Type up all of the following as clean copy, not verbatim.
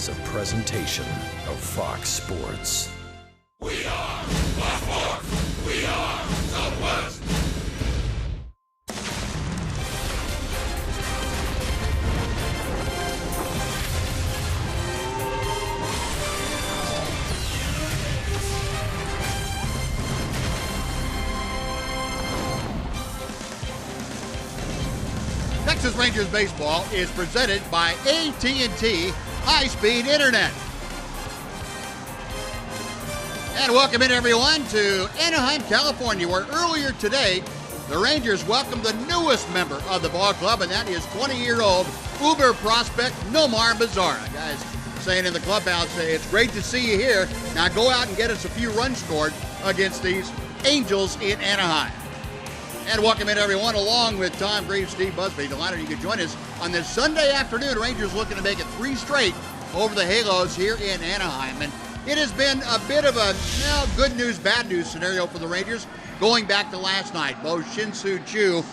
is a presentation of Fox Sports. We are Baltimore. We are Southwest. Texas Rangers baseball is presented by AT&T High-Speed Internet. And welcome in, everyone, to Anaheim, California, where earlier today the Rangers welcomed the newest member of the ball club, and that is 20-year-old Uber prospect Nomar Mazara. Guys saying in the clubhouse, it's great to see you here. Now go out and get us a few runs scored against these Angels in Anaheim. And welcome in, everyone, along with Tom Graves, Steve Busby. Delighted you could join us on this Sunday afternoon. Rangers looking to make it 3 straight over the Halos here in Anaheim. And it has been a bit of a good news, bad news scenario for the Rangers going back to last night. Both Shin-Soo Choo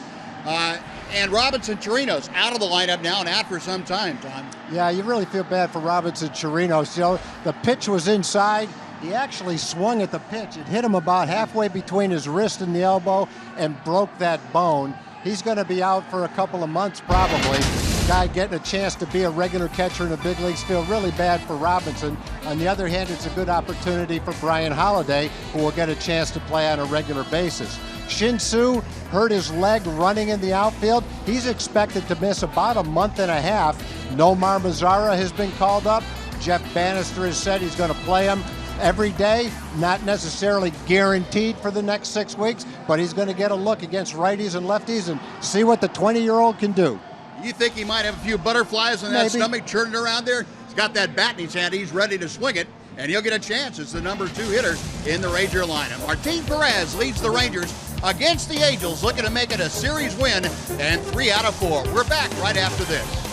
and Robinson Chirinos out of the lineup now and out for some time, Tom. Yeah, you really feel bad for Robinson Chirinos. You know, the pitch was inside. He actually swung at the pitch. It hit him about halfway between his wrist and the elbow and broke that bone. He's going to be out for a couple of months probably. Guy getting a chance to be a regular catcher in the big leagues. Feel really bad for Robinson. On the other hand, it's a good opportunity for Brian Holiday, who will get a chance to play on a regular basis. Shin-Soo hurt his leg running in the outfield. He's expected to miss about a month and a half. Nomar Mazara has been called up. Jeff Bannister has said he's going to play him every day, not necessarily guaranteed for the next 6 weeks, but he's going to get a look against righties and lefties and see what the 20-year-old can do. You think he might have a few butterflies in that stomach churning around there? He's got that bat in his hand. He's ready to swing it, and he'll get a chance. It's the number 2 hitter in the Ranger lineup. Martin Perez leads the Rangers against the Angels, looking to make it a series win, and 3 out of 4. We're back right after this.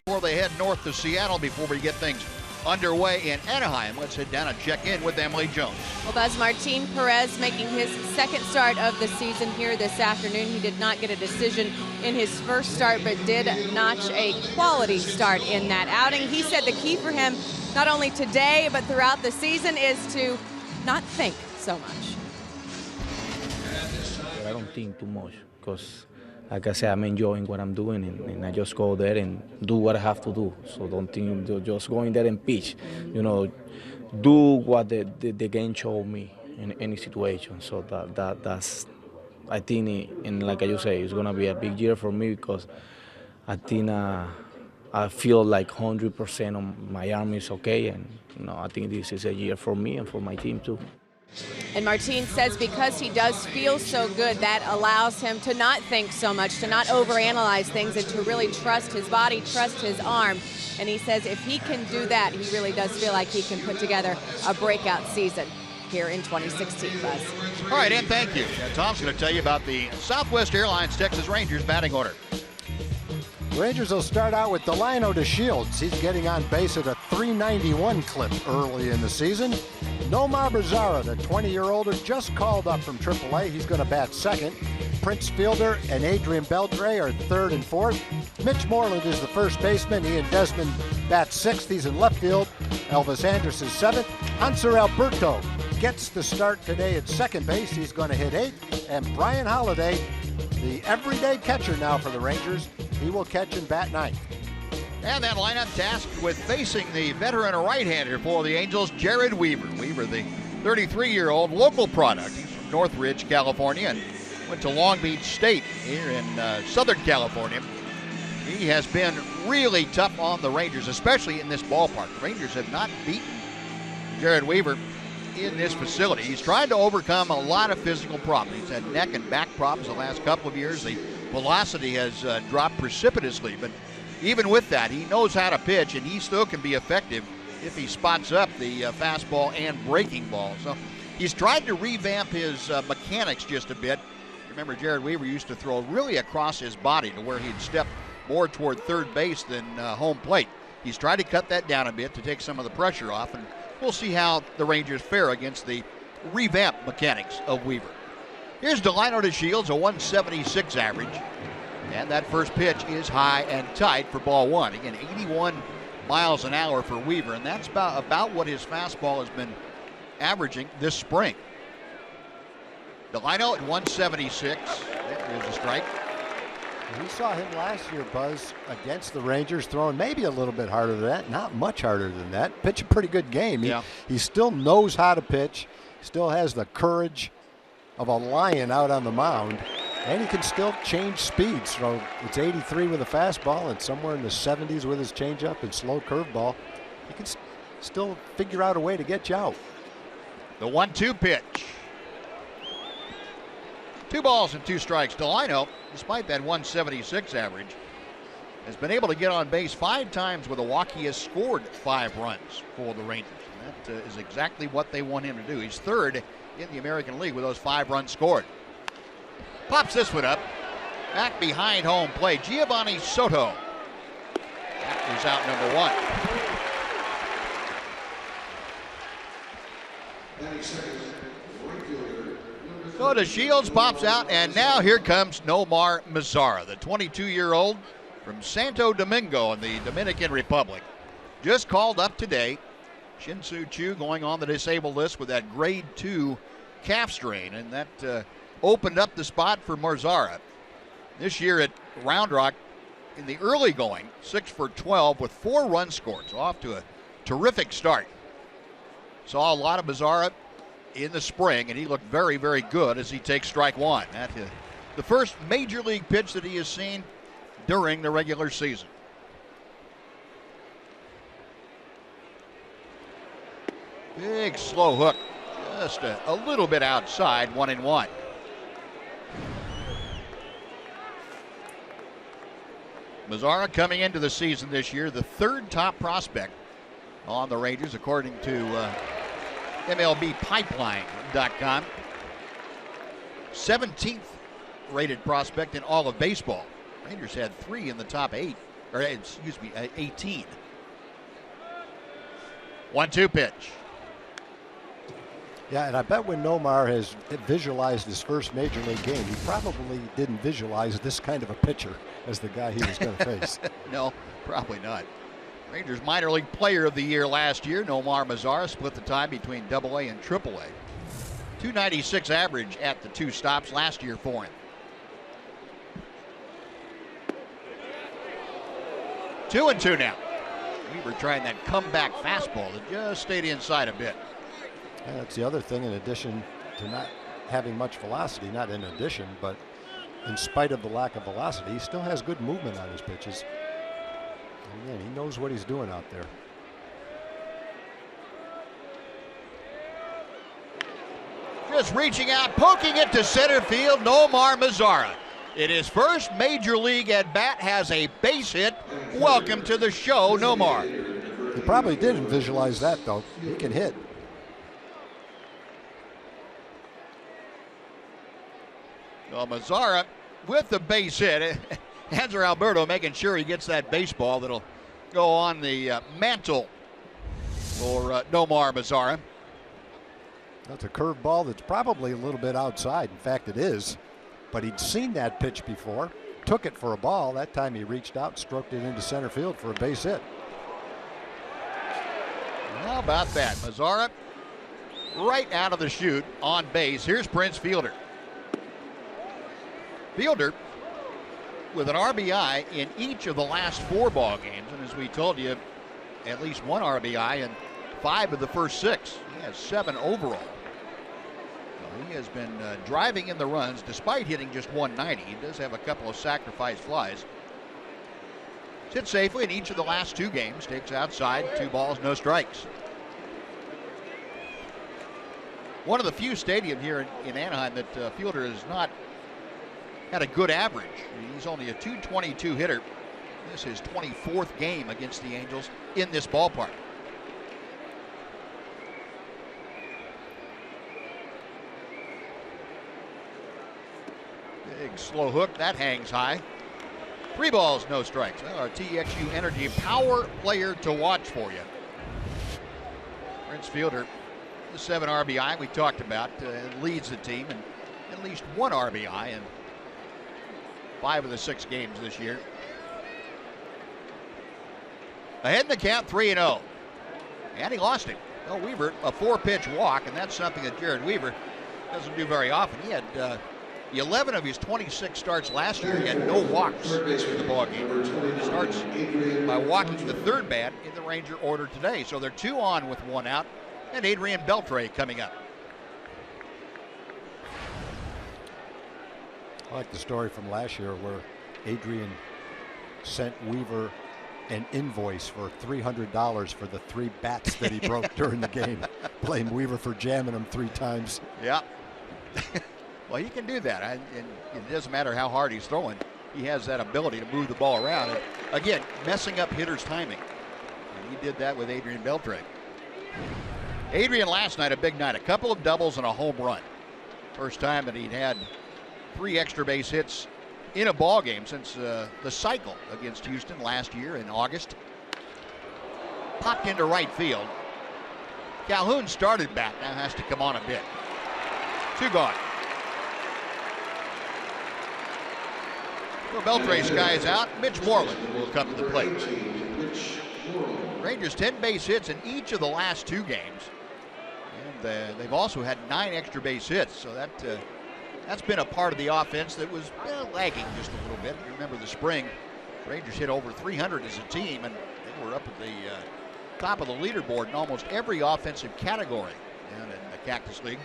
Before they head north to Seattle, before we get things underway in Anaheim, let's head down and check in with Emily Jones. Well, Buzz, Martin Perez making his second start of the season here this afternoon. He did not get a decision in his first start, but did notch a quality start in that outing. He said the key for him, not only today, but throughout the season, is to not think so much. I don't think too much because, like I said, I'm enjoying what I'm doing, and I just go there and do what I have to do. So don't think just going there and pitch. You know, do what the game showed me in any situation. So that's I think, and like you say, it's gonna be a big year for me because I think I feel like 100% of my arm is okay, and I think this is a year for me and for my team too. And Martin says because he does feel so good, that allows him to not think so much, to not overanalyze things, and to really trust his body, trust his arm. And he says if he can do that, he really does feel like he can put together a breakout season here in 2016, Buzz. All right, and thank you. Tom's going to tell you about the Southwest Airlines Texas Rangers batting order. Rangers will start out with Delino to Shields. He's getting on base at a .391 clip early in the season. Nomar Mazara, the 20-year-old, just called up from AAA. He's going to bat second. Prince Fielder and Adrian Beltre are third and fourth. Mitch Moreland is the first baseman. He and Desmond bat sixth. He's in left field. Elvis Anderson seventh. Hanser Alberto gets the start today at second base. He's going to hit eighth. And Brian Holiday, the everyday catcher now for the Rangers, he will catch and bat ninth. And that lineup tasked with facing the veteran right-hander for the Angels, Jared Weaver. Weaver, the 33-year-old local product from Northridge, California, and went to Long Beach State here in Southern California. He has been really tough on the Rangers, especially in this ballpark. The Rangers have not beaten Jared Weaver in this facility. He's tried to overcome a lot of physical problems. He's had neck and back problems the last couple of years. The velocity has dropped precipitously, but even with that, he knows how to pitch, and he still can be effective if he spots up the fastball and breaking ball. So he's tried to revamp his mechanics just a bit. Remember, Jared Weaver used to throw really across his body to where he'd step more toward third base than home plate. He's tried to cut that down a bit to take some of the pressure off, and we'll see how the Rangers fare against the revamped mechanics of Weaver. Here's Delino to Shields, a 176 average. And that first pitch is high and tight for ball one. Again, 81 miles an hour for Weaver, and that's about what his fastball has been averaging this spring. Delino at 176. There's a strike. We saw him last year, Buzz, against the Rangers, throwing maybe a little bit harder than that, not much harder than that. Pitch a pretty good game. He still knows how to pitch, still has the courage of a lion out on the mound. And he can still change speeds. So it's 83 with a fastball and somewhere in the 70s with his changeup and slow curveball. He can still figure out a way to get you out. The 1-2 pitch. 2 balls and 2 strikes. Delino, despite that 176 average, has been able to get on base 5 times with Milwaukee. Has scored 5 runs for the Rangers. And that is exactly what they want him to do. He's third in the American League with those 5 runs scored. Pops this one up. Back behind home plate. Giovanni Soto. That is out number 1. So the Shields pops out, and now here comes Nomar Mazara, the 22-year-old from Santo Domingo in the Dominican Republic. Just called up today. Shin-Soo Choo going on the disabled list with that grade 2 calf strain, and that opened up the spot for Mazara. This year at Round Rock, in the early going, 6 for 12 with 4 runs scored. So off to a terrific start. Saw a lot of Mazara in the spring, and he looked very, very good as he takes strike 1. That's the first major league pitch that he has seen during the regular season. Big slow hook, just a little bit outside, 1-1. Mazara coming into the season this year, the 3rd top prospect on the Rangers, according to MLBpipeline.com. 17th rated prospect in all of baseball. Rangers had 3 in the top 8 or excuse me, 18. 1-2 pitch. Yeah, and I bet when Nomar has visualized his first major league game, he probably didn't visualize this kind of a pitcher as the guy he was going to face. No, probably not. Rangers minor league player of the year last year, Nomar Mazara, split the time between AA and AAA. 296 average at the 2 stops last year for him. 2-2 now. Weaver trying that comeback fastball that just stayed inside a bit. Yeah, that's the other thing, in addition to not having much velocity, not in addition, but in spite of the lack of velocity, he still has good movement on his pitches. And again, he knows what he's doing out there. Just reaching out, poking it to center field, Nomar Mazara. In his first major league at bat, has a base hit. Welcome to the show, Nomar. He probably didn't visualize that, though. He can hit. Well, Mazara with the base hit. Hanser Alberto making sure he gets that baseball that'll go on the mantle for Nomar Mazara. That's a curved ball that's probably a little bit outside. In fact, it is. But he'd seen that pitch before, took it for a ball. That time he reached out, stroked it into center field for a base hit. How about that? Mazara right out of the chute on base. Here's Prince Fielder. Fielder with an RBI in each of the last 4 ball games. And as we told you, at least 1 RBI in 5 of the first 6. He has 7 overall. He has been driving in the runs despite hitting just 190. He does have a couple of sacrifice flies. Hit safely in each of the last 2 games. Takes outside, 2 balls, no strikes. One of the few stadiums here in Anaheim that Fielder has not had a good average. He's only a .222 hitter. This is his 24th game against the Angels in this ballpark. Big slow hook, that hangs high. 3 balls, no strikes. Our TXU Energy power player to watch for you. Prince Fielder, the 7 RBI we talked about, leads the team, and at least 1 RBI in 5 of the 6 games this year. Ahead in the count, 3-0. And he lost him. Well, Weaver, a 4-pitch walk, and that's something that Jared Weaver doesn't do very often. He had 11 of his 26 starts last year. He had no walks in the ballgame. He starts by walking the 3rd bat in the Ranger order today. So they're 2 on with 1 out, and Adrian Beltre coming up. I like the story from last year where Adrian sent Weaver an invoice for $300 for the 3 bats that he broke during the game. Blame Weaver for jamming him 3 times. Yeah. Well, he can do that, and it doesn't matter how hard he's throwing. He has that ability to move the ball around. And again, messing up hitters' timing. And he did that with Adrian Beltre. Adrian last night, a big night. A couple of doubles and a home run. First time that he'd had 3 extra base hits in a ball game since the cycle against Houston last year in August. Popped into right field. Calhoun started back, now has to come on a bit. 2 gone. Well, Beltre's guy is out. Mitch Moreland will come to the plate. Rangers 10 base hits in each of the last 2 games. And they've also had 9 extra base hits, so that's been a part of the offense that was lagging just a little bit. You remember the spring, Rangers hit over 300 as a team, and they were up at the top of the leaderboard in almost every offensive category down in the Cactus League.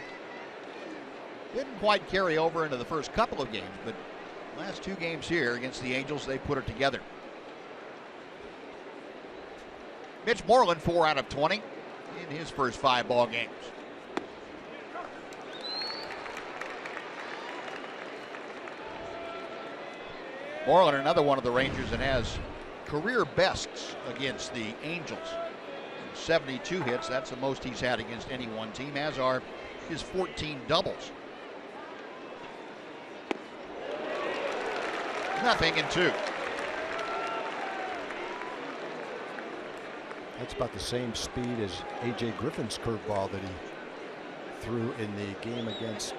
Didn't quite carry over into the first couple of games, but last 2 games here against the Angels, they put it together. Mitch Moreland, 4 out of 20 in his first 5 ball games. Moreland, another one of the Rangers that has career bests against the Angels. 72 hits, that's the most he's had against any one team, as are his 14 doubles. 0-2. That's about the same speed as A.J. Griffin's curveball that he threw in the game against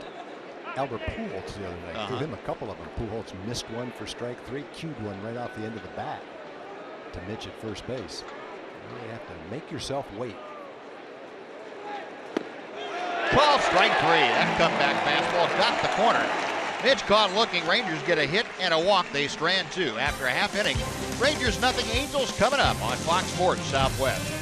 Albert Pujols the other night. Threw him a couple of them. Pujols missed one for strike 3, cued one right off the end of the bat to Mitch at first base. You really have to make yourself wait. Call strike 3. That comeback fastball got the corner. Mitch caught looking. Rangers get a hit and a walk. They strand 2 after a half inning. Rangers nothing. Angels coming up on Fox Sports Southwest.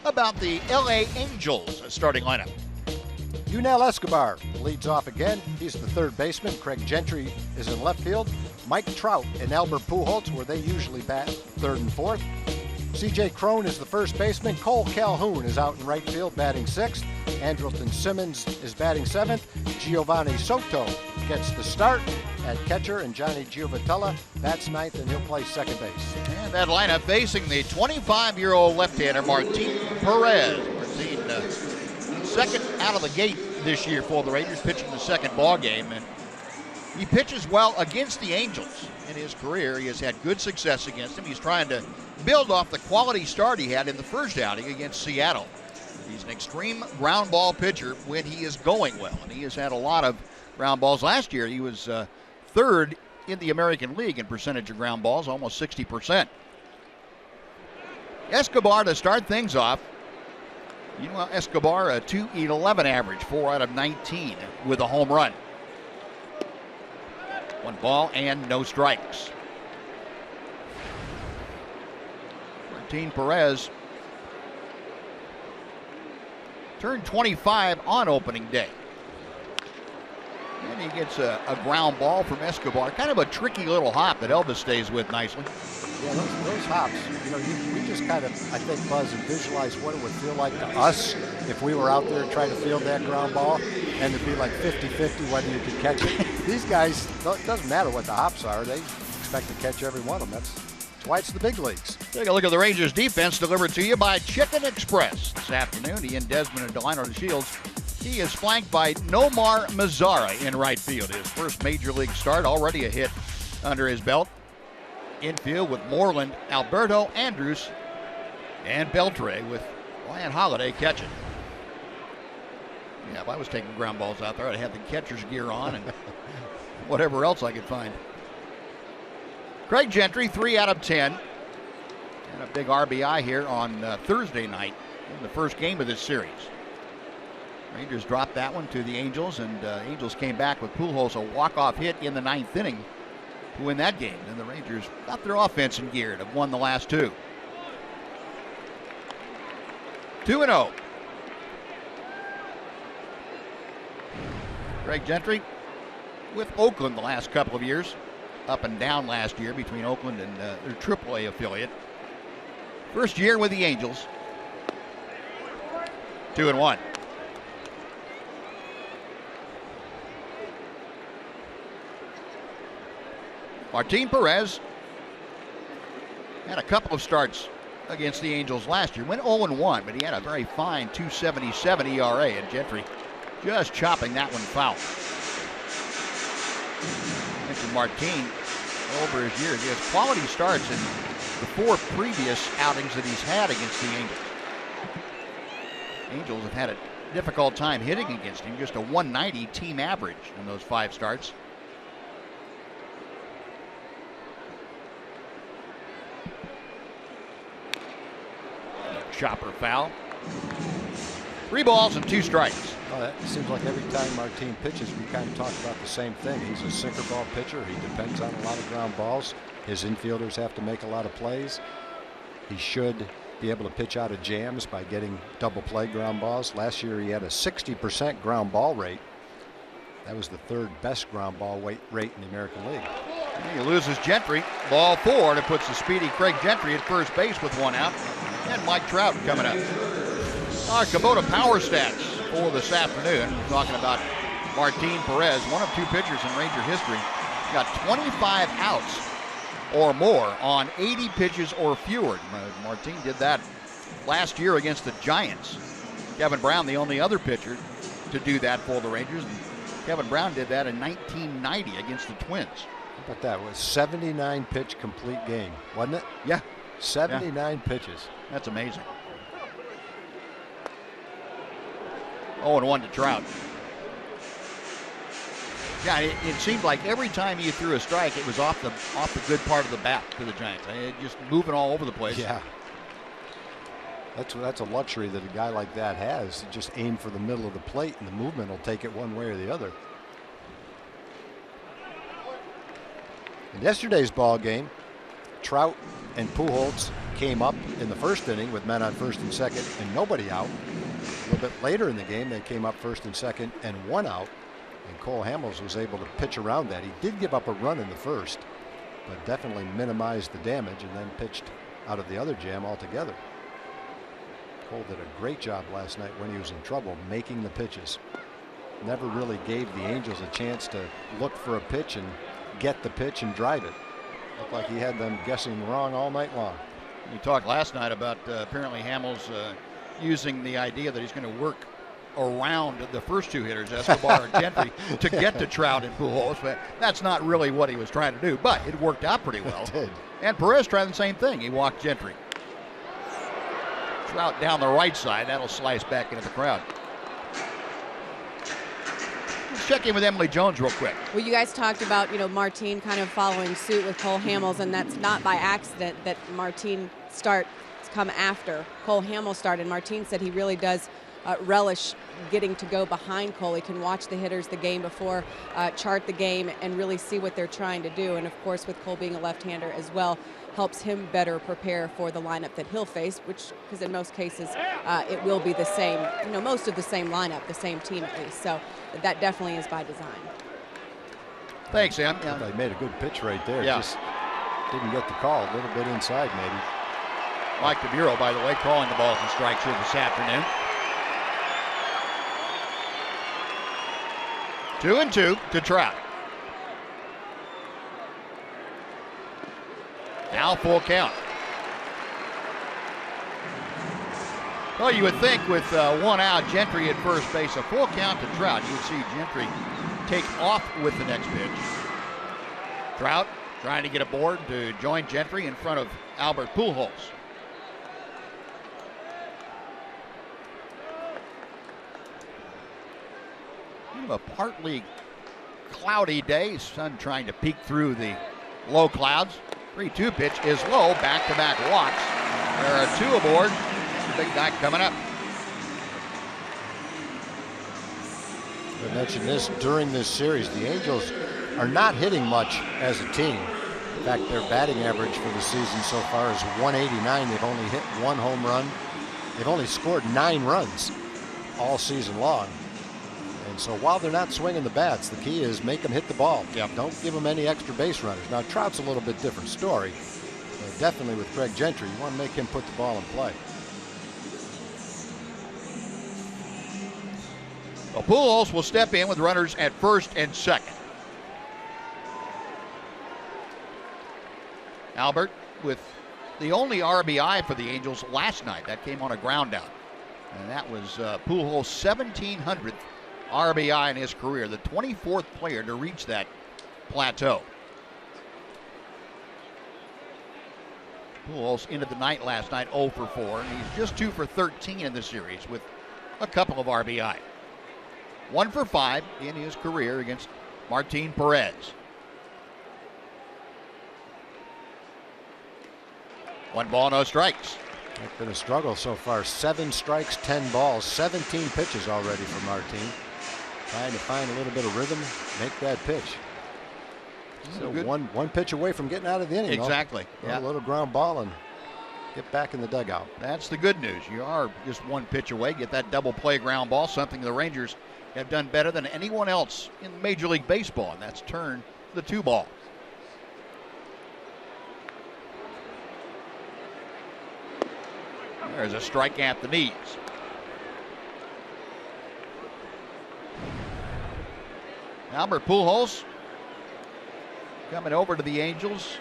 About the L.A. Angels starting lineup. Yunel Escobar leads off again. He's the third baseman. Craig Gentry is in left field. Mike Trout and Albert Pujols, where they usually bat third and fourth. C.J. Cron is the first baseman. Cole Calhoun is out in right field batting sixth. Andrelton Simmons is batting seventh. Giovanni Soto gets the start at catcher, and Johnny Giovatella bats ninth, and he'll play second base. And that lineup facing the 25-year-old left-hander Martin Perez. Martin, second out of the gate this year for the Rangers, pitching the second ball game, and he pitches well against the Angels in his career. He has had good success against them. He's trying to build off the quality start he had in the first outing against Seattle. He's an extreme ground ball pitcher when he is going well, and he has had a lot of ground balls. Last year, he was third in the American League in percentage of ground balls, almost 60%. Escobar to start things off. You know, Escobar, a 2.11 average, 4 out of 19 with a home run. 1 ball and no strikes. Martin Perez turned 25 on opening day. And he gets a ground ball from Escobar. Kind of a tricky little hop that Elvis stays with nicely. Yeah, those hops, you know, we just kind of, I think, Buzz, and visualize what it would feel like to us if we were out there trying to field that ground ball, and it'd be like 50-50 whether you could catch it. These guys, it doesn't matter what the hops are. They expect to catch every one of them. That's why it's the big leagues. Take a look at the Rangers defense, delivered to you by Chicken Express. This afternoon, Ian Desmond and Delino Shields. He is flanked by Nomar Mazara in right field. His first major league start, already a hit under his belt. Infield with Moreland, Alberto Andrus, and Beltre, with Ryan Holiday catching. Yeah, if I was taking ground balls out there, I'd have the catcher's gear on and whatever else I could find. Craig Gentry, 3 out of 10. And a big RBI here on Thursday night in the first game of this series. Rangers dropped that one to the Angels, and Angels came back with Pujols, a walk-off hit in the 9th inning to win that game. And the Rangers got their offense in gear to have won the last 2. 2-0. Craig Gentry with Oakland the last couple of years. Up and down last year between Oakland and their AAA affiliate. First year with the Angels. 2-1. Martin Perez had a couple of starts against the Angels last year. Went 0-1, but he had a very fine 2.77 ERA, and Gentry just chopping that one foul. Mentioned Martin over his years. He has quality starts in the 4 previous outings that he's had against the Angels. Angels have had a difficult time hitting against him. Just a 190 team average in those 5 starts. Chopper foul. 3 balls and 2 strikes. Oh, it seems like every time Martin pitches, we kind of talk about the same thing. He's a sinker ball pitcher. He depends on a lot of ground balls. His infielders have to make a lot of plays. He should be able to pitch out of jams by getting double play ground balls. Last year he had a 60% ground ball rate. That was the 3rd best ground ball rate in the American League. And he loses Gentry. Ball 4, and it puts the speedy Craig Gentry at first base with 1 out. And Mike Trout coming up. Our Kubota Power Stats for this afternoon. We're talking about Martin Perez, one of 2 pitchers in Ranger history. Got 25 outs or more on 80 pitches or fewer. Martin did that last year against the Giants. Kevin Brown, the only other pitcher to do that for the Rangers. And Kevin Brown did that in 1990 against the Twins. How about that? It was 79 pitch complete game, wasn't it? Yeah. 79 pitches. That's amazing. 0-1 to Trout. Yeah, it seemed like every time he threw a strike, it was off the good part of the bat to the Giants. It just moving all over the place. Yeah. That's a luxury that a guy like that has. Just aim for the middle of the plate, and the movement will take it one way or the other. In yesterday's ball game, Trout and Pujols came up in the first inning with men on first and second and nobody out. A little bit later in the game, they came up first and second and 1 out. And Cole Hamels was able to pitch around that. He did give up a run in the first, but definitely minimized the damage and then pitched out of the other jam altogether. Cole did a great job last night when he was in trouble making the pitches. Never really gave the Angels a chance to look for a pitch and get the pitch and drive it. Looked like he had them guessing wrong all night long. You talked last night about apparently Hamels using the idea that he's going to work around the first 2 hitters, Escobar and Gentry, to get to Trout and Pujols, but that's not really what he was trying to do, but it worked out pretty well. It did. And Perez tried the same thing. He walked Gentry. Trout down the right side. That'll slice back into the crowd. Let's check in with Emily Jones real quick. Well, you guys talked about, Martin kind of following suit with Cole Hamels, and that's not by accident that Martin starts come after Cole Hamels started. Martin said he really does relish getting to go behind Cole. He can watch the hitters the game before, chart the game, and really see what they're trying to do. And of course, with Cole being a left-hander as well, helps him better prepare for the lineup that he'll face, because in most cases it will be the same, most of the same lineup, the same team at least. So that definitely is by design. Thanks, Em. Yeah. They made a good pitch right there. Yeah. Just didn't get the call. A little bit inside maybe. Mike DeBuro, by the way, calling the balls and strikes here this afternoon. 2-2 to Trout. Now full count. Well, you would think with 1 out, Gentry at first base, a full count to Trout. You would see Gentry take off with the next pitch. Trout trying to get aboard to join Gentry in front of Albert Pujols. A partly cloudy day. Sun trying to peek through the low clouds. 3-2 pitch is low. Back-to-back walks. There are 2 aboard. Big guy coming up. I mentioned this during this series. The Angels are not hitting much as a team. In fact, their batting average for the season so far is 189. They've only hit 1 home run. They've only scored 9 runs all season long. And so while they're not swinging the bats, the key is make them hit the ball. Yep. Don't give them any extra base runners. Now, Trout's a little bit different story. But definitely with Craig Gentry. You want to make him put the ball in play. Well, Pujols will step in with runners at first and second. Albert with the only RBI for the Angels last night. That came on a ground out. And that was Pujols' 1,700th RBI in his career, the 24th player to reach that plateau. Pujols ended the night last night 0 for 4, and he's just 2 for 13 in the series with a couple of RBI. 1 for 5 in his career against Martin Perez. 1 ball, no strikes. It's been a struggle so far. 7 strikes, 10 balls, 17 pitches already for Martin. Trying to find a little bit of rhythm, make that pitch. So one pitch away from getting out of the inning. Exactly. Yeah. A little ground ball and get back in the dugout. That's the good news. You are just 1 pitch away. Get that double play ground ball, something the Rangers have done better than anyone else in Major League Baseball, and that's turn the 2 ball. There's a strike at the knees. Albert Pujols coming over to the Angels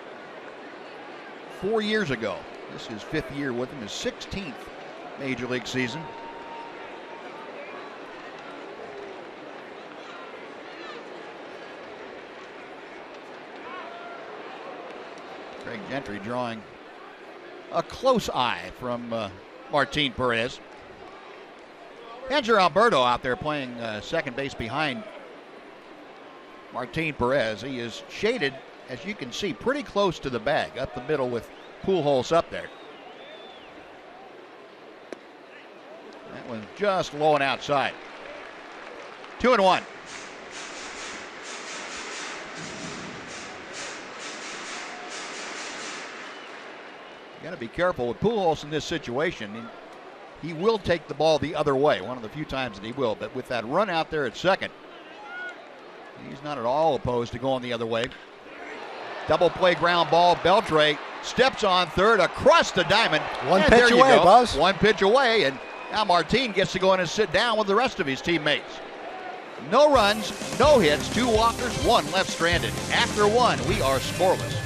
4 years ago. This is his 5th year with him, his 16th Major League season. Craig Gentry drawing a close eye from Martin Perez. Hanser Alberto out there playing second base behind Martin Perez. He is shaded, as you can see, pretty close to the bag, up the middle with Pujols up there. That one's just low and outside. 2-1. You got to be careful with Pujols in this situation. He will take the ball the other way, one of the few times that he will. But with that run out there at second, he's not at all opposed to going the other way. Double play ground ball. Beltre steps on third across the diamond. One pitch away, Buzz. 1 pitch away, and now Martin gets to go in and sit down with the rest of his teammates. No runs, no hits, 2 walkers, 1 left stranded. After 1, we are scoreless.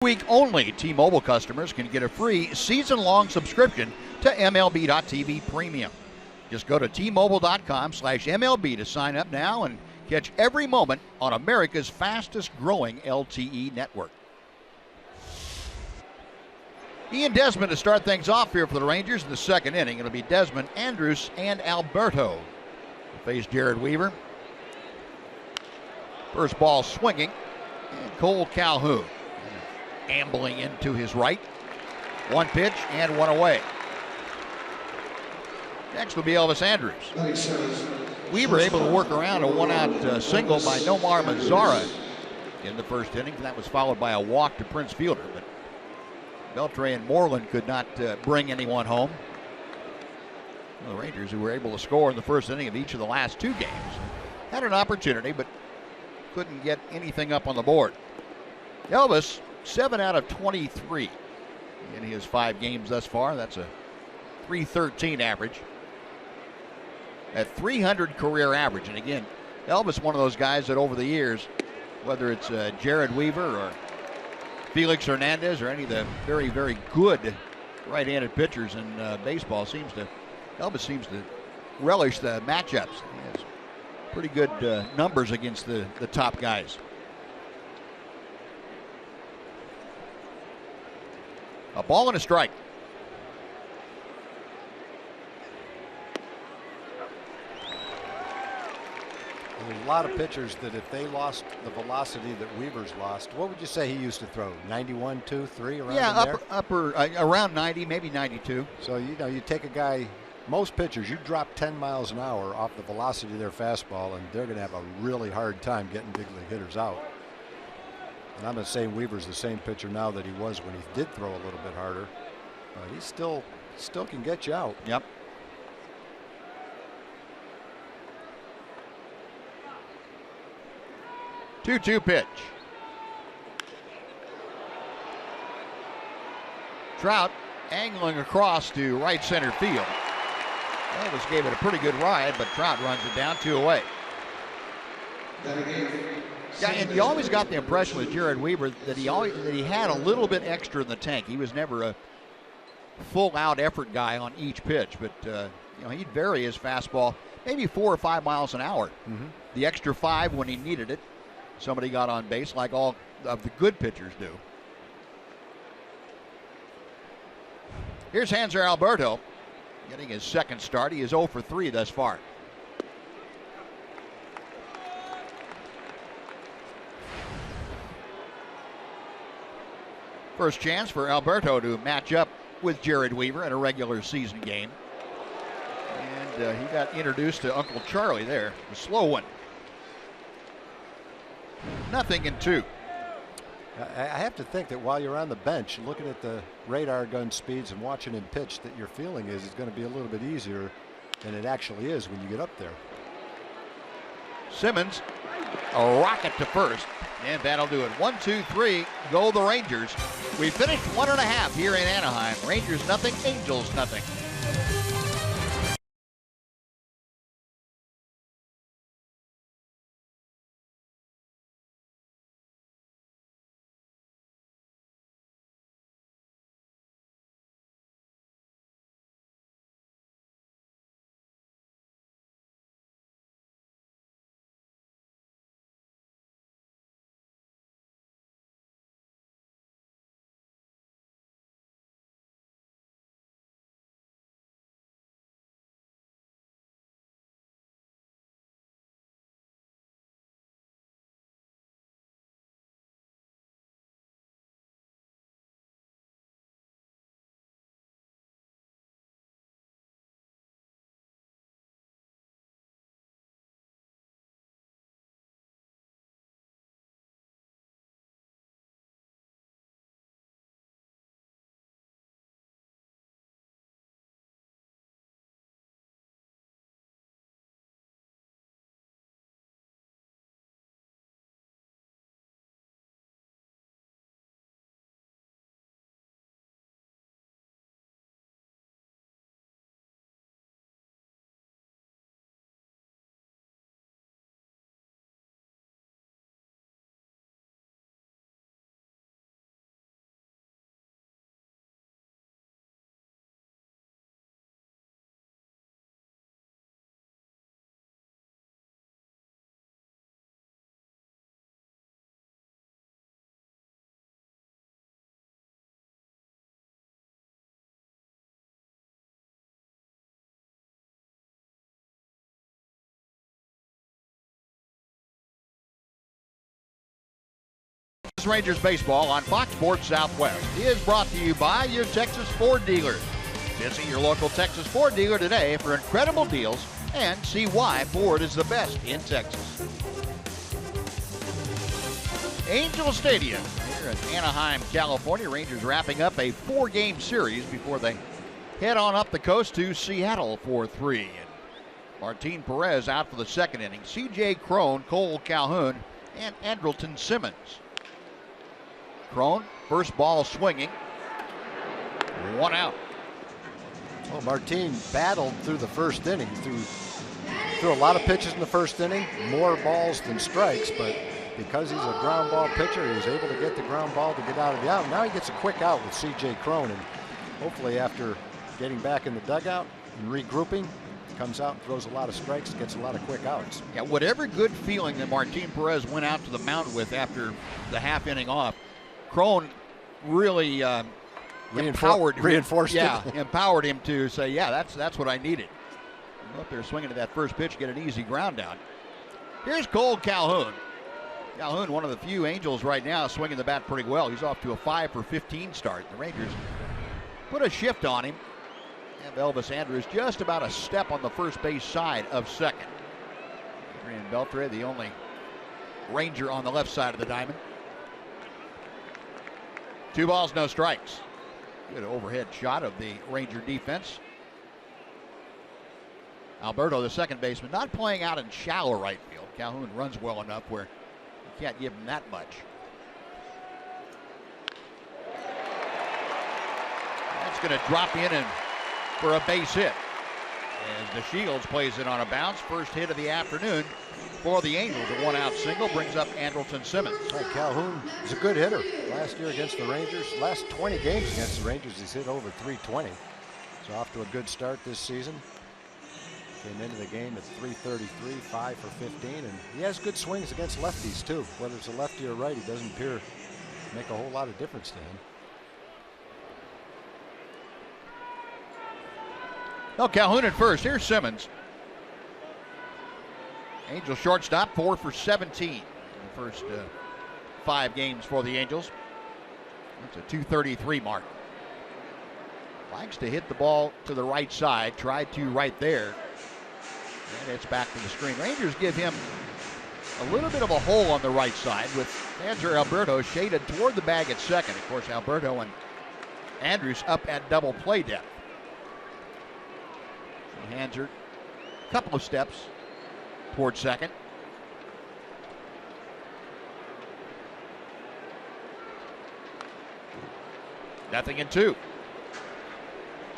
Week only, T-Mobile customers can get a free season-long subscription to MLB.TV Premium. Just go to T-Mobile.com/MLB to sign up now and catch every moment on America's fastest-growing LTE network. Ian Desmond to start things off here for the Rangers in the second inning. It'll be Desmond, Andrus, and Alberto. Face Jared Weaver. First ball swinging. And Cole Calhoun ambling into his right. One pitch and one away. Next will be Elvis Andrews. Weaver able to work around a one-out single by Nomar Mazara in the first inning. That was followed by a walk to Prince Fielder. But Beltre and Moreland could not bring anyone home. Well, the Rangers, who were able to score in the first inning of each of the last two games, had an opportunity but couldn't get anything up on the board. Elvis, 7 out of 23 in his 5 games thus far. That's a .313 average. At 300 career average. And again, Elvis, one of those guys that over the years, whether it's Jared Weaver or Felix Hernandez or any of the very, very good right-handed pitchers in baseball, Elvis seems to relish the matchups. He has pretty good numbers against the top guys. A ball and a strike. There's a lot of pitchers that if they lost the velocity that Weaver's lost, what would you say he used to throw? 91, 2, 3 around there? Upper around 90, maybe 92. So, you take a guy, most pitchers, you drop 10 miles an hour off the velocity of their fastball, and they're going to have a really hard time getting big league hitters out. And I'm not saying Weaver's the same pitcher now that he was when he did throw a little bit harder. But he still can get you out. Yep. Two-two pitch. Trout angling across to right center field. Elvis gave it a pretty good ride, but Trout runs it down 2 away. Yeah, and you always got the impression with Jared Weaver that he had a little bit extra in the tank. He was never a full-out effort guy on each pitch, but he'd vary his fastball maybe 4 or 5 miles an hour. Mm-hmm. The extra 5 when he needed it. Somebody got on base like all of the good pitchers do. Here's Hanser Alberto getting his second start. He is 0 for 3 thus far. First chance for Alberto to match up with Jared Weaver in a regular season game. And he got introduced to Uncle Charlie there, the slow one. 0-2. I have to think that while you're on the bench, looking at the radar gun speeds and watching him pitch, that your feeling is it's going to be a little bit easier than it actually is when you get up there. Simmons, a rocket to first, and that'll do it. 1, 2, 3, go the Rangers. We finished 1.5 here in Anaheim. Rangers nothing, Angels nothing. Rangers baseball on Fox Sports Southwest is brought to you by your Texas Ford dealers. Visit your local Texas Ford dealer today for incredible deals and see why Ford is the best in Texas. Angel Stadium here in Anaheim, California. Rangers wrapping up a 4-game series before they head on up the coast to Seattle for 3. And Martin Perez out for the second inning. C.J. Cron, Cole Calhoun, and Andrelton Simmons. Cron, first ball swinging. 1 out. Well, Martin battled through the first inning, threw a lot of pitches in the first inning, more balls than strikes, but because he's a ground ball pitcher, he was able to get the ground ball to get out of the out. Now he gets a quick out with C.J. Cron, and hopefully after getting back in the dugout and regrouping, comes out and throws a lot of strikes, gets a lot of quick outs. Yeah, whatever good feeling that Martin Perez went out to the mound with after the half inning off, Cron really empowered him to say, yeah, that's what I needed. Go up there swinging to that first pitch, get an easy ground out. Here's Cole Calhoun. Calhoun, one of the few Angels right now, swinging the bat pretty well. He's off to a 5 for 15 start. The Rangers put a shift on him. And Elvis Andrus just about a step on the first base side of second. Adrian Beltre, the only Ranger on the left side of the diamond. 2 balls, no strikes. Good overhead shot of the Ranger defense. Alberto, the second baseman, not playing out in shallow right field. Calhoun runs well enough where you can't give him that much. That's going to drop in and for a base hit. As DeShields plays it on a bounce. First hit of the afternoon for the Angels. A 1-out single brings up Andrelton Simmons. Right, Calhoun is a good hitter. Last year against the Rangers, last 20 games against the Rangers, he's hit over 320. So off to a good start this season. Came into the game at 333, 5 for 15, and he has good swings against lefties too. Whether it's a lefty or right, he doesn't appear to make a whole lot of difference to him. No, Calhoun at first. Here's Simmons. Angels shortstop, 4 for 17 in the first 5 games for the Angels. That's a 233 mark. Likes to hit the ball to the right side. Tried to right there. And it's back to the screen. Rangers give him a little bit of a hole on the right side with Hanser Alberto shaded toward the bag at second. Of course, Alberto and Andrus up at double play depth. Hanser, a couple of steps toward second. Nothing in 2.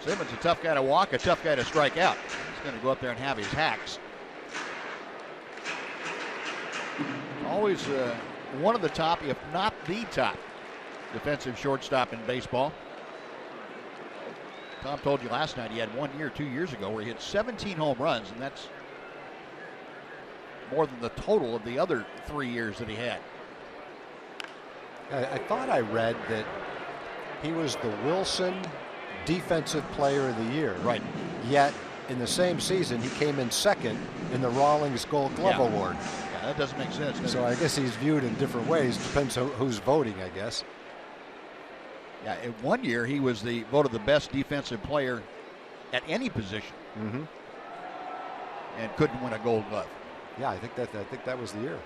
Simmons, a tough guy to walk, a tough guy to strike out. He's going to go up there and have his hacks. Always one of the top, if not the top, defensive shortstop in baseball. Tom told you last night he had 1 year, 2 years ago, where he hit 17 home runs, and that's more than the total of the other 3 years that he had. I thought I read that he was the Wilson Defensive Player of the Year. Right. Yet, in the same season, he came in second in the Rawlings Gold Glove Award. Yeah, that doesn't make sense. So I guess he's viewed in different ways. Depends who's voting, I guess. Yeah, in 1 year he was voted the best defensive player at any position, and couldn't win a Gold Glove. Yeah, I think that was the year.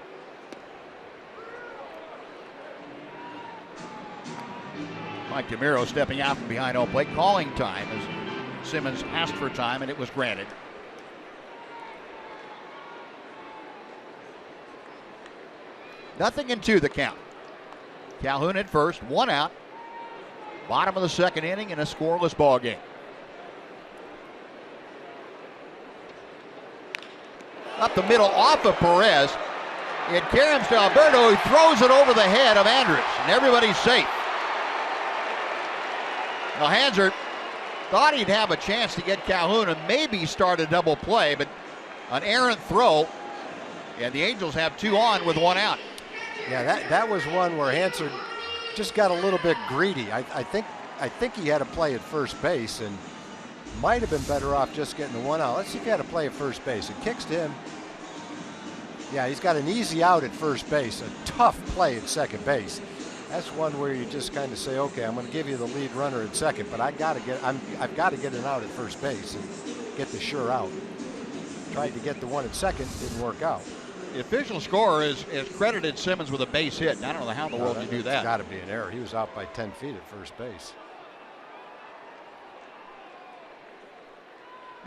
Mike DeMiro stepping out from behind home plate, calling time as Simmons asked for time, and it was granted. Nothing in 2 the count. Calhoun at first, 1 out. Bottom of the second inning in a scoreless ball game. Up the middle off of Perez. It caroms to Alberto, who throws it over the head of Andrus, and everybody's safe. Now Hanser thought he'd have a chance to get Calhoun and maybe start a double play, but an errant throw, and the Angels have 2 on with 1 out. Yeah, that was one where Hanser just got a little bit greedy. I think he had a play at first base and might have been better off just getting the 1 out. Let's see if he had a play at first base. It kicks to him. Yeah, he's got an easy out at first base. A tough play at second base. That's one where you just kind of say, okay, I'm going to give you the lead runner at second, but I've got to get an out at first base and get the sure out. Tried to get the one at second, didn't work out. The official scorer has credited Simmons with a base hit. And I don't know how in the world you do that. It's got to be an error. He was out by 10 feet at first base.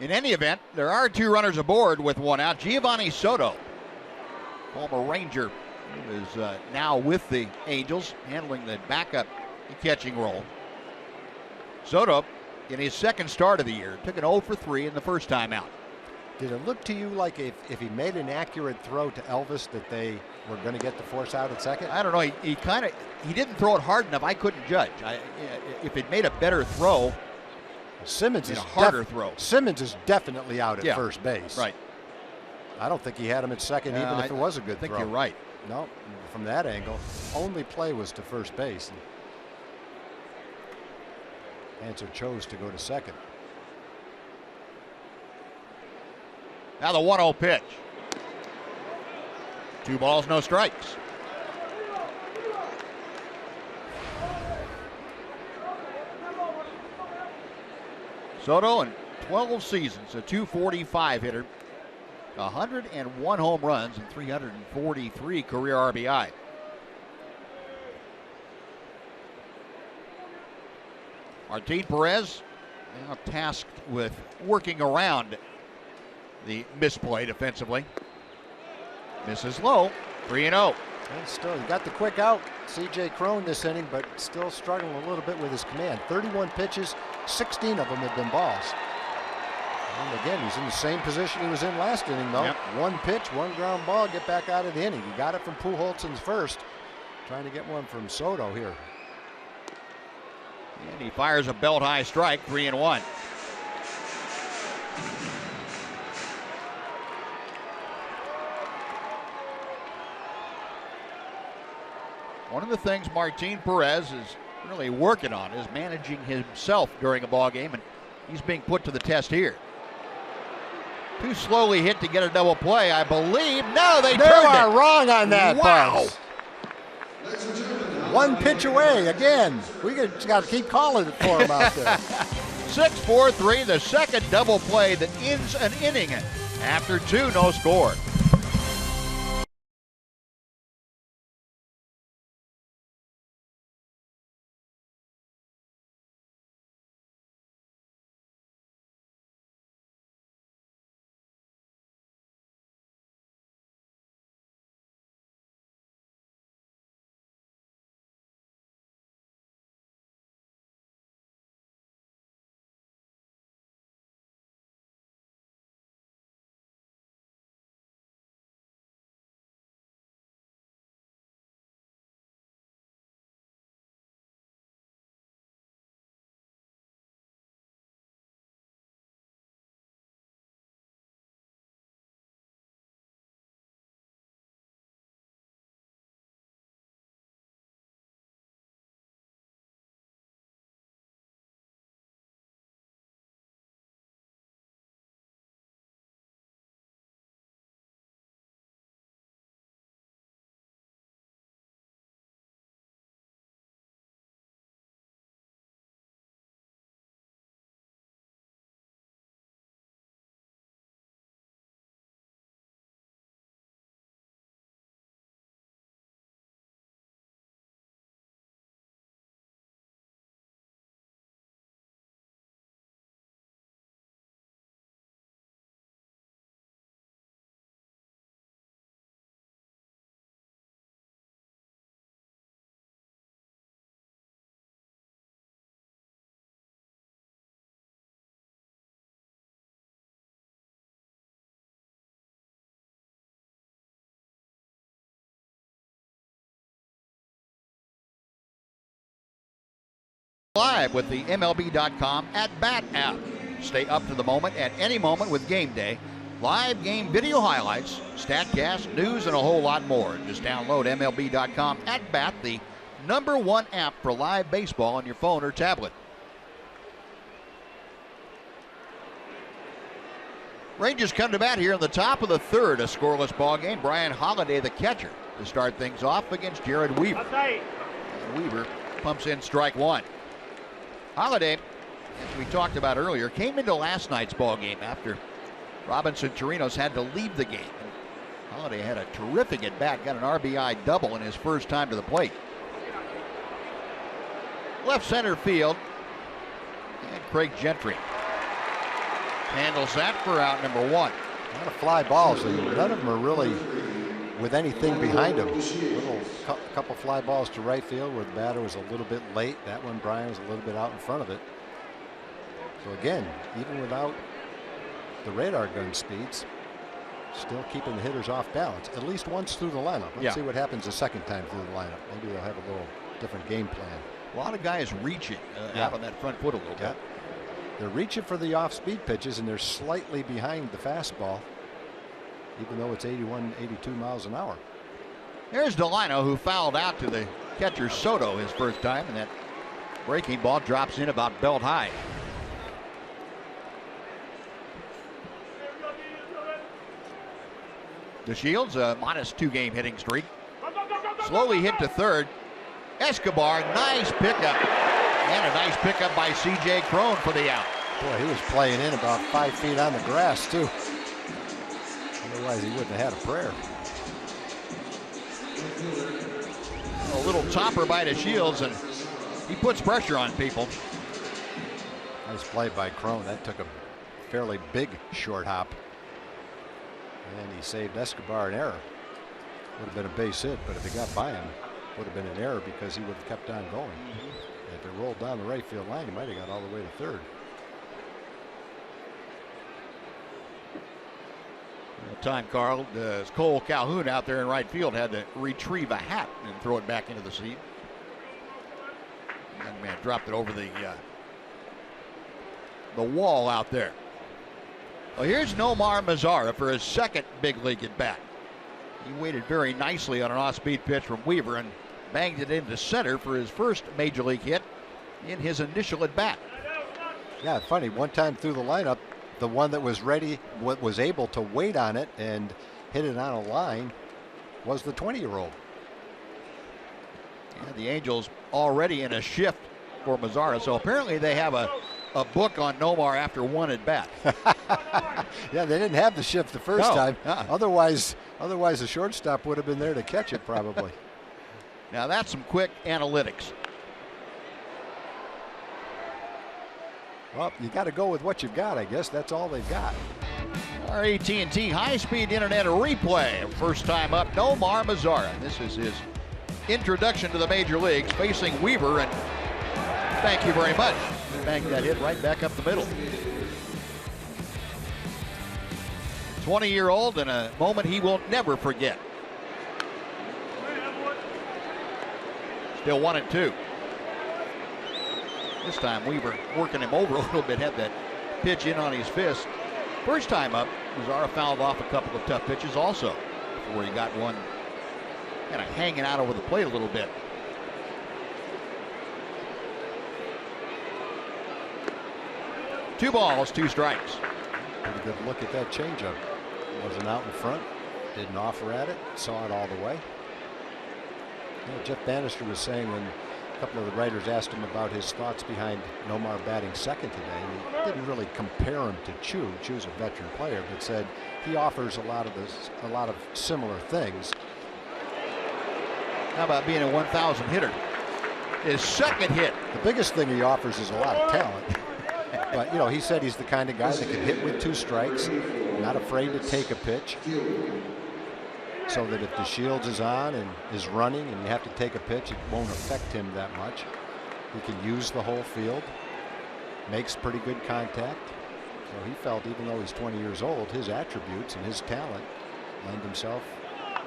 In any event, there are 2 runners aboard with 1 out. Giovanni Soto, former Ranger, who is now with the Angels, handling the backup catching role. Soto, in his second start of the year, took an 0 for 3 in the first time out. Did it look to you like if he made an accurate throw to Elvis that they were going to get the force out at second? I don't know. He didn't throw it hard enough. I couldn't judge. If it made a better throw, Simmons is a harder throw. Simmons is definitely out at first base. Right. I don't think he had him at second, even if it was a good throw. I think you're right. No, from that angle, only play was to first base. And Hanser chose to go to second. Now the 1-0 pitch. 2 balls, no strikes. Soto in 12 seasons, a .245 hitter, 101 home runs and 343 career RBI. Martin Perez now tasked with working around the misplay defensively. Misses low, 3-0. And still, he got the quick out. C.J. Cron this inning, but still struggling a little bit with his command. 31 pitches, 16 of them have been balls. And again, he's in the same position he was in last inning, though. Yep. 1 pitch, 1 ground ball, get back out of the inning. He got it from Pujols first. Trying to get one from Soto here. And he fires a belt-high strike, 3-1. One of the things Martin Perez is really working on is managing himself during a ball game, and he's being put to the test here. Too slowly hit to get a double play, I believe. No, they turned it. They are wrong on that. Wow. Pass. 1 pitch away again. We just got to keep calling it for him out there. 6-4-3, the second double play that ends an inning. After 2, no score. Live with the MLB.com at-bat app. Stay up to the moment at any moment with Game Day. Live game video highlights, StatCast, news, and a whole lot more. Just download MLB.com at-bat, the #1 app for live baseball on your phone or tablet. Rangers come to bat here in the top of the third, a scoreless ball game. Brian Holiday, the catcher, to start things off against Jared Weaver. Weaver pumps in strike one. Holiday, as we talked about earlier, came into last night's ball game after Robinson Chirinos had to leave the game. Holiday had a terrific at bat, got an RBI double in his first time to the plate. Left center field, and Craig Gentry handles that for out number one. A lot of fly balls, and none of them are really with anything behind them. A couple fly balls to right field where the batter was a little bit late. That one, Brian, was a little bit out in front of it. So again, even without the radar gun speeds, still keeping the hitters off balance, at least once through the lineup. Let's see what happens the second time through the lineup. Maybe they'll have a little different game plan. A lot of guys reaching out on that front foot a little bit. They're reaching for the off-speed pitches, and they're slightly behind the fastball, even though it's 81, 82 miles an hour. There's Delino, who fouled out to the catcher Soto his first time, and that breaking ball drops in about belt high. DeShields, a modest 2-game hitting streak. Slowly hit to third. Escobar, nice pickup. And a nice pickup by C.J. Cron for the out. Boy, he was playing in about 5 feet on the grass, too. Otherwise, he wouldn't have had a prayer. A little topper by DeShields, and he puts pressure on people. Nice play by Cron. That took a fairly big short hop. And he saved Escobar an error. Would have been a base hit, but if he got by him, would have been an error because he would have kept on going. If it rolled down the right field line, he might have got all the way to third. Time, Carl, Cole Calhoun out there in right field had to retrieve a hat and throw it back into the seat. And man dropped it over the wall out there. Well, here's Nomar Mazara for his second big league at bat. He waited very nicely on an off-speed pitch from Weaver and banged it into center for his first major league hit in his initial at bat. Yeah, funny. One time through the lineup, the one that was ready, was able to wait on it and hit it on a line, was the 20-year-old. Yeah, the Angels already in a shift for Mazara, so apparently they have a book on Nomar after one at bat. Yeah, they didn't have the shift the first time. Otherwise the shortstop would have been there to catch it probably. Now that's some quick analytics. Well, you got to go with what you've got, I guess. That's all they've got. Our AT&T high-speed internet replay. First time up, Nomar Mazara. This is his introduction to the major leagues, facing Weaver, and thank you very much. Banged that hit right back up the middle. 20-year-old in a moment he will never forget. Still 1-2. This time Weaver working him over a little bit, had that pitch in on his fist. First time up, Mazara fouled off a couple of tough pitches also before he got one kind of hanging out over the plate a little bit. Two balls, two strikes. Pretty good look at that changeup. Wasn't out in front, didn't offer at it, saw it all the way. You know, Jeff Bannister was saying when a couple of the writers asked him about his thoughts behind Nomar batting second today, and he didn't really compare him to Chu. Chu's a veteran player, but said he offers a lot of similar things. How about being a 1,000 hitter? His second hit. The biggest thing he offers is a lot of talent. But, you know, he said he's the kind of guy that can hit with two strikes, not afraid to take a pitch, so that if DeShields is on and is running and you have to take a pitch, it won't affect him that much. He can use the whole field, makes pretty good contact. So he felt, even though he's 20 years old, his attributes and his talent lend himself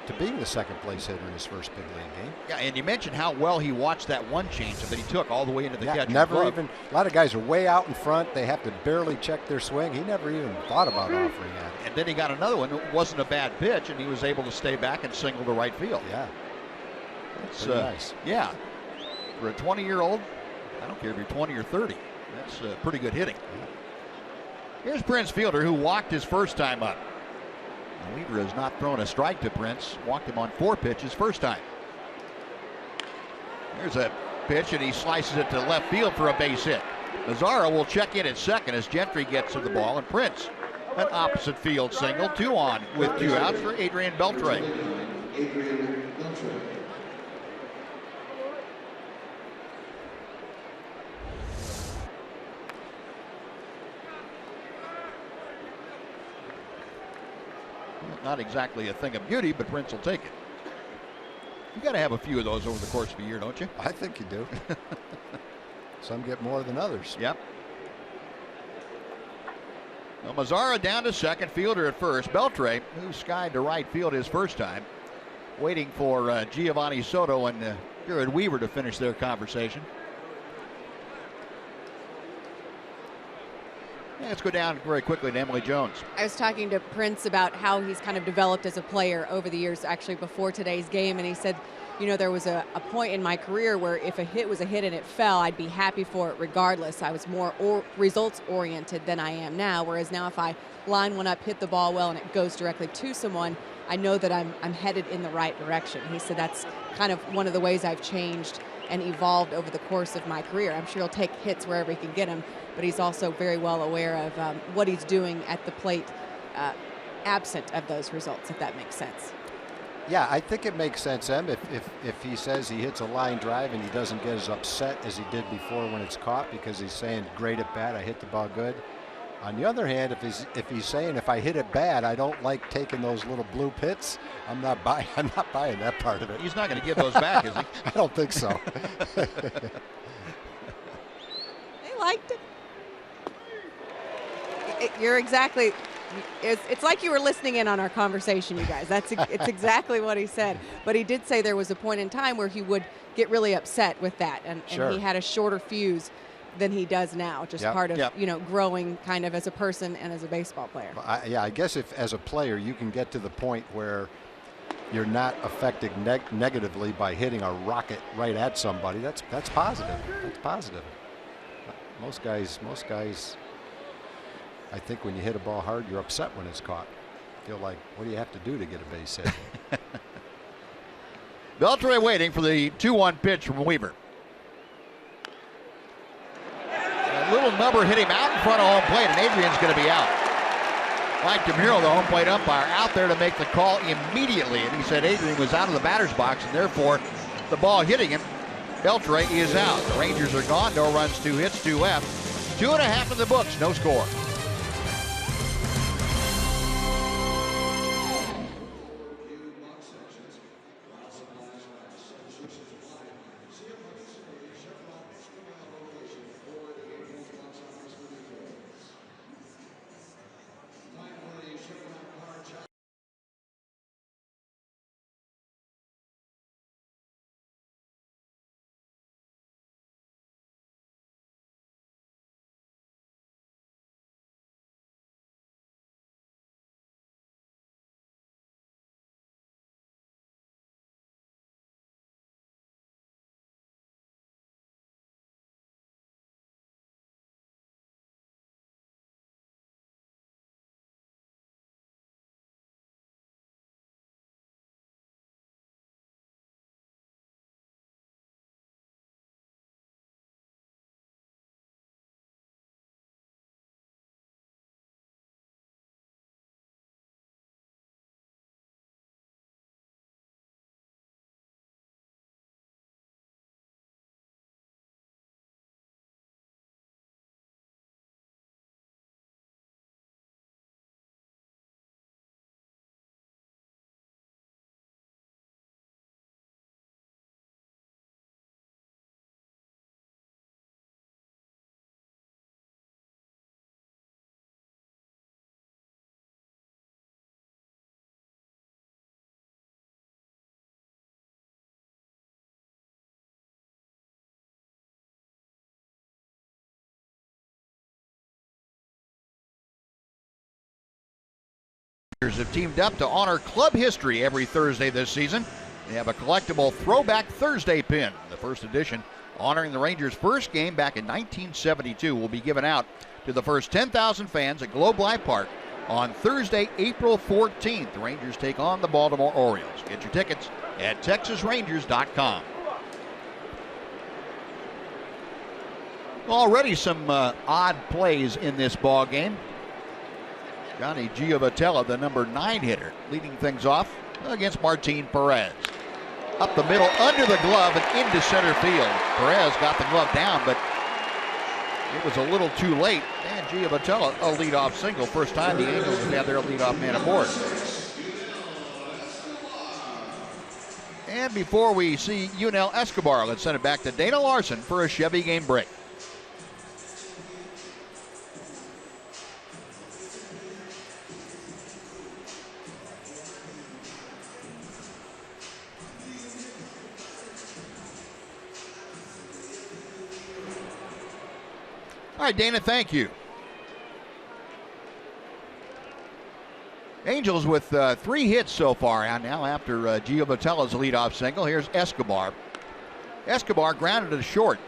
to being the second place hitter in his first big league game. Yeah, and you mentioned how well he watched that one changeup that he took all the way into the catcher's never glove. even. A lot of guys are way out in front. They have to barely check their swing. He never even thought about offering that. And then he got another one. It wasn't a bad pitch, and he was able to stay back and single to right field. Yeah, that's nice. Yeah, for a 20-year-old, I don't care if you're 20 or 30. That's pretty good hitting. Yeah. Here's Prince Fielder, who walked his first time up. Weaver has not thrown a strike to Prince. Walked him on 4 pitches first time. There's a pitch, and he slices it to left field for a base hit. Mazzara will check in at second as Gentry gets to the ball, and Prince, an opposite field single, 2 on with 2 outs for Adrian Beltre. Not exactly a thing of beauty, but Prince will take it. You got to have a few of those over the course of a year, don't you? I think you do. Some get more than others. Yep. Well, Mazzara down to second, fielder at first. Beltre, who skied to right field his first time, waiting for Giovanni Soto and Jared Weaver to finish their conversation. Let's go down very quickly to Emily Jones. I was talking to Prince about how he's kind of developed as a player over the years, actually before today's game, and he said, you know, there was a point in my career where if a hit was a hit and it fell, I'd be happy for it regardless. I was more results-oriented than I am now, whereas now if I line one up, hit the ball well, and it goes directly to someone, I know that I'm headed in the right direction. He said that's kind of one of the ways I've changed and evolved over the course of my career. I'm sure he'll take hits wherever he can get them, but he's also very well aware of what he's doing at the plate absent of those results, if that makes sense. Yeah, I think it makes sense, Em, if he says he hits a line drive and he doesn't get as upset as he did before when it's caught because he's saying, great at bat, I hit the ball good. On the other hand, if he's saying if I hit it bad, I don't like taking those little blue pits, I'm not buying that part of it. He's not going to give those back, is he? I don't think so. They liked it. You're exactly. It's like you were listening in on our conversation, you guys. It's exactly what he said. But he did say there was a point in time where he would get really upset with that, and Sure. he had a shorter fuse than he does now. Just part of growing kind of as a person and as a baseball player. I guess if as a player you can get to the point where you're not affected negatively by hitting a rocket right at somebody, that's positive. That's positive. Most guys. I think when you hit a ball hard, you're upset when it's caught. Feel like, what do you have to do to get a base hit? Beltre waiting for the 2-1 pitch from Weaver. A little number hit him out in front of home plate, and Adrian's going to be out. Mike DeMuro, the home plate umpire, out there to make the call immediately, and he said Adrian was out of the batter's box, and therefore the ball hitting him, Beltre is out. The Rangers are gone. No runs, 2 hits, 2 left. 2.5 in the books, no score. Have teamed up to honor club history every Thursday this season. They have a collectible Throwback Thursday pin. The first edition, honoring the Rangers' first game back in 1972, will be given out to the first 10,000 fans at Globe Life Park on Thursday, April 14th. The Rangers take on the Baltimore Orioles. Get your tickets at TexasRangers.com. Already some odd plays in this ball game. Johnny Giovatella, the number 9 hitter, leading things off against Martin Perez. Up the middle, under the glove, and into center field. Perez got the glove down, but it was a little too late. And Giovatella, a leadoff single. First time the Angels have had their leadoff man aboard. And before we see Yunel Escobar, let's send it back to Dana Larson for a Chevy game break. All right, Dana, thank you. Angels with 3 hits so far now after Giovatella's leadoff single. Here's Escobar. Escobar grounded to short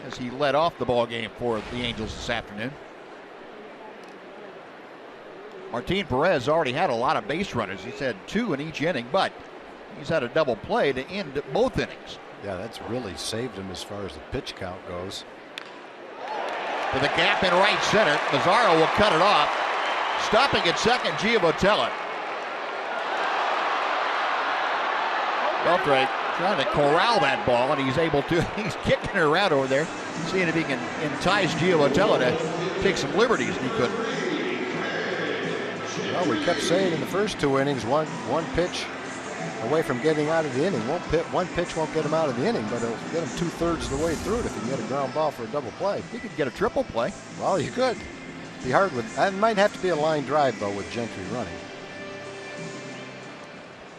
as he led off the ball game for the Angels this afternoon. Martin Perez already had a lot of base runners. He's had 2 in each inning, but he's had a double play to end both innings. Yeah, that's really saved him as far as the pitch count goes. To the gap in right center. Mazzaro will cut it off. Stopping at second, Giovatella. Beltre trying to corral that ball, and he's able to. He's kicking it around over there, seeing if he can entice Giovatella to take some liberties, and he couldn't. Well, we kept saying in the first 2 innings, one pitch away from getting out of the inning. One pitch won't get him out of the inning, but it'll get him 2/3 of the way through it if he can get a ground ball for a double play. He could get a triple play. Well, you could. Be hard with. That might have to be a line drive though with Gentry running.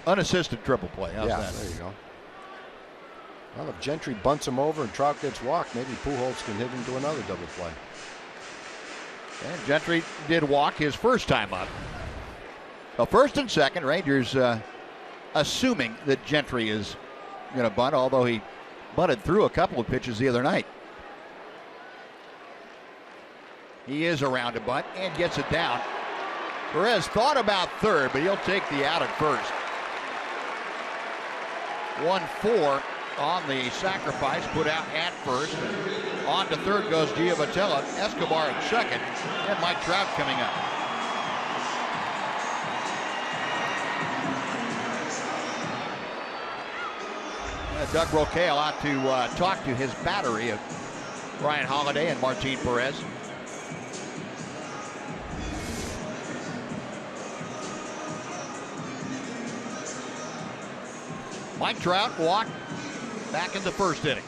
Unassisted triple play. How's yeah, that? There you go. Well, if Gentry bunts him over and Trout gets walked, maybe Pujols can hit him to another double play. And Gentry did walk his first time up. Well, first and second, Rangers assuming that Gentry is going to bunt, although he bunted through a couple of pitches the other night. He is around to bunt and gets it down. Perez thought about third, but he'll take the out at first. 1-4 on the sacrifice, put out at first. On to third goes Giovatella, Escobar at second, and Mike Trout coming up. Doug Rocaille out to talk to his battery of Ryan Holiday and Martin Perez. Mike Trout walked back in the first inning.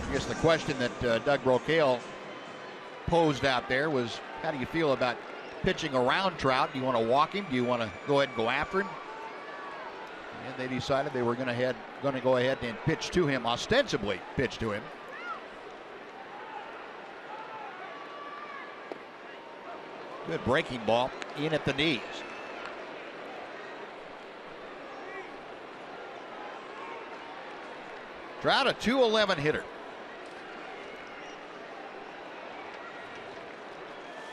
I guess the question that Doug Rocaille posed out there was, how do you feel about pitching around Trout? Do you want to walk him? Do you want to go ahead and go after him? And they decided they were going to go ahead and pitch to him, ostensibly pitch to him. Good breaking ball in at the knees. Trout, a .211 hitter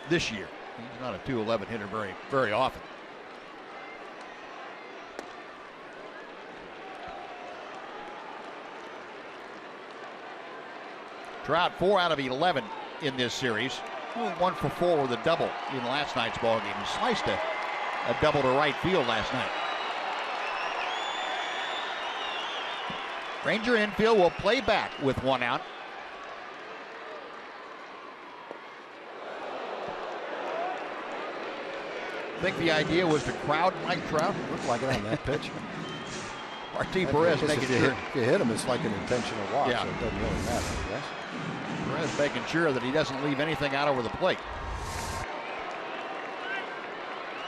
this year. He's not a .211 hitter very often. Trout 4 out of 11 in this series. Only 1 for 4 with a double in last night's ball game. He sliced a double to right field last night. Ranger infield will play back with 1 out. I think the idea was to crowd Mike Trout. Looked like it on that pitch. Martin Perez making sure. If you hit him, it's like an intentional walk, yeah. so it doesn't really matter, I guess. Perez making sure that he doesn't leave anything out over the plate.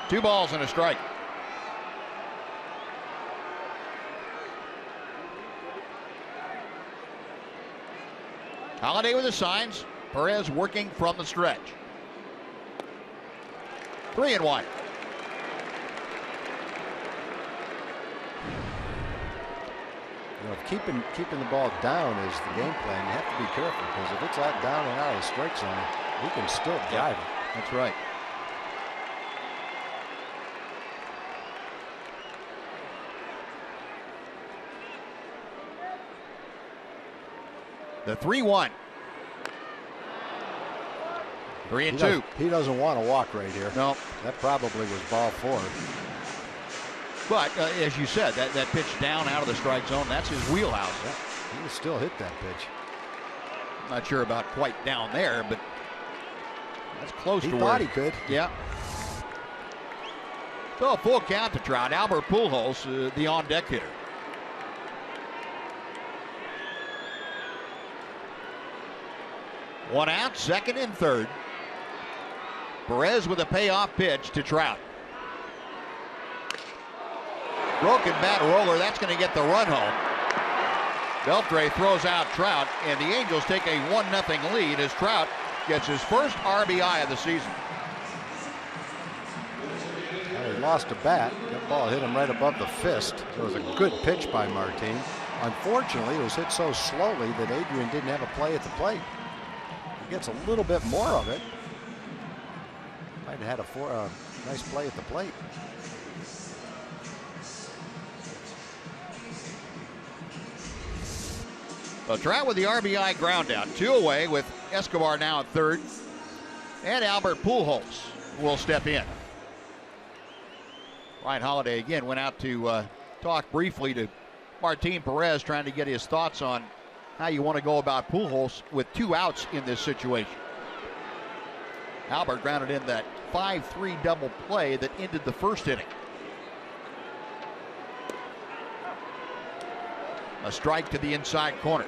2 balls and a strike. Holiday with the signs. Perez working from the stretch. 3-1. You know, if keeping the ball down is the game plan, you have to be careful, because if it's out down and out of the strike zone, he can still drive it. That's right. The 3-1. 3-2. He doesn't want to walk right here. No. That probably was ball 4. But as you said, that pitch down out of the strike zone, that's his wheelhouse. Yeah, he can still hit that pitch. Not sure about quite down there, but that's close to where. He thought he could. Yeah. So full count to Trout. Albert Pujols, the on-deck hitter. One out, second and third. Perez with a payoff pitch to Trout. Broken bat roller, that's going to get the run home. Beltre throws out Trout, and the Angels take a 1-0 lead as Trout gets his first RBI of the season. Well, he lost a bat. That ball hit him right above the fist. So it was a good pitch by Martin. Unfortunately, it was hit so slowly that Adrian didn't have a play at the plate. He gets a little bit more of it. Might have had a nice play at the plate. So Trout with the RBI ground out. 2 away with Escobar now at third. And Albert Pujols will step in. Ryan Holiday again went out to talk briefly to Martin Perez, trying to get his thoughts on how you want to go about Pujols with 2 outs in this situation. Albert grounded in that 5-3 double play that ended the first inning. A strike to the inside corner.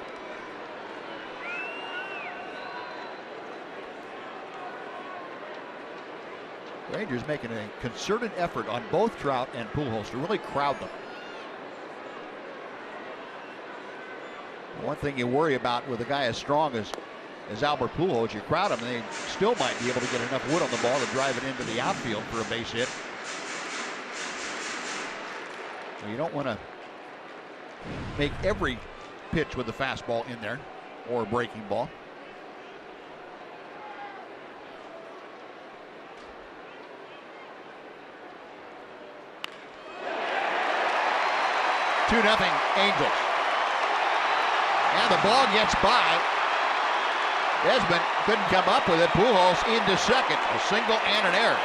Rangers making a concerted effort on both Trout and Pujols to really crowd them. One thing you worry about with a guy as strong as Albert Pujols, you crowd him, and they still might be able to get enough wood on the ball to drive it into the outfield for a base hit. So you don't want to make every pitch with the fastball in there or a breaking ball. 2-0 Angels. And the ball gets by. Desmond couldn't come up with it. Pujols into second. A single and an error.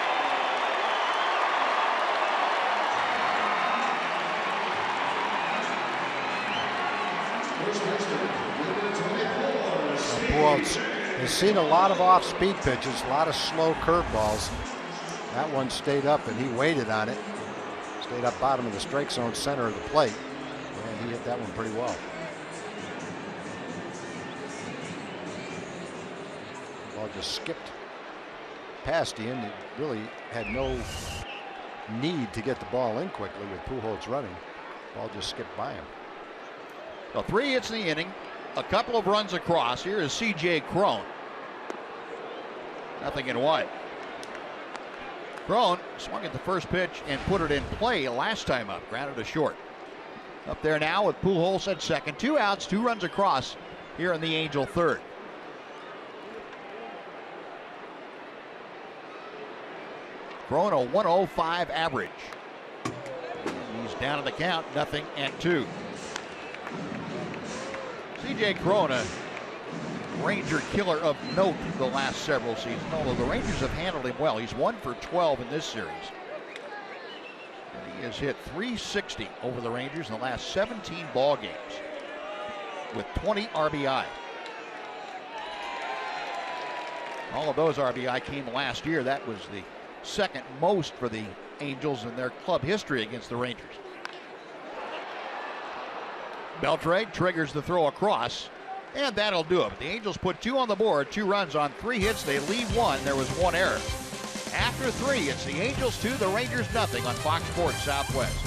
Pujols has seen a lot of off-speed pitches, a lot of slow curveballs. That one stayed up, and he waited on it. Stayed up bottom of the strike zone, center of the plate. And he hit that one pretty well. Ball just skipped past him. He really had no need to get the ball in quickly with Pujols running. Ball just skipped by him. So 3 hits in the inning, a couple of runs across. Here is C.J. Cron. 0-1. Cron swung at the first pitch and put it in play last time up. Grounded to short. Up there now with Pujols at second. 2 outs, 2 runs across here in the Angel third. Cron a 105 average. He's down in the count, 0-2. C.J. Cron, a Ranger killer of note the last several seasons, although the Rangers have handled him well. He's 1 for 12 in this series. And he has hit .360 over the Rangers in the last 17 ball games with 20 RBI. All of those RBI came last year. That was the second most for the Angels in their club history against the Rangers. Beltre triggers the throw across, and that'll do it. The Angels put 2 on the board, 2 runs on 3 hits. They lead 1. There was 1 error. After 3, it's the Angels 2, the Rangers 0 on Fox Sports Southwest.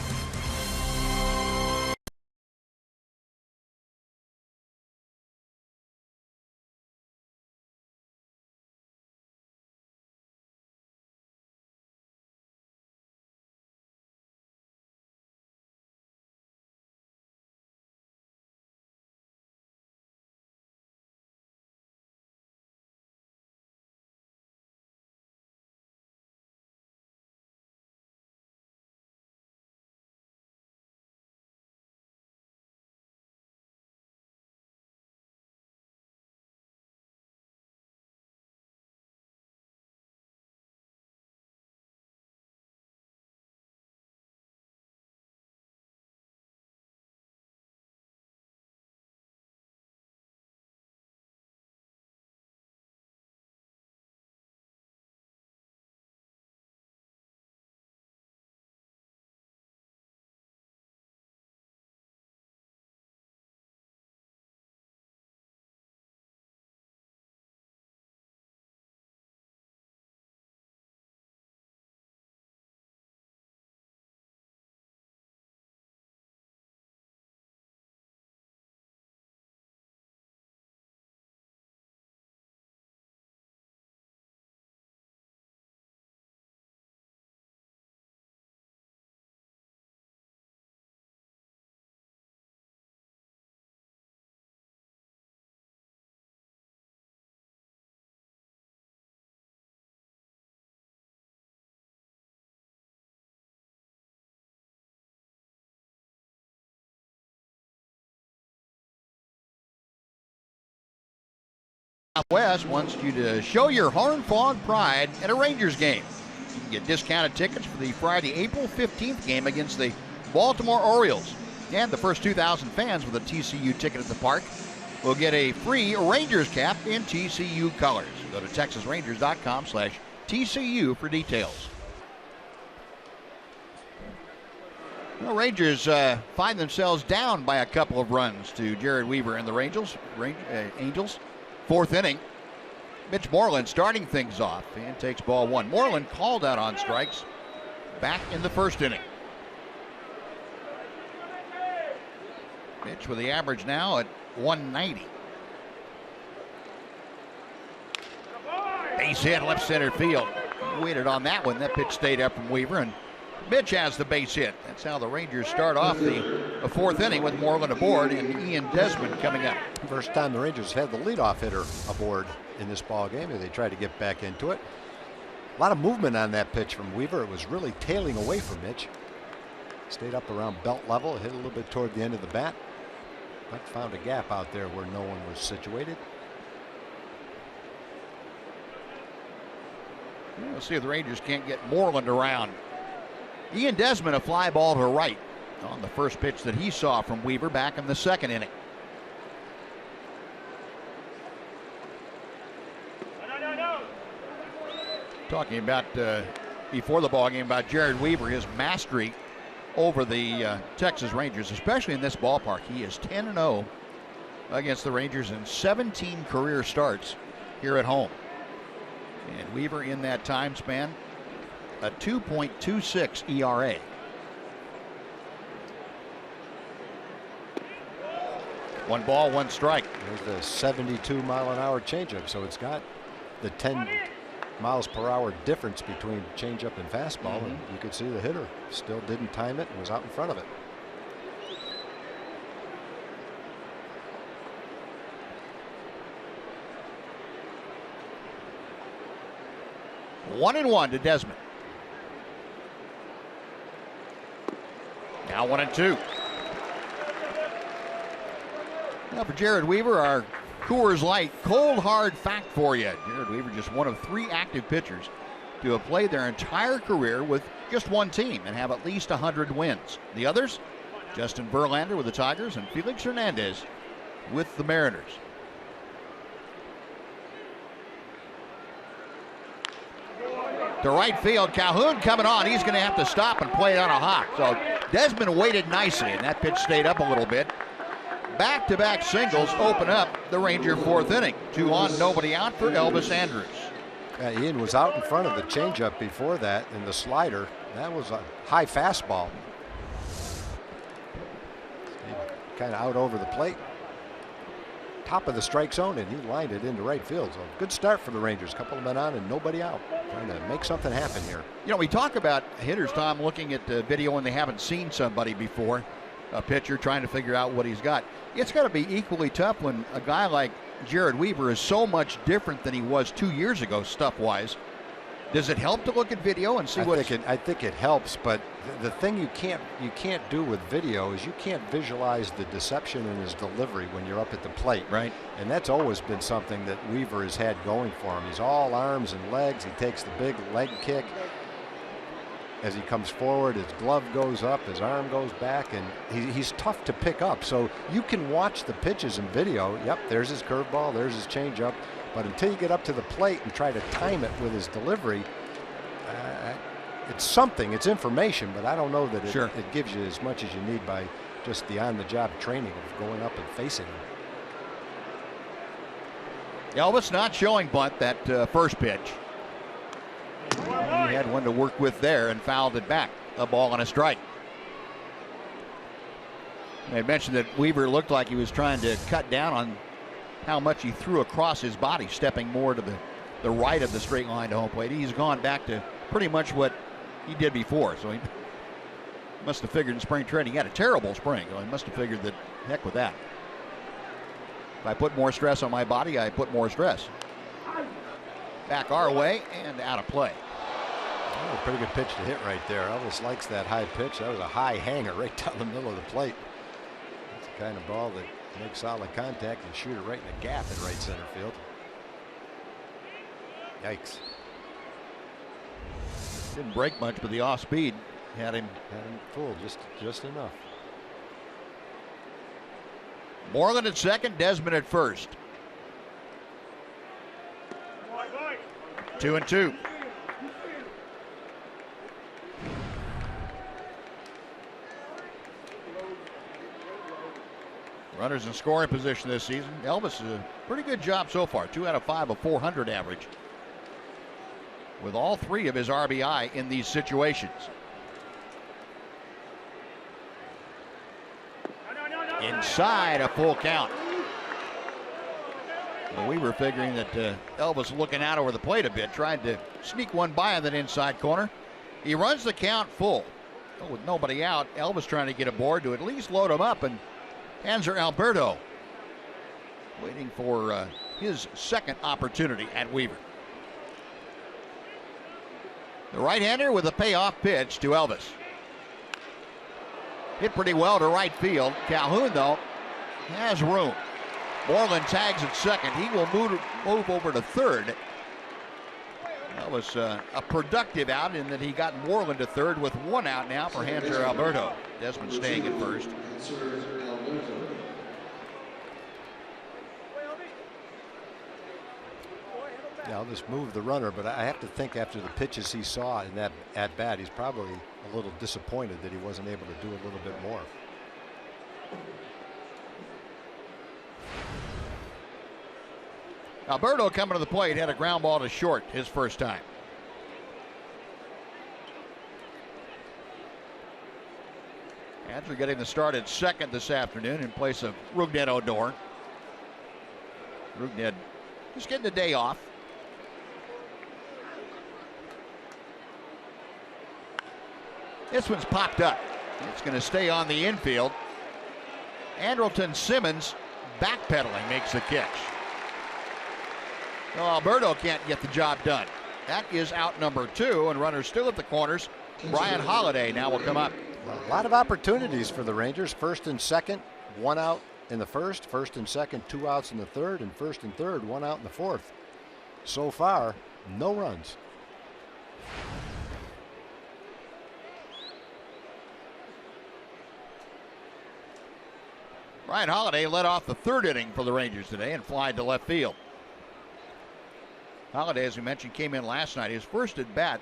Southwest wants you to show your Horn-Fog pride at a Rangers game. You can get discounted tickets for the Friday, April 15th game against the Baltimore Orioles. And the first 2,000 fans with a TCU ticket at the park will get a free Rangers cap in TCU colors. Go to TexasRangers.com/TCU for details. The Rangers find themselves down by a couple of runs to Jared Weaver and the Angels. Fourth inning. Mitch Moreland starting things off and takes ball one. Moreland called out on strikes back in the first inning. Mitch with the average now at 190. Base hit left center field. Waited on that one. That pitch stayed up from Weaver, and Mitch has the base hit. That's how the Rangers start off the fourth inning with Moreland aboard and Ian Desmond coming up. First time the Rangers had the leadoff hitter aboard in this ball game, and they tried to get back into it. A lot of movement on that pitch from Weaver. It was really tailing away from Mitch. Stayed up around belt level, hit a little bit toward the end of the bat, but found a gap out there where no one was situated. We'll see if the Rangers can't get Moreland around. Ian Desmond, a fly ball to right on the first pitch that he saw from Weaver back in the second inning. Talking about before the ball game about Jared Weaver, his mastery over the Texas Rangers, especially in this ballpark. He is 10-0 against the Rangers in 17 career starts here at home. And Weaver in that time span, a 2.26 ERA. One ball, one strike. There's the 72-mile-an-hour changeup, so it's got the 10 miles per hour difference between changeup and fastball, and you could see the hitter still didn't time it and was out in front of it. One and one to Desmond. Now 1-2. Now for Jared Weaver, our Coors Light cold hard fact for you. Jared Weaver just one of 3 active pitchers to have played their entire career with just one team and have at least 100 wins. The others, Justin Verlander with the Tigers and Felix Hernandez with the Mariners. To right field, Calhoun coming on. He's going to have to stop and play it on a hawk. So Desmond waited nicely, and that pitch stayed up a little bit. Back-to-back singles open up the Ranger fourth inning. 2 on, nobody out for Elvis Andrus. Ian was out in front of the changeup before that, and the slider. That was a high fastball. Kind of out over the plate. Top of the strike zone, and he lined it into right field. So good start for the Rangers. Couple of men on and nobody out. Trying to make something happen here. You know, we talk about hitters, Tom, looking at the video when they haven't seen somebody before. A pitcher trying to figure out what he's got. It's got to be equally tough when a guy like Jared Weaver is so much different than he was 2 years ago, stuff-wise. Does it help to look at video and see what? I think it helps, but the thing you can't do with video is you can't visualize the deception in his delivery when you're up at the plate. Right. And that's always been something that Weaver has had going for him. He's all arms and legs. He takes the big leg kick. As he comes forward, his glove goes up, his arm goes back, and he's tough to pick up. So you can watch the pitches in video. Yep, there's his curveball, there's his changeup. But until you get up to the plate and try to time it with his delivery, it's something, it's information, but I don't know that it gives you as much as you need by just the on-the-job training of going up and facing him. Elvis not showing bunt that first pitch. He had one to work with there and fouled it back. A ball and a strike. I mentioned that Weaver looked like he was trying to cut down on how much he threw across his body, stepping more to the right of the straight line to home plate. He's gone back to pretty much what he did before. So he must have figured in spring training. He had a terrible spring. So he must have figured that, heck with that. If I put more stress on my body, I put more stress. Back our way and out of play. Oh, a pretty good pitch to hit right there. Elvis likes that high pitch. That was a high hanger right down the middle of the plate. It's the kind of ball that makes solid contact and shoot it right in the gap in right center field. Yikes. Didn't break much, but the off speed had him fooled just enough. Moreland at second, Desmond at first. 2-2. Runners in scoring position this season. Elvis is a pretty good job so far. 2 out of 5, a .400 average, with all 3 of his RBI in these situations. Inside, a full count. Well, we were figuring that Elvis looking out over the plate a bit, tried to sneak one by on that inside corner. He runs the count full. Oh, with nobody out, Elvis trying to get aboard to at least load him up, and Hanser Alberto waiting for his second opportunity at Weaver. The right-hander with a payoff pitch to Elvis. Hit pretty well to right field. Calhoun, though, has room. Moreland tags at second. He will move over to third. That was a productive out in that he got Moreland to third with 1 out now for Hanser Alberto. Desmond staying at first. Yeah, Elvis moved the runner, but I have to think after the pitches he saw in that at bat, he's probably a little disappointed that he wasn't able to do a little bit more. Alberto coming to the plate, had a ground ball to short his first time. Hanser getting the start at second this afternoon in place of Rougned Odor. Rougned just getting the day off. This one's popped up. It's going to stay on the infield. Andrelton Simmons backpedaling makes the catch. Well, Alberto can't get the job done. That is out number 2, and runners still at the corners. Brian Holiday now will come up. A lot of opportunities for the Rangers. First and second, 1 out in the first. First and second, 2 outs in the third. And first and third, 1 out in the fourth. So far, no runs. Brian Holiday led off the third inning for the Rangers today and flied to left field. Holiday, as we mentioned, came in last night. His first at bat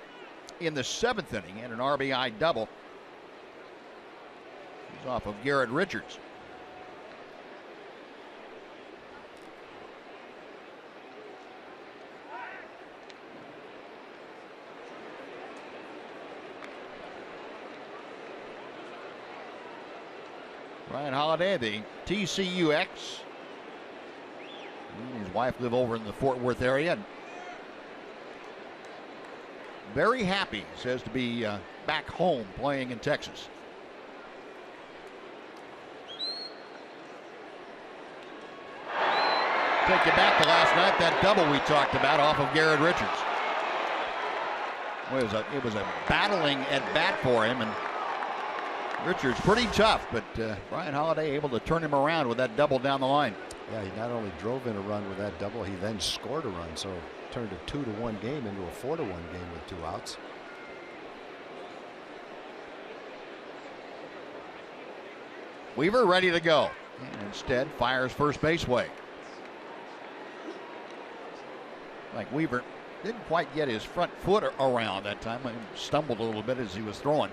in the 7th inning and an RBI double. He's off of Garrett Richards. Brian Holiday, the TCUX. His wife live over in the Fort Worth area. Very happy, says, to be back home playing in Texas. Take you back to last night, that double we talked about off of Garrett Richards. Well, it was a battling at bat for him, and Richards pretty tough, but Brian Holiday able to turn him around with that double down the line. Yeah, he not only drove in a run with that double, he then scored a run, so turned a 2-1 game into a 4-1 game with 2 outs. Weaver ready to go, and instead fires first base way. Like Weaver didn't quite get his front foot around that time. He stumbled a little bit as he was throwing.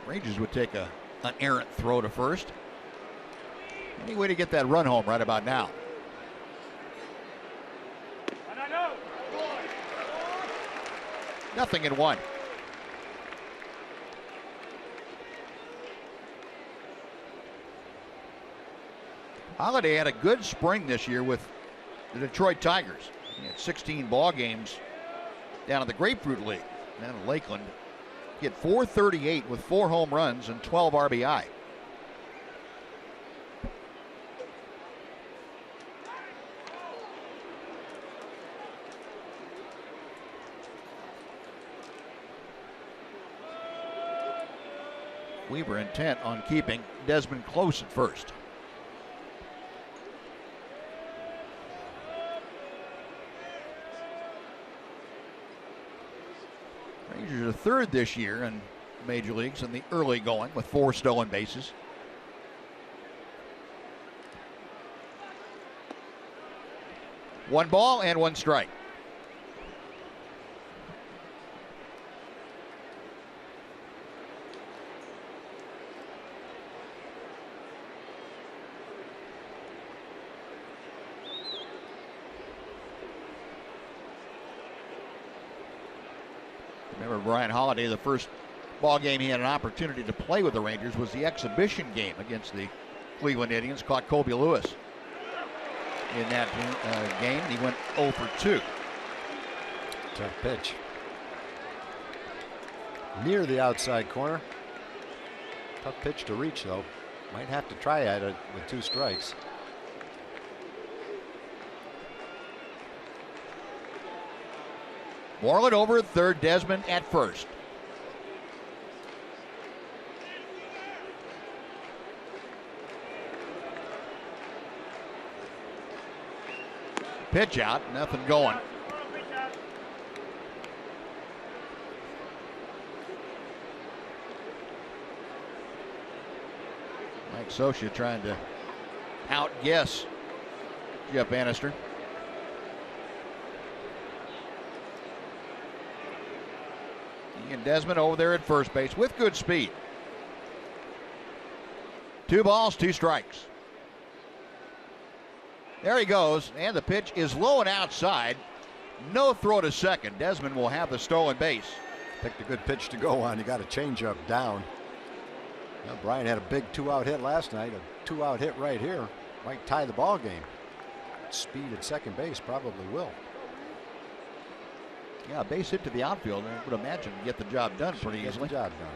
Rangers would take an errant throw to first. Any way to get that run home right about now. Nothing in 1. Holiday had a good spring this year with the Detroit Tigers. He had 16 ball games down in the Grapefruit League, down in Lakeland. He had .438 with 4 home runs and 12 RBI. Weaver intent on keeping Desmond close at first. Rangers are third this year in major leagues in the early going with 4 stolen bases. One ball and 1 strike. Remember Brian Holiday, the first ball game he had an opportunity to play with the Rangers was the exhibition game against the Cleveland Indians. Caught Kobe Lewis in that game. He went 0 for 2. Tough pitch. Near the outside corner. Tough pitch to reach, though. Might have to try at it with 2 strikes. Moreland over at third, Desmond at first. Pitch out, nothing going. Mike Scioscia trying to outguess Jeff Bannister. And Desmond over there at first base with good speed. 2 balls, 2 strikes. There he goes, and the pitch is low and outside. No throw to second. Desmond will have the stolen base. Picked a good pitch to go on. You got a changeup down. Well, Brian had a big 2-out hit last night. A 2-out hit right here might tie the ball game. Speed at second base probably will. Yeah, base hit to the outfield, I would imagine, get the job done pretty easily. Get the job done.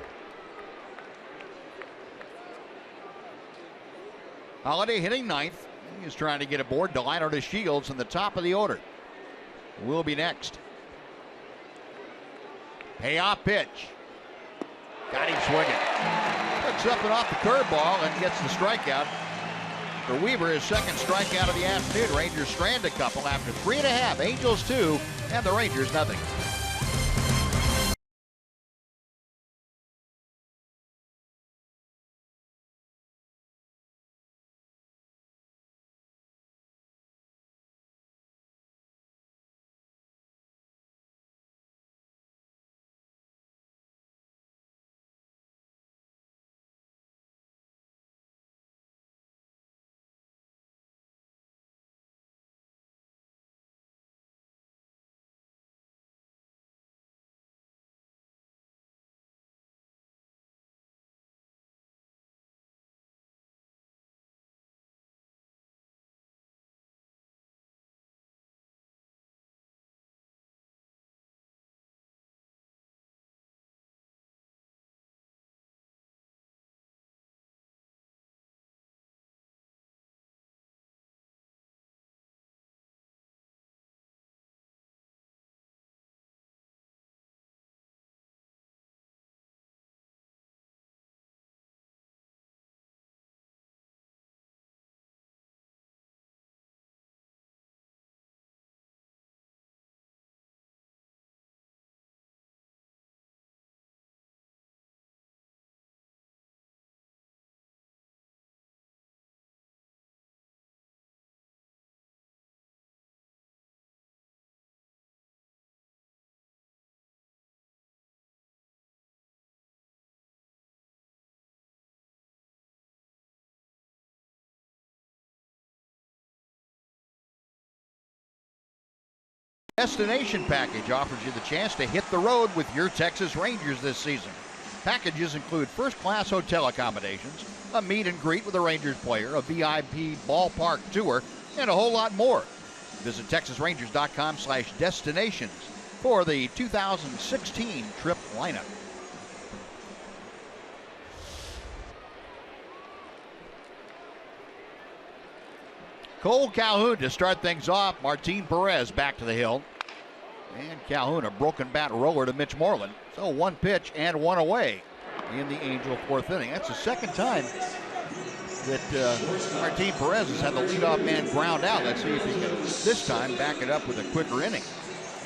Holiday hitting 9th. He's trying to get aboard. Delino to Shields in the top of the order. Will be next. Payoff pitch. Got him swinging. Picks up and off the curveball and gets the strikeout. For Weaver, his second strikeout of the afternoon. Rangers strand a couple after 3.5. Angels 2 and the Rangers nothing. Destination package offers you the chance to hit the road with your Texas Rangers this season. Packages include first-class hotel accommodations, a meet and greet with a Rangers player, a VIP ballpark tour, and a whole lot more. Visit TexasRangers.com/destinations for the 2016 trip lineup. Cole Calhoun to start things off. Martin Perez back to the hill. And Calhoun, a broken bat roller to Mitch Moreland. So 1 pitch and 1 away in the Angel 4th inning. That's the second time that Martin Perez has had the leadoff man ground out. Let's see if he can this time back it up with a quicker inning.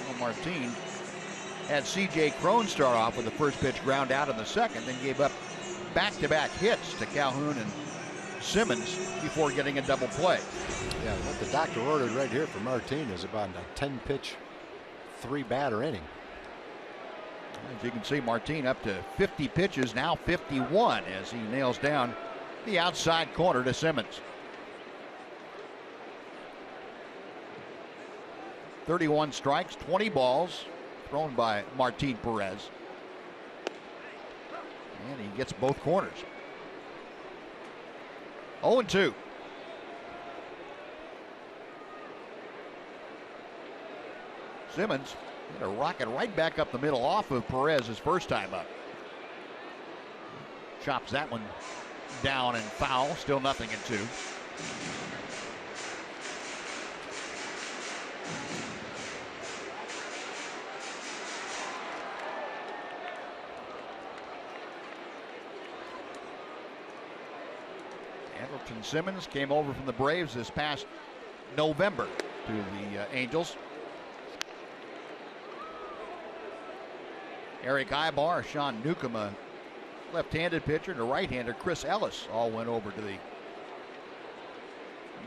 Well, Martin had C.J. Cron start off with the first pitch ground out in the second, then gave up back-to-back hits to Calhoun and Simmons before getting a double play. Yeah, what the doctor ordered right here for Martin is about a 10-pitch, 3-batter inning. As you can see, Martin up to 50 pitches, now 51, as he nails down the outside corner to Simmons. 31 strikes, 20 balls thrown by Martin Perez. And he gets both corners. 0-2. Simmons hit a rocket right back up the middle off of Perez his first time up. Chops that one down and foul. Still 0-2. Andrelton Simmons came over from the Braves this past November to the Angels. Eric Ibar, Sean Newcomb, a left-handed pitcher, and a right-hander, Chris Ellis, all went over to the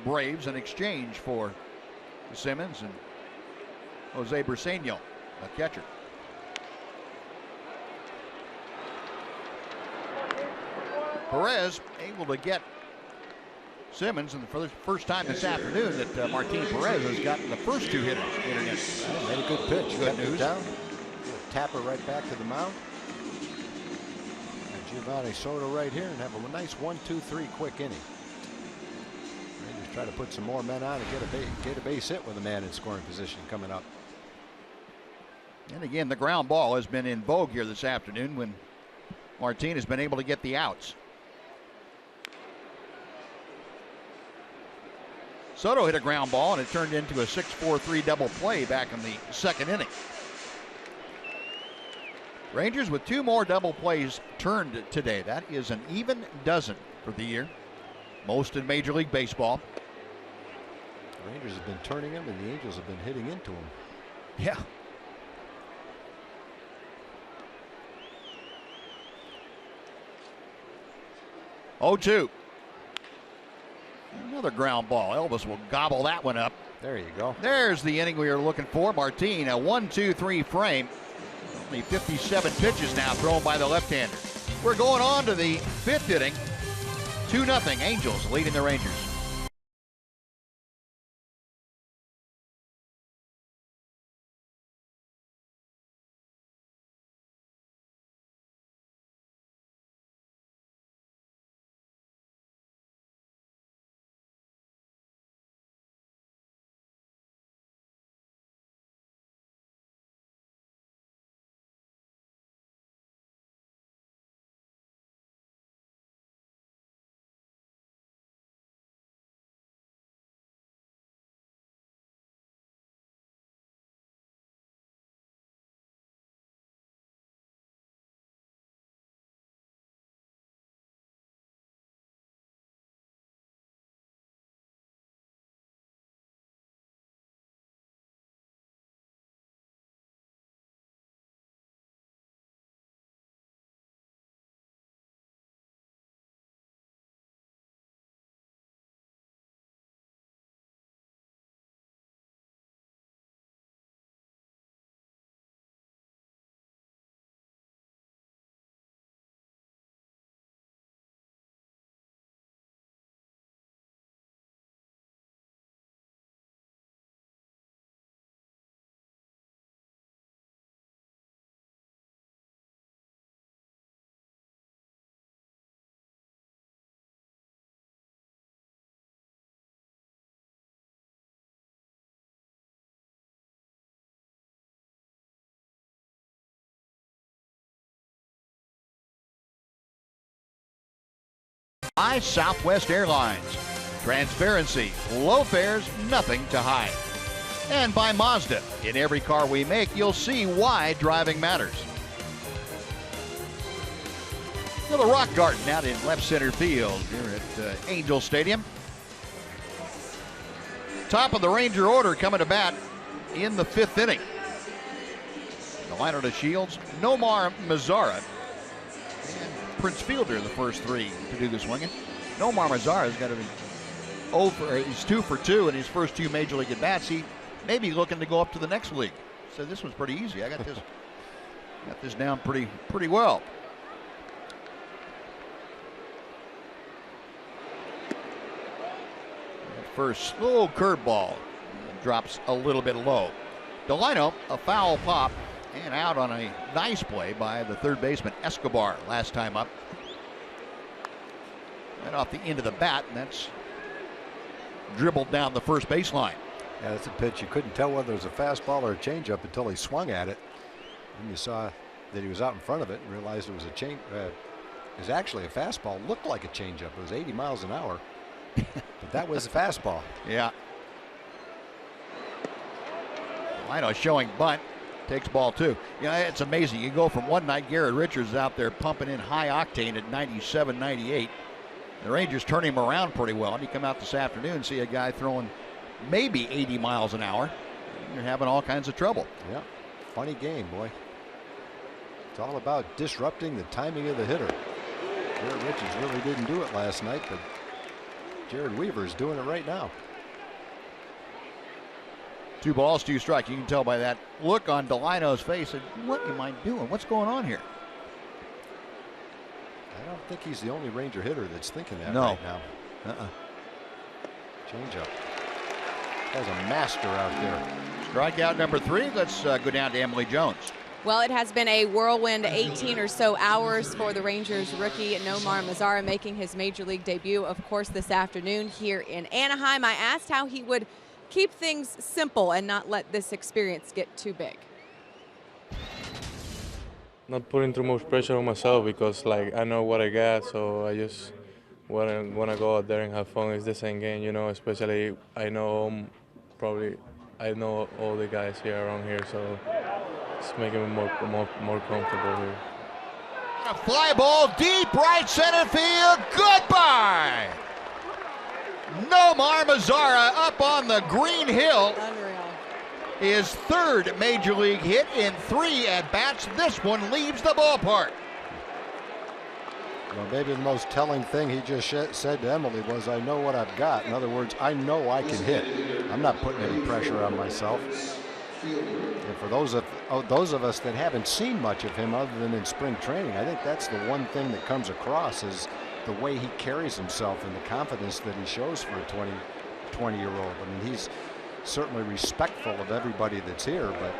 Braves in exchange for Simmons and Jose Briseño, a catcher. Perez able to get Simmons, and for the first time this afternoon that Martin Perez has gotten the first two hitters in. Made a good pitch. Good news. Down. Tapper right back to the mound. And Giovanni Soto right here, and have a nice 1-2-3 quick inning. Rangers try to put some more men on and get a base hit with a man in scoring position coming up. And again, the ground ball has been in vogue here this afternoon when Martin has been able to get the outs. Soto hit a ground ball, and it turned into a 6-4-3 double play back in the second inning. Rangers with 2 more double plays turned today. That is an even dozen for the year. Most in Major League Baseball. The Rangers have been turning them, and the Angels have been hitting into them. Yeah. Oh, 2. Another ground ball. Elvis will gobble that one up. There you go. There's the inning we were looking for. Martin, a 1-2-3 frame. Only 57 pitches now thrown by the left-hander. We're going on to the 5th inning. 2-0 Angels leading the Rangers. By Southwest Airlines. Transparency, low fares, nothing to hide. And by Mazda. In every car we make, you'll see why driving matters. Well, the Rock Garden out in left center field here at Angel Stadium. Top of the Ranger order coming to bat in the 5th inning. The Delino to Shields, Nomar Mazara, and Prince Fielder, the first three to do the swinging. Nomar Mazara's got to be he's 2 for 2 in his first 2 major league at bats. He may be looking to go up to the next league. So this was pretty easy. I got this down pretty well. First slow curveball drops a little bit low. Delino, a foul pop and out on a nice play by the third baseman Escobar last time up. Right off the end of the bat, and that's dribbled down the first baseline. Yeah, that's a pitch. You couldn't tell whether it was a fastball or a changeup until he swung at it. And you saw that he was out in front of it and realized it was it was actually a fastball. Looked like a changeup. It was 80 miles an hour. But that was a fastball. Yeah. Delino showing bunt. Takes ball 2. You know, it's amazing. You go from one night, Garrett Richards out there pumping in high octane at 97, 98. The Rangers turn him around pretty well. And you come out this afternoon and see a guy throwing maybe 80 miles an hour. You're having all kinds of trouble. Yeah. Funny game, boy. It's all about disrupting the timing of the hitter. Garrett Richards really didn't do it last night, but Jared Weaver's doing it right now. 2 balls, 2 strikes. You can tell by that look on Delino's face. What am I doing? What's going on here? I don't think he's the only Ranger hitter that's thinking that no. right now. Change up. Guy's a master out there. Strikeout number 3. Let's go down to Emily Jones. Well, it has been a whirlwind 18 or so hours for the Rangers rookie Nomar Mazara making his major league debut, of course, this afternoon here in Anaheim. I asked how he would keep things simple and not let this experience get too big. Not putting too much pressure on myself because, like, I know what I got, so I just want to go out there and have fun. It's the same game, you know, especially I know all the guys here around here, so it's making me more comfortable here. A fly ball deep right center field. Goodbye. Nomar Mazara up on the green hill. Unreal. His third major league hit in 3 at-bats. This one leaves the ballpark. Well, maybe the most telling thing he just said to Emily was, I know what I've got. In other words, I know I can hit. I'm not putting any pressure on myself. And for those of us that haven't seen much of him other than in spring training, I think that's the one thing that comes across is the way he carries himself and the confidence that he shows for a 20-year-old. I mean, he's certainly respectful of everybody that's here, but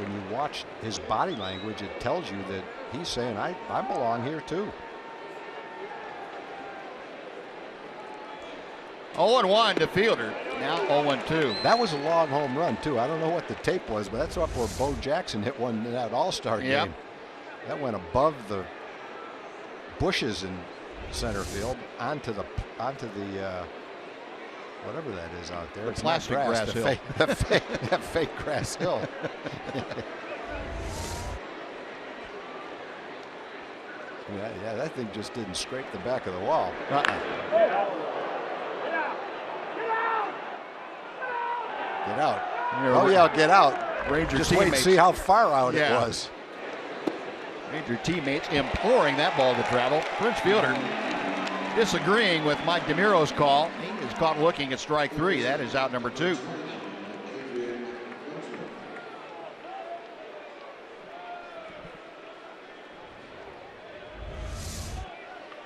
when you watch his body language, it tells you that he's saying, I belong here too. 0-1 to Fielder, now 0-2. That was a long home run too. I don't know what the tape was, but that's up where Bo Jackson hit one in that All-Star game. That went above the bushes in center field onto the whatever that is out there. It's plastic grass hill. That fake grass hill. Yeah, that thing just didn't scrape the back of the wall. Get out. Oh, yeah, get out. Ranger just teammates. wait and see how far out it was. Ranger teammates imploring that ball to travel. Prince Fielder disagreeing with Mike DeMuro's call. He is caught looking at strike 3. That is out number 2.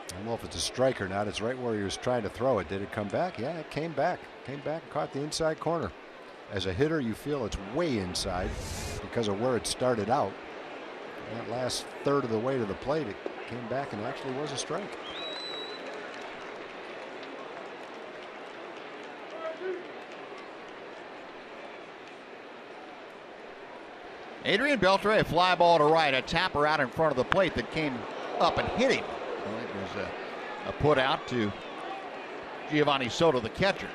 I don't know if it's a strike or not. It's right where he was trying to throw it. Did it come back? Yeah, it came back. Came back and caught the inside corner. As a hitter, you feel it's way inside because of where it started out. That last third of the way to the plate, it came back and actually was a strike. Adrian Beltre, a fly ball to right, a tapper out in front of the plate that came up and hit him. Well, it was a put out to Giovanni Soto, the catcher.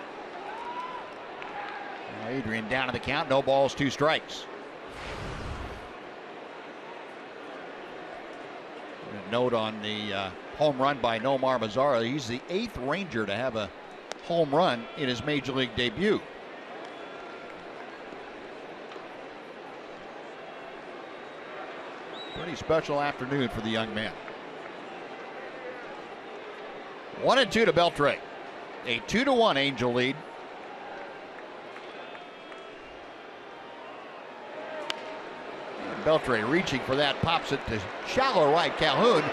Now Adrian down to the count, no balls, 2 strikes. A note on the home run by Nomar Mazara. He's the 8th Ranger to have a home run in his major league debut. Pretty special afternoon for the young man. 1-2 to Beltre. A 2-1 Angel lead. And Beltre reaching for that, pops it to shallow right. Calhoun,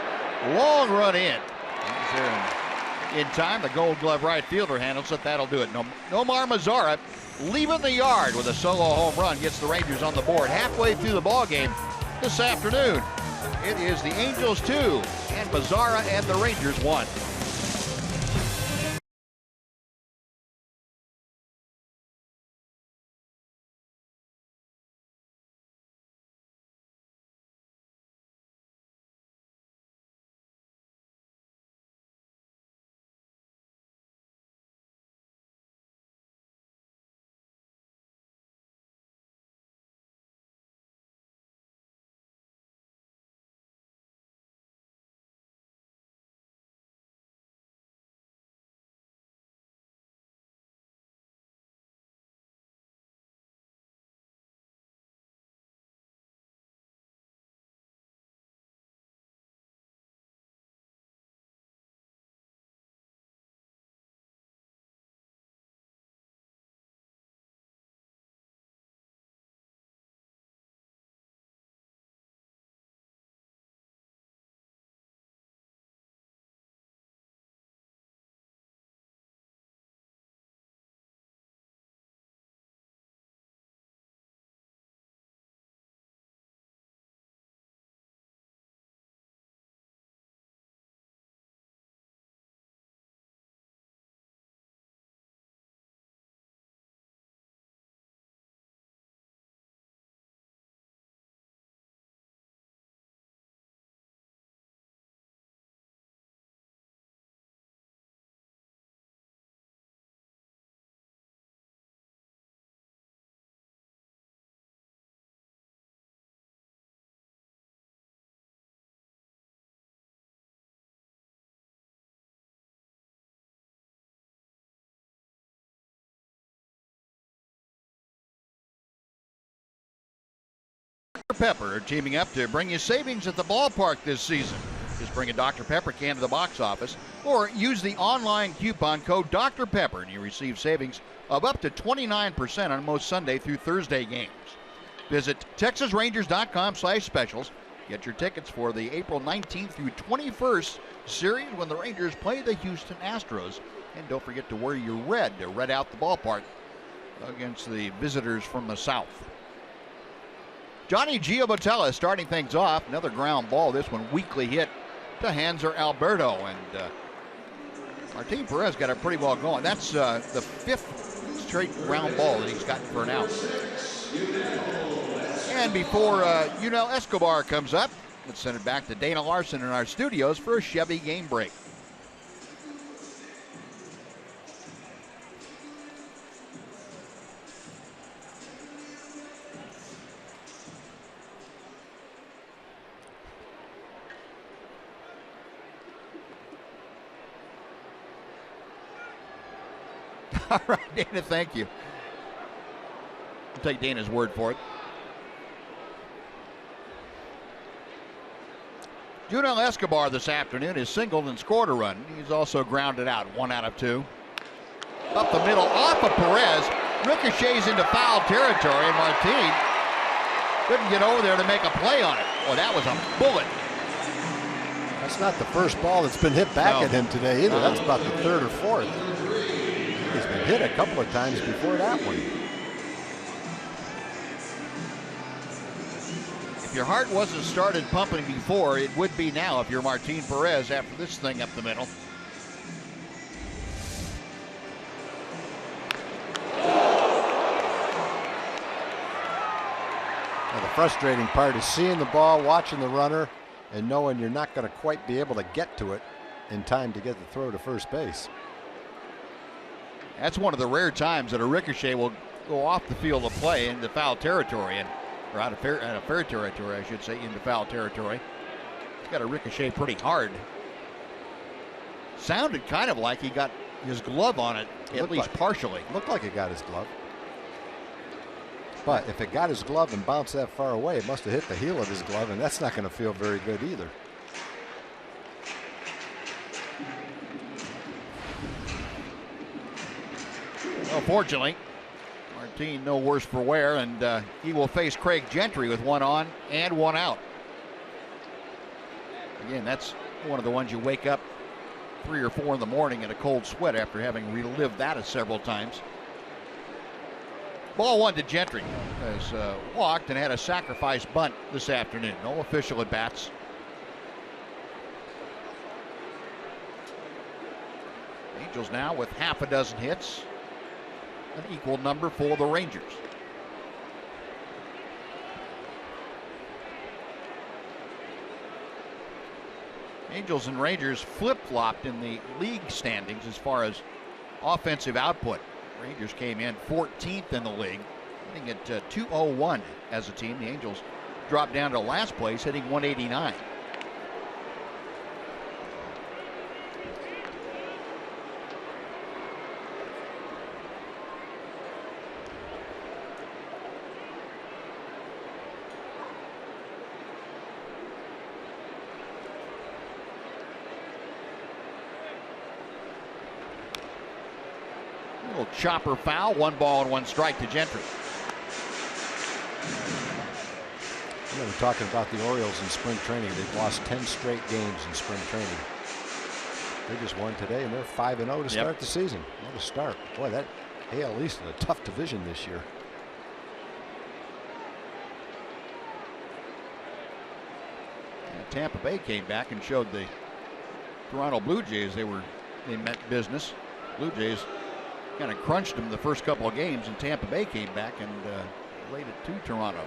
long run in. He's there in time. The Gold Glove right fielder handles it. That'll do it. Nomar Mazara leaving the yard with a solo home run, gets the Rangers on the board halfway through the ball game this afternoon. It is the Angels 2 and Mazara and the Rangers 1. Pepper are teaming up to bring you savings at the ballpark this season. Just bring a Dr. Pepper can to the box office or use the online coupon code Dr. Pepper and you receive savings of up to 29% on most Sunday through Thursday games. Visit TexasRangers.com/specials. Get your tickets for the April 19th through 21st series when the Rangers play the Houston Astros. And don't forget to wear your red to red out the ballpark against the visitors from the south. Johnny Giovotella starting things off. Another ground ball. This one weakly hit to Hanser Alberto. And Martin Perez got it pretty well going. That's the fifth straight ground ball that he's gotten for an out. And before Yunel Escobar comes up, let's send it back to Dana Larson in our studios for a Chevy game break. All right, Dana, thank you. I'll take Dana's word for it. Yunel Escobar this afternoon has singled and scored a run. He's also grounded out, 1 out of 2. Up the middle, off of Perez. Ricochets into foul territory, and Martin couldn't get over there to make a play on it. Well, that was a bullet. That's not the first ball that's been hit back at him today either. That's about the third or fourth. He's been hit a couple of times before that one. If your heart wasn't started pumping before, it would be now if you're Martin Perez after this thing up the middle. Now the frustrating part is seeing the ball, watching the runner, and knowing you're not going to quite be able to get to it in time to get the throw to first base. That's one of the rare times that a ricochet will go off the field of play into foul territory, or out of fair territory, I should say, into foul territory. He's got to ricochet pretty hard. Sounded kind of like he got his glove on it, at least partially. Looked like he got his glove. But if it got his glove and bounced that far away, it must have hit the heel of his glove, and that's not going to feel very good either. Well, fortunately, Martin no worse for wear, and he will face Craig Gentry with one on and one out. Again, that's one of the ones you wake up 3 or 4 in the morning in a cold sweat after having relived that several times. Ball 1 to Gentry, has walked and had a sacrifice bunt this afternoon. No official at bats. Angels now with half a dozen hits, an equal number for the Rangers. Angels and Rangers flip-flopped in the league standings as far as offensive output. Rangers came in 14th in the league, hitting at 201 as a team. The Angels dropped down to last place, hitting 189. Little chopper foul, 1 ball and 1 strike to Gentry. You know, we're talking about the Orioles in spring training. They've lost 10 straight games in spring training. They just won today, and they're 5-0 to start the season. What a start. Boy, that AL East is a tough division this year. And Tampa Bay came back and showed the Toronto Blue Jays they meant business. Blue Jays kind of crunched them the first couple of games, and Tampa Bay came back and laid it to Toronto.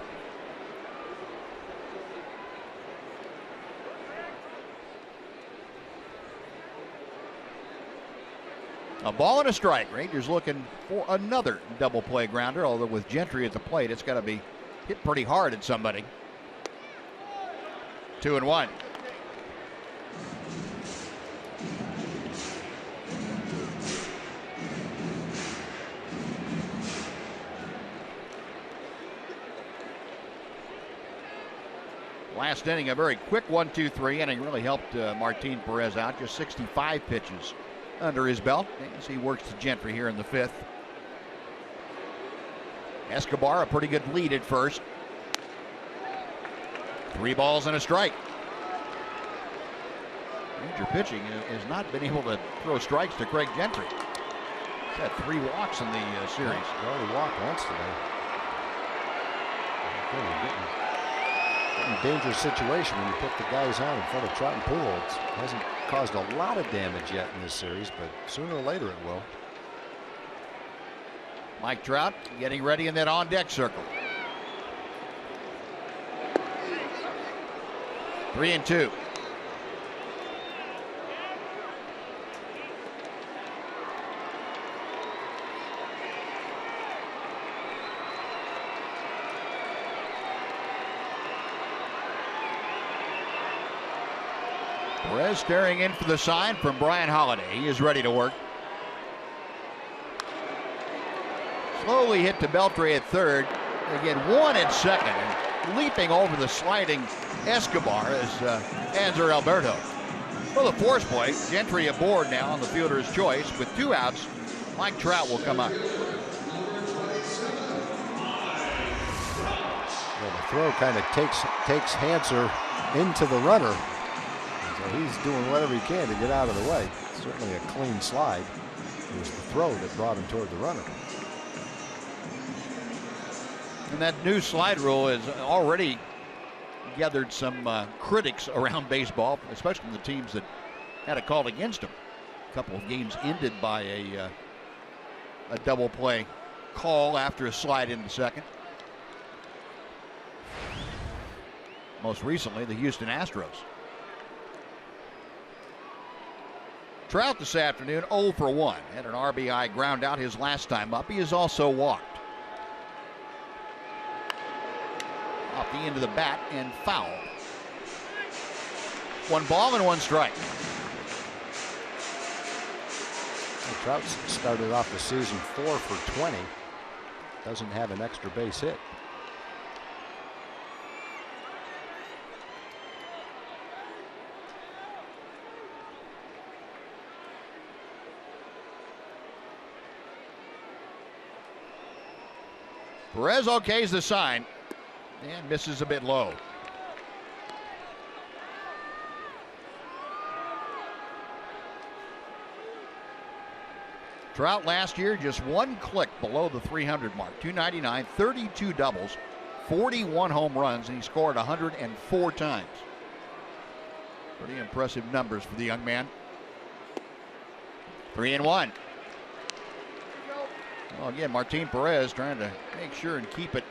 A ball and a strike. Rangers looking for another double play grounder, although with Gentry at the plate, it's got to be hit pretty hard at somebody. 2-1. Last inning, a very quick 1-2-3 inning, really helped Martin Perez out. Just 65 pitches under his belt as he works to Gentry here in the 5th. Escobar, a pretty good lead at first. 3 balls and a strike. Ranger pitching has not been able to throw strikes to Craig Gentry. He's had 3 walks in the series. He already walked once today. Dangerous situation when you put the guys on in front of Trout and Pujols. Hasn't caused a lot of damage yet in this series, but sooner or later it will. Mike Trout getting ready in that on-deck circle. 3-2. Perez staring in for the sign from Brian Holiday. He is ready to work. Slowly hit to Beltre at third. Again, 1 at second. And leaping over the sliding Escobar is Hanser Alberto. For the force play, Gentry aboard now on the fielder's choice. With 2 outs, Mike Trout will come up. Well, the throw kind of takes Hanser into the runner. So he's doing whatever he can to get out of the way. Certainly a clean slide. It was the throw that brought him toward the runner. And that new slide rule has already gathered some critics around baseball, especially the teams that had it called against them. A couple of games ended by a double play call after a slide into second. Most recently, the Houston Astros. Trout this afternoon 0 for 1. Had an RBI ground out his last time up. He has also walked. Off the end of the bat and foul. 1 ball and 1 strike. Trout started off the season 4 for 20. doesn't have an extra base hit. Perez okays the sign and misses a bit low. Trout last year just one click below the 300 mark, 299, 32 doubles, 41 home runs, and he scored 104 times. Pretty impressive numbers for the young man. 3-1. Well, again, Martin Perez trying to make sure and keep it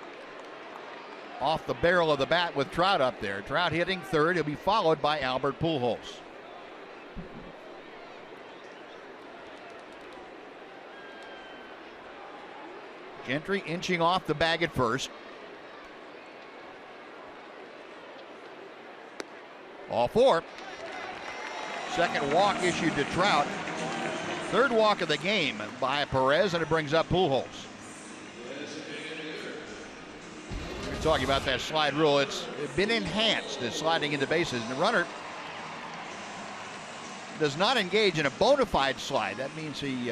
off the barrel of the bat with Trout up there. Trout hitting third. He'll be followed by Albert Pujols. Gentry inching off the bag at first. All four. Second walk issued to Trout. Third walk of the game by Perez, and it brings up Pujols. We're talking about that slide rule. It's been enhanced as sliding into bases. And the runner does not engage in a bona fide slide. That means he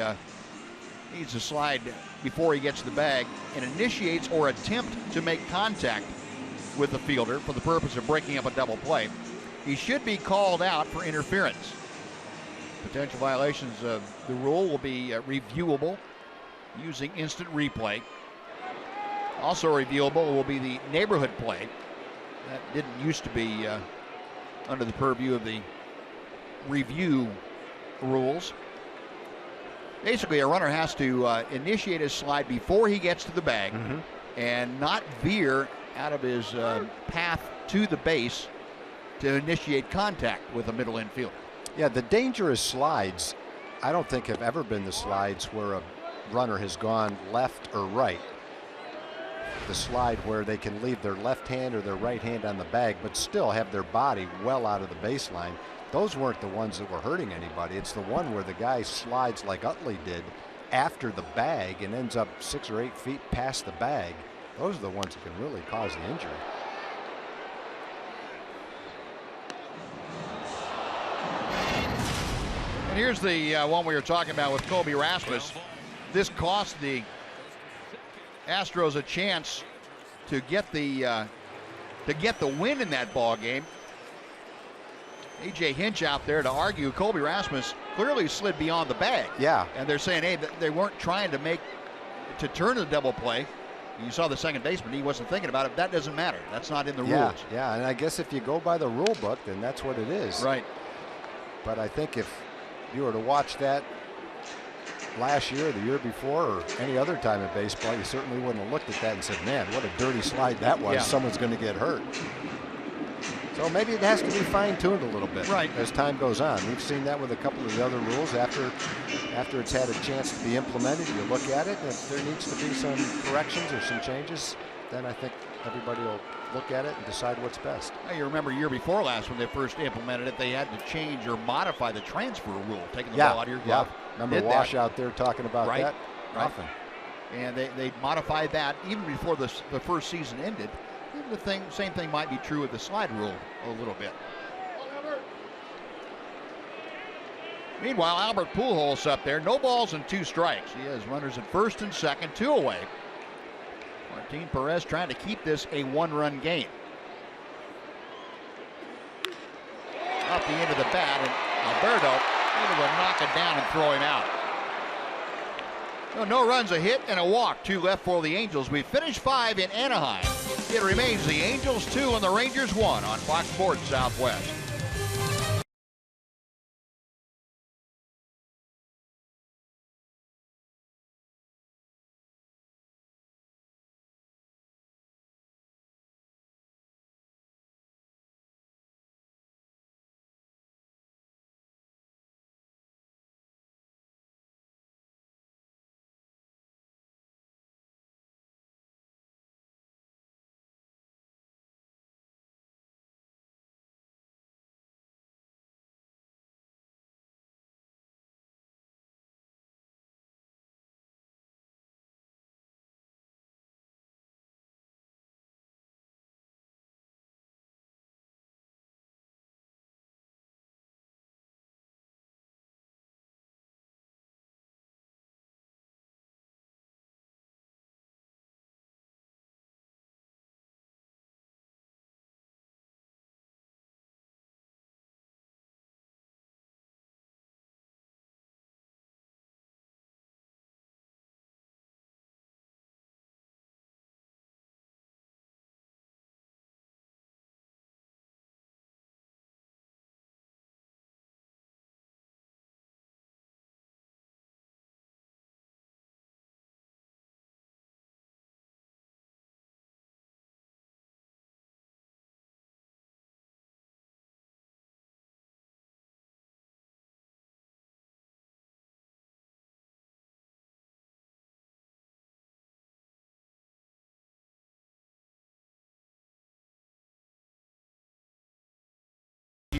needs to slide before he gets to the bag and initiates or attempt to make contact with the fielder for the purpose of breaking up a double play. He should be called out for interference. Potential violations of the rule will be reviewable using instant replay. Also reviewable will be the neighborhood play. That didn't used to be under the purview of the review rules. Basically, a runner has to initiate his slide before he gets to the bag and not veer out of his path to the base to initiate contact with a middle infielder. Yeah, the dangerous slides, I don't think have ever been the slides where a runner has gone left or right. The slide where they can leave their left hand or their right hand on the bag but still have their body well out of the baseline. Those weren't the ones that were hurting anybody. It's the one where the guy slides like Utley did after the bag and ends up 6 or 8 feet past the bag. Those are the ones that can really cause the injury. And here's the one we were talking about with Kobe Rasmus. This cost the Astros a chance to get the win in that ball game. A.J. Hinch out there to argue Kobe Rasmus clearly slid beyond the bag. Yeah. And they're saying, hey, they weren't trying to turn the double play. You saw the second baseman, he wasn't thinking about it. That doesn't matter. That's not in the rules. Yeah, and I guess if you go by the rule book, then that's what it is. Right. But I think if you were to watch that last year, the year before, or any other time in baseball, you certainly wouldn't have looked at that and said, man, what a dirty slide that was. Yeah. Someone's going to get hurt. So maybe it has to be fine-tuned a little bit as time goes on. We've seen that with a couple of the other rules. After it's had a chance to be implemented, you look at it, and if there needs to be some corrections or some changes, then I think everybody will look at it and decide what's best. Now, you remember year before last when they first implemented it, they had to change or modify the transfer rule, taking the ball out of your glove. Remember Wash out there talking about that often. And they modified that even before the first season ended. Same thing might be true with the slide rule a little bit. Meanwhile, Albert Pujols up there, no balls and 2 strikes. He has runners at first and second, 2 away. Martin Perez trying to keep this a 1-run game. Up the end of the bat, and Alberto able to knock it down and throw him out. No runs, a hit, and a walk. 2 left for the Angels. We finished 5 in Anaheim. It remains the Angels 2 and the Rangers 1 on Fox Sports Southwest.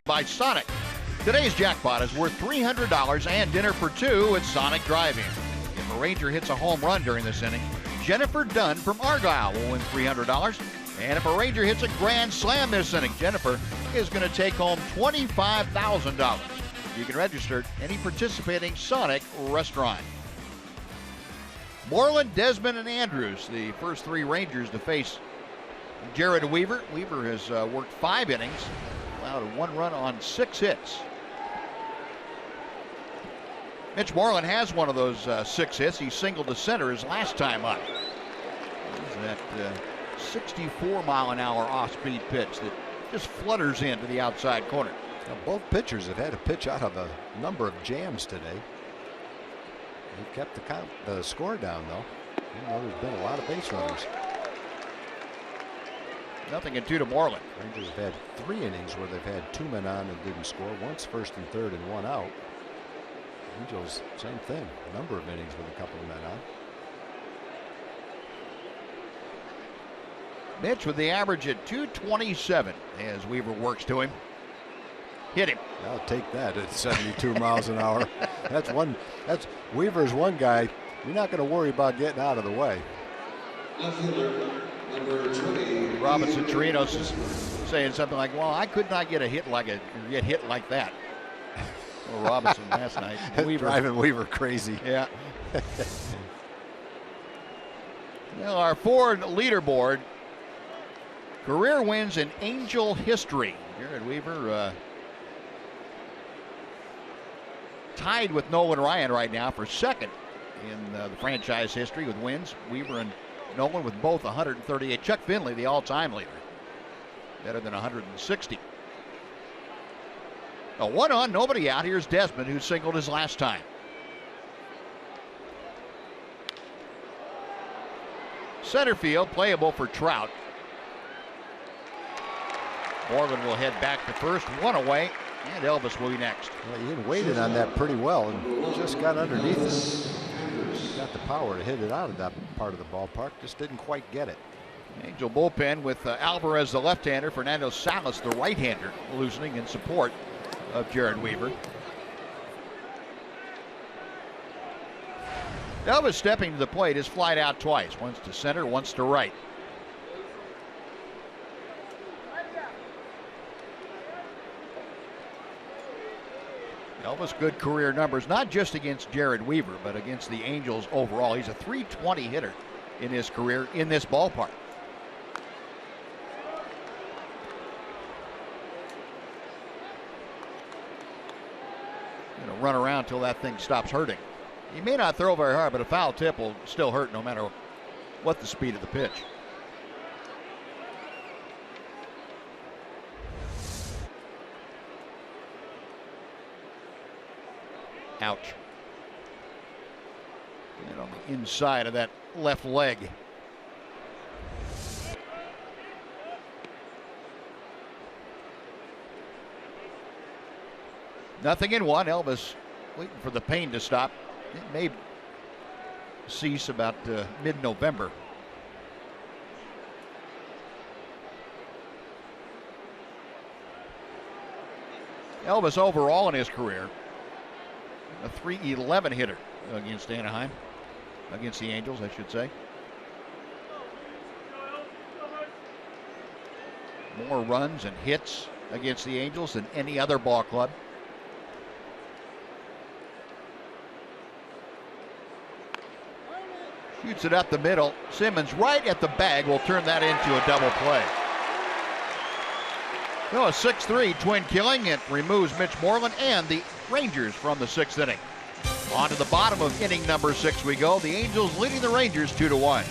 by Sonic. Today's jackpot is worth $300 and dinner for two at Sonic Drive-In. If a Ranger hits a home run during this inning, Jennifer Dunn from Argyle will win $300. And if a Ranger hits a grand slam this inning, Jennifer is going to take home $25,000. You can register at any participating Sonic restaurant. Moreland, Desmond, and Andrews, the first three Rangers to face Jared Weaver. Weaver has worked 5 innings, allowed 1 run on 6 hits. Mitch Moreland has one of those 6 hits. He singled to center his last time up. He's that 64-mile-an-hour off-speed pitch that just flutters into the outside corner. Now, both pitchers have had to pitch out of a number of jams today. They've kept the score down, though. You know, there's been a lot of base runners. 0-2 to Moreland. Rangers have had 3 innings where they've had 2 men on and didn't score. Once first and third and 1 out. Angels, same thing. A number of innings with a couple of men on. Mitch with the average at 227 as Weaver works to him. Hit him. I'll take that at 72 miles an hour. That's Weaver's one guy you're not going to worry about getting out of the way. Robinson Chirinos is saying something like, "Well, I could not get hit like that." Well, Robinson last night. Weaver. Driving Weaver crazy. Yeah. Well, our Ford leaderboard. Career wins in Angel history. Jared Weaver tied with Nolan Ryan right now for second in the franchise history with wins. Weaver and Nolan with both 138. Chuck Finley, the all-time leader, better than 160. A 1 on, nobody out. Here's Desmond, who singled his last time. Center field, playable for Trout. Morgan will head back to first, 1 away, and Elvis will be next. Well, he had waited on that pretty well and just got underneath it. Got the power to hit it out of that part of the ballpark, just didn't quite get it. Angel bullpen with Alvarez the left-hander, Fernando Salas the right-hander, loosening in support of Jared Weaver. Elvis stepping to the plate is flied out twice, once to center, once to right. Elvis, good career numbers, not just against Jared Weaver, but against the Angels overall. He's a .320 hitter in his career in this ballpark. Going to run around till that thing stops hurting. He may not throw very hard, but a foul tip will still hurt no matter what the speed of the pitch. Ouch. And on the inside of that left leg. Nothing in 1. Elvis waiting for the pain to stop. It may cease about mid-November. Elvis overall in his career, a .311 hitter against Anaheim, against the Angels, I should say. More runs and hits against the Angels than any other ball club. Shoots it up the middle. Simmons right at the bag will turn that into a double play. So a 6-3 twin killing. It removes Mitch Moreland and the Rangers from the 6th inning. On to the bottom of inning number 6 we go. The Angels leading the Rangers 2-1.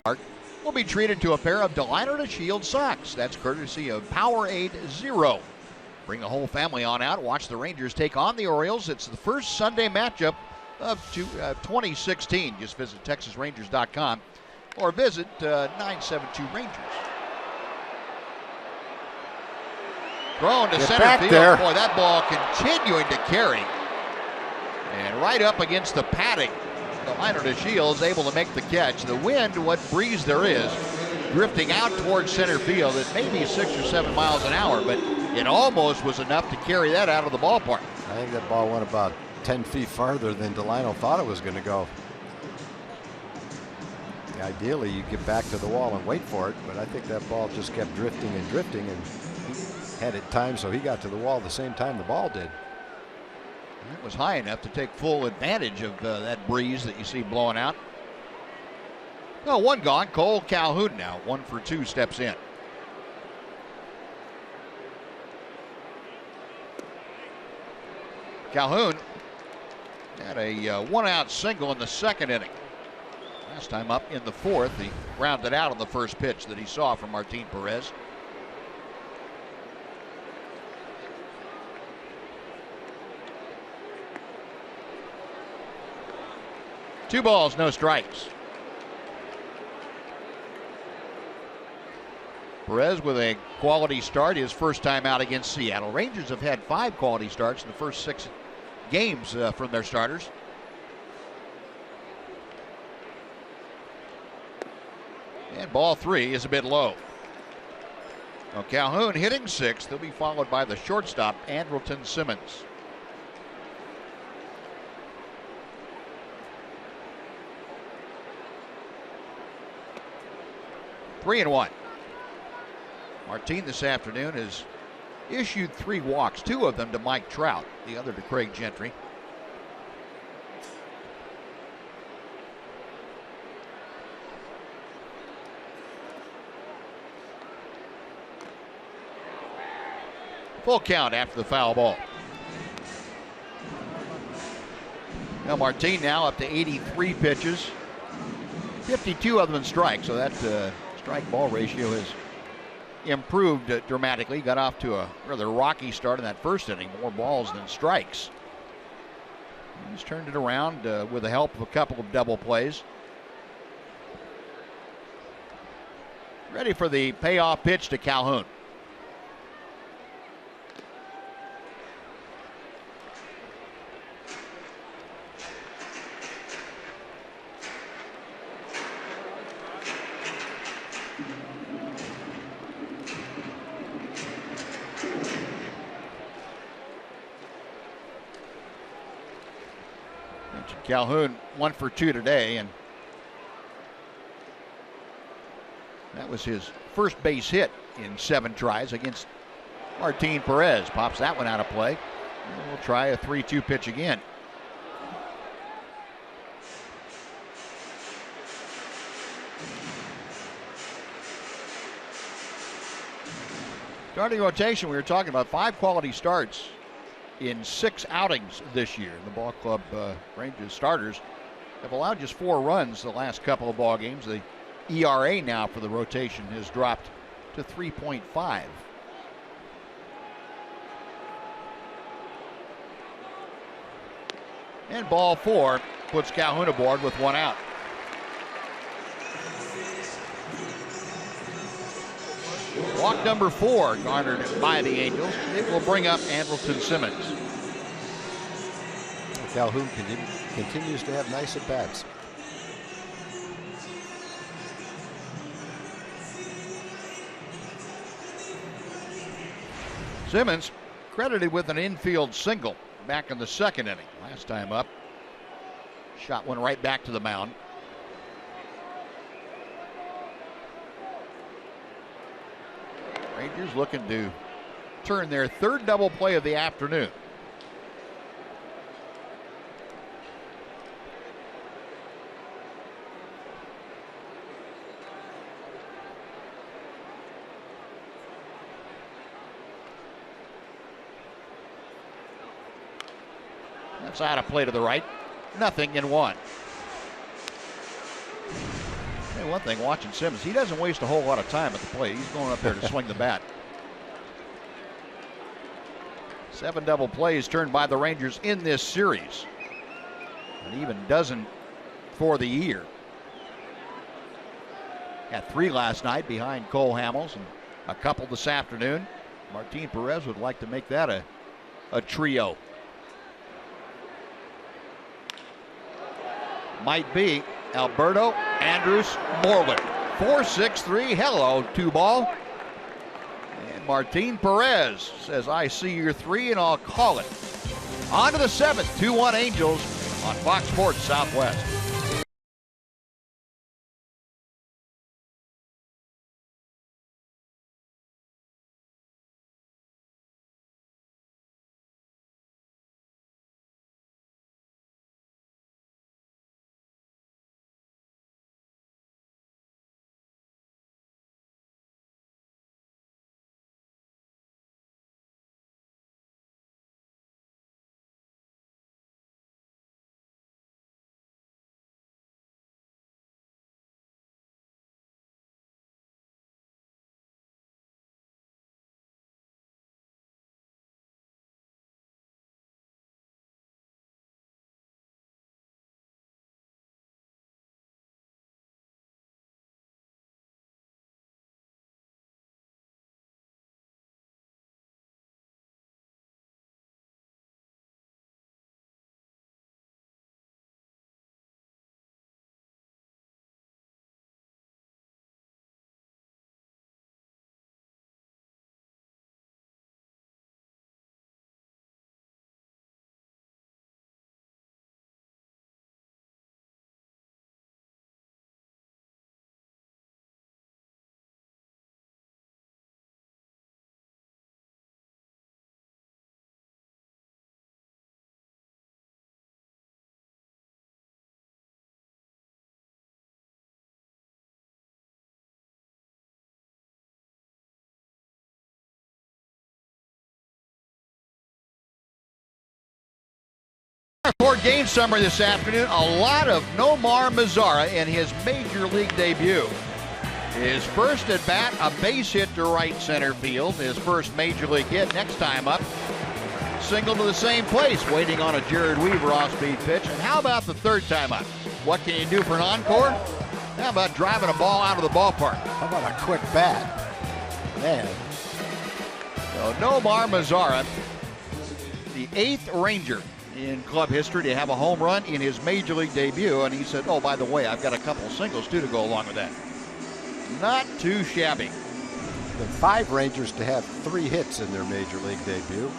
ballpark will be treated to a pair of Deliner to Shield socks. That's courtesy of Powerade Zero. Bring the whole family on out. Watch the Rangers take on the Orioles. It's the first Sunday matchup of 2016. Just visit TexasRangers.com or visit 972 Rangers. Thrown to center field. There. Boy, that ball continuing to carry. And right up against the padding. The liner to Shields able to make the catch. The wind, what breeze there is, drifting out towards center field. It may be 6 or 7 miles an hour, but it almost was enough to carry that out of the ballpark. I think that ball went about 10 feet farther than Delino thought it was going to go. Ideally, you get back to the wall and wait for it, but I think that ball just kept drifting and drifting, and he had it timed so he got to the wall the same time the ball did. It was high enough to take full advantage of that breeze that you see blowing out. No, one gone. Cole Calhoun now, 1 for 2, steps in. Calhoun had a 1-out single in the second inning. Last time up in the fourth, he rounded out on the first pitch that he saw from Martin Perez. Two balls, no strikes. Perez with a quality start, his first time out against Seattle. Rangers have had 5 quality starts in the first 6 games from their starters. And ball 3 is a bit low. Now Calhoun hitting 6th. He'll be followed by the shortstop, Andrelton Simmons. Three and 1. Martin this afternoon has issued 3 walks, 2 of them to Mike Trout, the other to Craig Gentry. Full count after the foul ball. Now Martin now up to 83 pitches, 52 of them in strike, so that strike ball ratio has improved dramatically. Got off to a rather rocky start in that first inning, more balls than strikes. He's turned it around with the help of a couple of double plays. Ready for the payoff pitch to Calhoun. Calhoun 1 for 2 today, and that was his first base hit in 7 tries against Martin Perez. Pops that one out of play. And we'll try a 3-2 pitch again. Starting rotation, we were talking about 5 quality starts in 6 outings this year. The ball club Rangers starters have allowed just 4 runs the last couple of ball games. The ERA now for the rotation has dropped to 3.5. And ball 4 puts Calhoun aboard with 1 out. Walk number 4 garnered by the Angels. It will bring up Andrelton Simmons. Calhoun continues to have nice at-bats. Simmons credited with an infield single back in the second inning. Last time up, shot one right back to the mound. Rangers looking to turn their 3rd double play of the afternoon. That's out of play to the right. 0-1. Hey, one thing, watching Simmons, he doesn't waste a whole lot of time at the plate. He's going up there to swing the bat. 7 double plays turned by the Rangers in this series. An even dozen for the year. Had 3 last night behind Cole Hamels and a couple this afternoon. Martin Perez would like to make that a trio. Might be Alberto, Andrus, Moreland. 4-6-3, hello, 2-ball. And Martin Perez says, I see your 3 and I'll call it. On to the 7th, 2-1 Angels on Fox Sports Southwest. Fourth game summary this afternoon. A lot of Nomar Mazara in his major league debut. His first at bat, a base hit to right center field. His first major league hit. Next time up, single to the same place, waiting on a Jared Weaver off-speed pitch. And how about the third time up? What can you do for an encore? How about driving a ball out of the ballpark? How about a quick bat? Man. So Nomar Mazara, the 8th Ranger in club history to have a home run in his major league debut, and he said, oh, by the way, I've got a couple of singles too to go along with that. Not too shabby. The 5 Rangers to have 3 hits in their major league debut.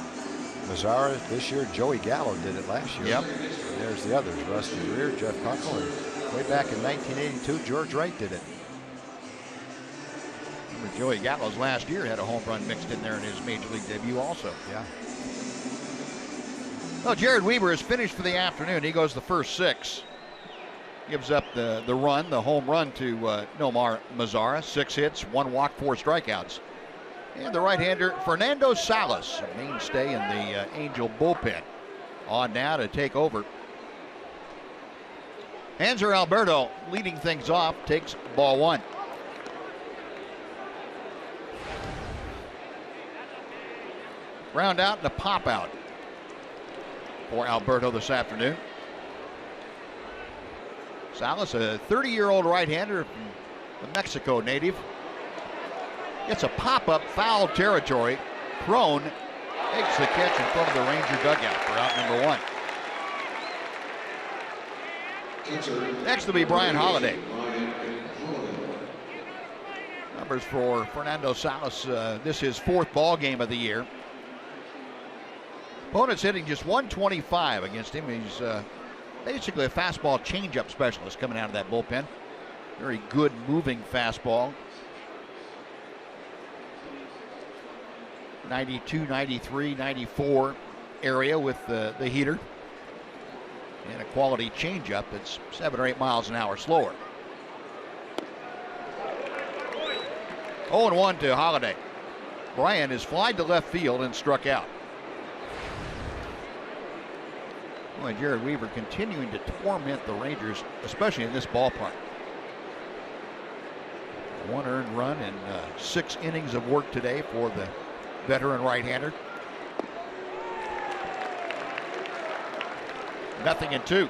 Mazara this year, Joey Gallo did it last year. Yep. And there's the others, Rusty Greer, Jeff Kunkel, and way back in 1982, George Wright did it. Remember Joey Gallo's last year had a home run mixed in there in his major league debut also. Yeah. Well, Jared Weaver is finished for the afternoon. He goes the first 6. Gives up the run, the home run to Nomar Mazara. 6 hits, 1 walk, 4 strikeouts. And the right-hander, Fernando Salas, a mainstay in the Angel bullpen. On now to take over. Hanser Alberto leading things off, takes ball 1. Ground out and a pop out for Alberto this afternoon. Salas, a 30-year-old right-hander from the Mexico native. Gets a pop-up, foul territory. Crone makes the catch in front of the Ranger dugout for out number 1. Next will be Brian Holiday. Numbers for Fernando Salas. This is his 4th ball game of the year. Opponent's hitting just 125 against him. He's basically a fastball changeup specialist coming out of that bullpen. Very good moving fastball. 92, 93, 94 area with the heater. And a quality changeup that's 7 or 8 miles an hour slower. 0-1 to Holiday. Bryan is flied to left field and struck out. Boy, Jared Weaver continuing to torment the Rangers, especially in this ballpark. One earned run and 6 innings of work today for the veteran right-hander. 0-2.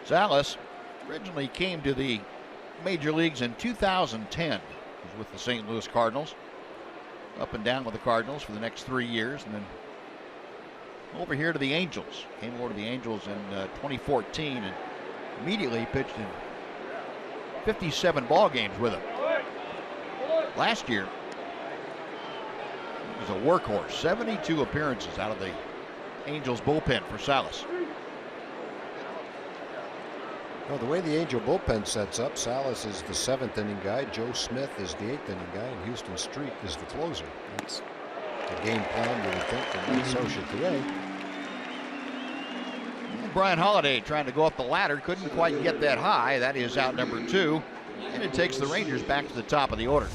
Salas originally came to the major leagues in 2010. He was with the St. Louis Cardinals. Up and down with the Cardinals for the next 3 years, and then over here to the Angels. Came over to the Angels in 2014 and immediately pitched in 57 ball games with them. Last year, he was a workhorse. 72 appearances out of the Angels bullpen for Salas. Well, the way the Angel bullpen sets up, Salas is the 7th inning guy, Joe Smith is the 8th inning guy, and Houston Street is the closer. That's the game plan, you would think, for Minnesota today. Brian Holiday trying to go up the ladder, couldn't quite get that high. That is out number 2, and it takes the Rangers back to the top of the order.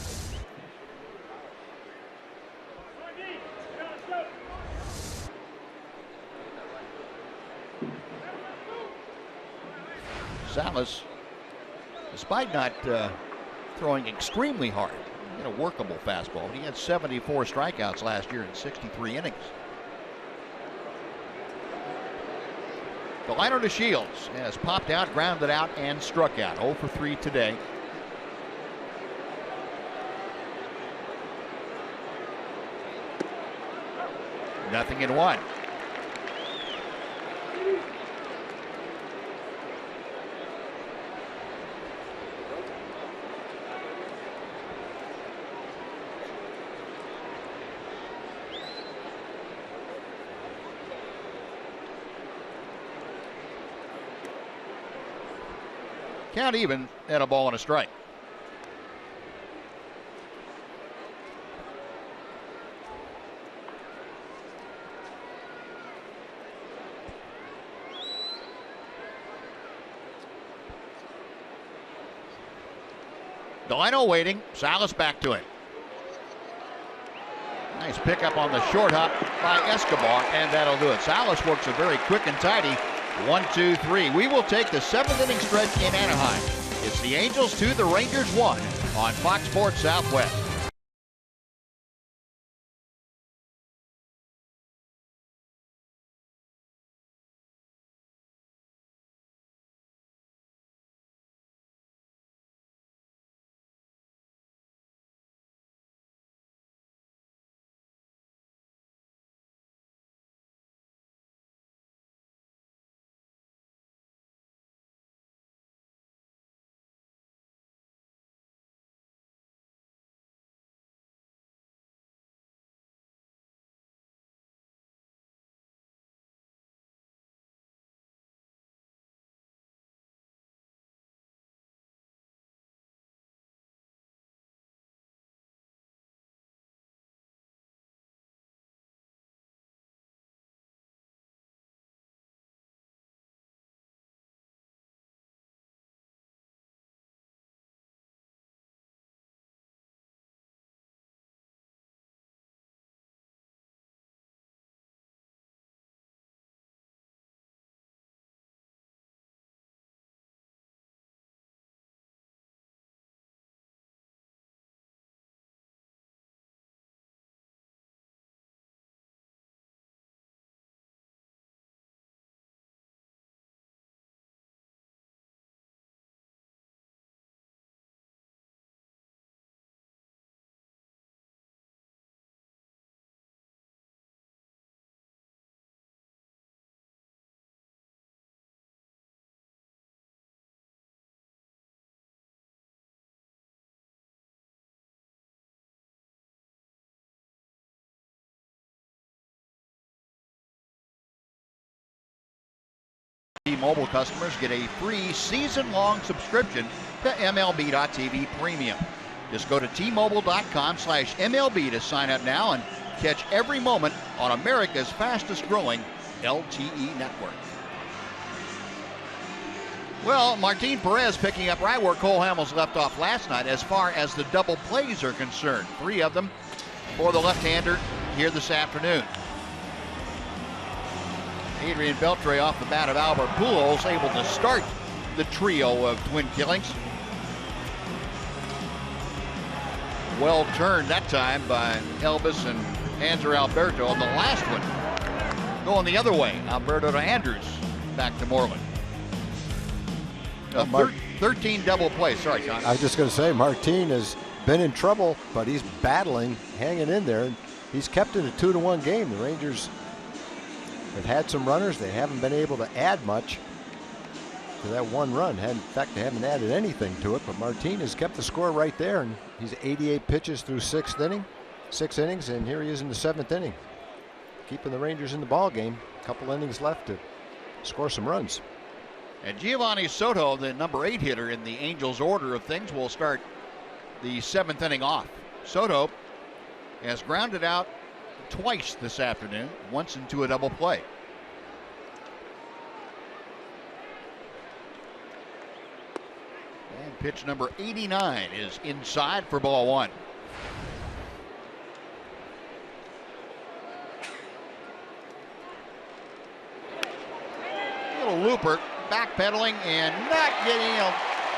Salas, despite not throwing extremely hard, in a workable fastball, he had 74 strikeouts last year in 63 innings. Delino to Shields has popped out, grounded out, and struck out. 0 for 3 today. Nothing in 1. Count even at a ball and a strike. Delino waiting. Salas back to it. Nice pickup on the short hop by Escobar, and that'll do it. Salas works a very quick and tidy 1-2-3. We will take the 7th inning stretch in Anaheim. It's the Angels 2, the Rangers 1 on Fox Sports Southwest. T-Mobile customers get a free season-long subscription to MLB.TV Premium. Just go to T-Mobile.com/MLB to sign up now and catch every moment on America's fastest-growing LTE network. Well, Martin Perez picking up right where Cole Hamels left off last night as far as the double plays are concerned. 3 of them for the left-hander here this afternoon. Adrian Beltre off the bat of Albert Pujols, able to start the trio of twin killings. Well turned that time by Elvis and Hanser Alberto on the last one. Going the other way, Alberto to Andrews, back to Moreland. 13 double plays. Sorry, John. I was just going to say, Martin has been in trouble, but he's battling, hanging in there, and he's kept it a 2-1 game. The Rangers have had some runners. They haven't been able to add much to that one run. In fact, they haven't added anything to it, but Martin has kept the score right there, and he's 88 pitches through 6 innings, and here he is in the 7th inning, keeping the Rangers in the ball game. A couple innings left to score some runs. And Giovanni Soto, the number 8 hitter in the Angels order of things, will start the 7th inning off. Soto has grounded out twice this afternoon, once into a double play. And pitch number 89 is inside for ball 1. Little looper, backpedaling and not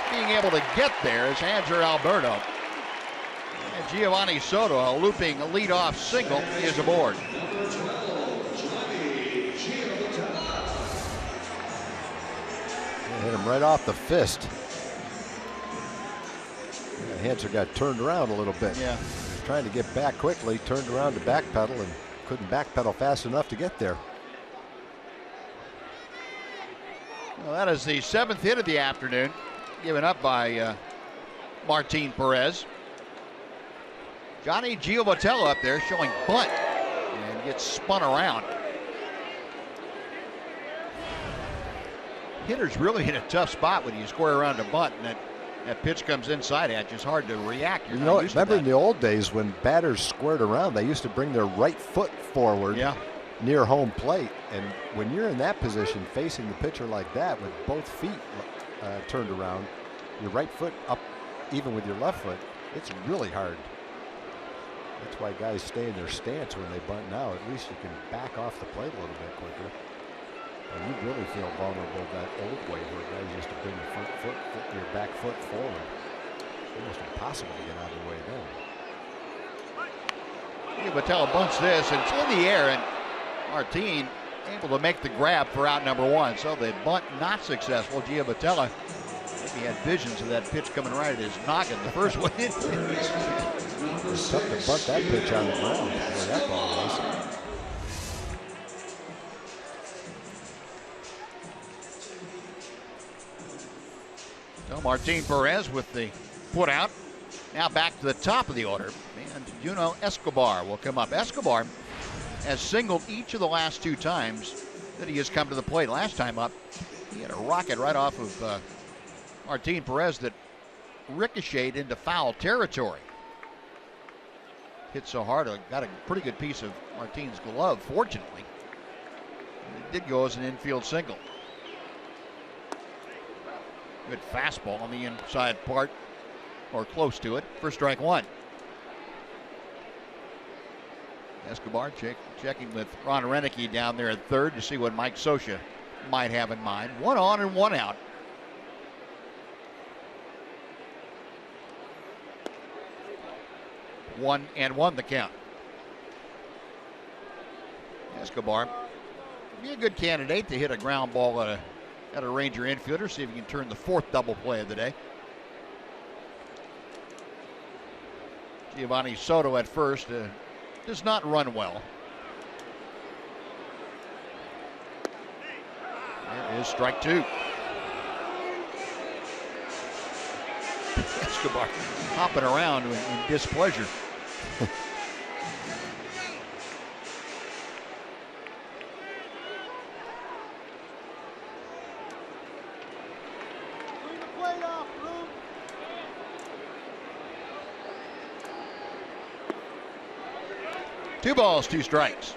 being able to get there as Hanser Alberto. And Giovanni Soto, a looping leadoff single, is aboard. Hit him right off the fist. Hanser got turned around a little bit. Yeah. He was trying to get back quickly, turned around to backpedal and couldn't backpedal fast enough to get there. Well, that is the 7th hit of the afternoon, given up by Martin Perez. Johnny Giovatella up there showing bunt and gets spun around. Hitter's really in a tough spot when you square around a bunt and that pitch comes inside at you. It's hard to react. You know, remember in the old days when batters squared around, they used to bring their right foot forward near home plate. And when you're in that position facing the pitcher like that with both feet turned around, your right foot up even with your left foot, it's really hard. That's why guys stay in their stance when they bunt now. At least you can back off the plate a little bit quicker. And you really feel vulnerable that old way where guys used to bring your back foot forward. It's almost impossible to get out of the way then. Giovatella bunts this and it's in the air, and Martin able to make the grab for out number 1. So the bunt not successful. Giovatella maybe had visions of that pitch coming right at his noggin. The first one. It's tough to bunt that pitch on the ground where that ball was. So Martin Perez with the put out. Now back to the top of the order. And Juno Escobar will come up. Escobar has singled each of the last 2 times that he has come to the plate. Last time up, he had a rocket right off of Martin Perez that ricocheted into foul territory. Hit so hard, got a pretty good piece of Martin's glove, fortunately. And it did go as an infield single. Good fastball on the inside part, or close to it, for strike 1. Escobar checking with Ron Renicky down there at third to see what Mike Scioscia might have in mind. 1 on and 1 out. One and 1 the count. Escobar be a good candidate to hit a ground ball at a Ranger infielder. See if he can turn the 4th double play of the day. Giovanni Soto at first does not run well. There is strike 2. Escobar hopping around in displeasure. Two balls, 2 strikes.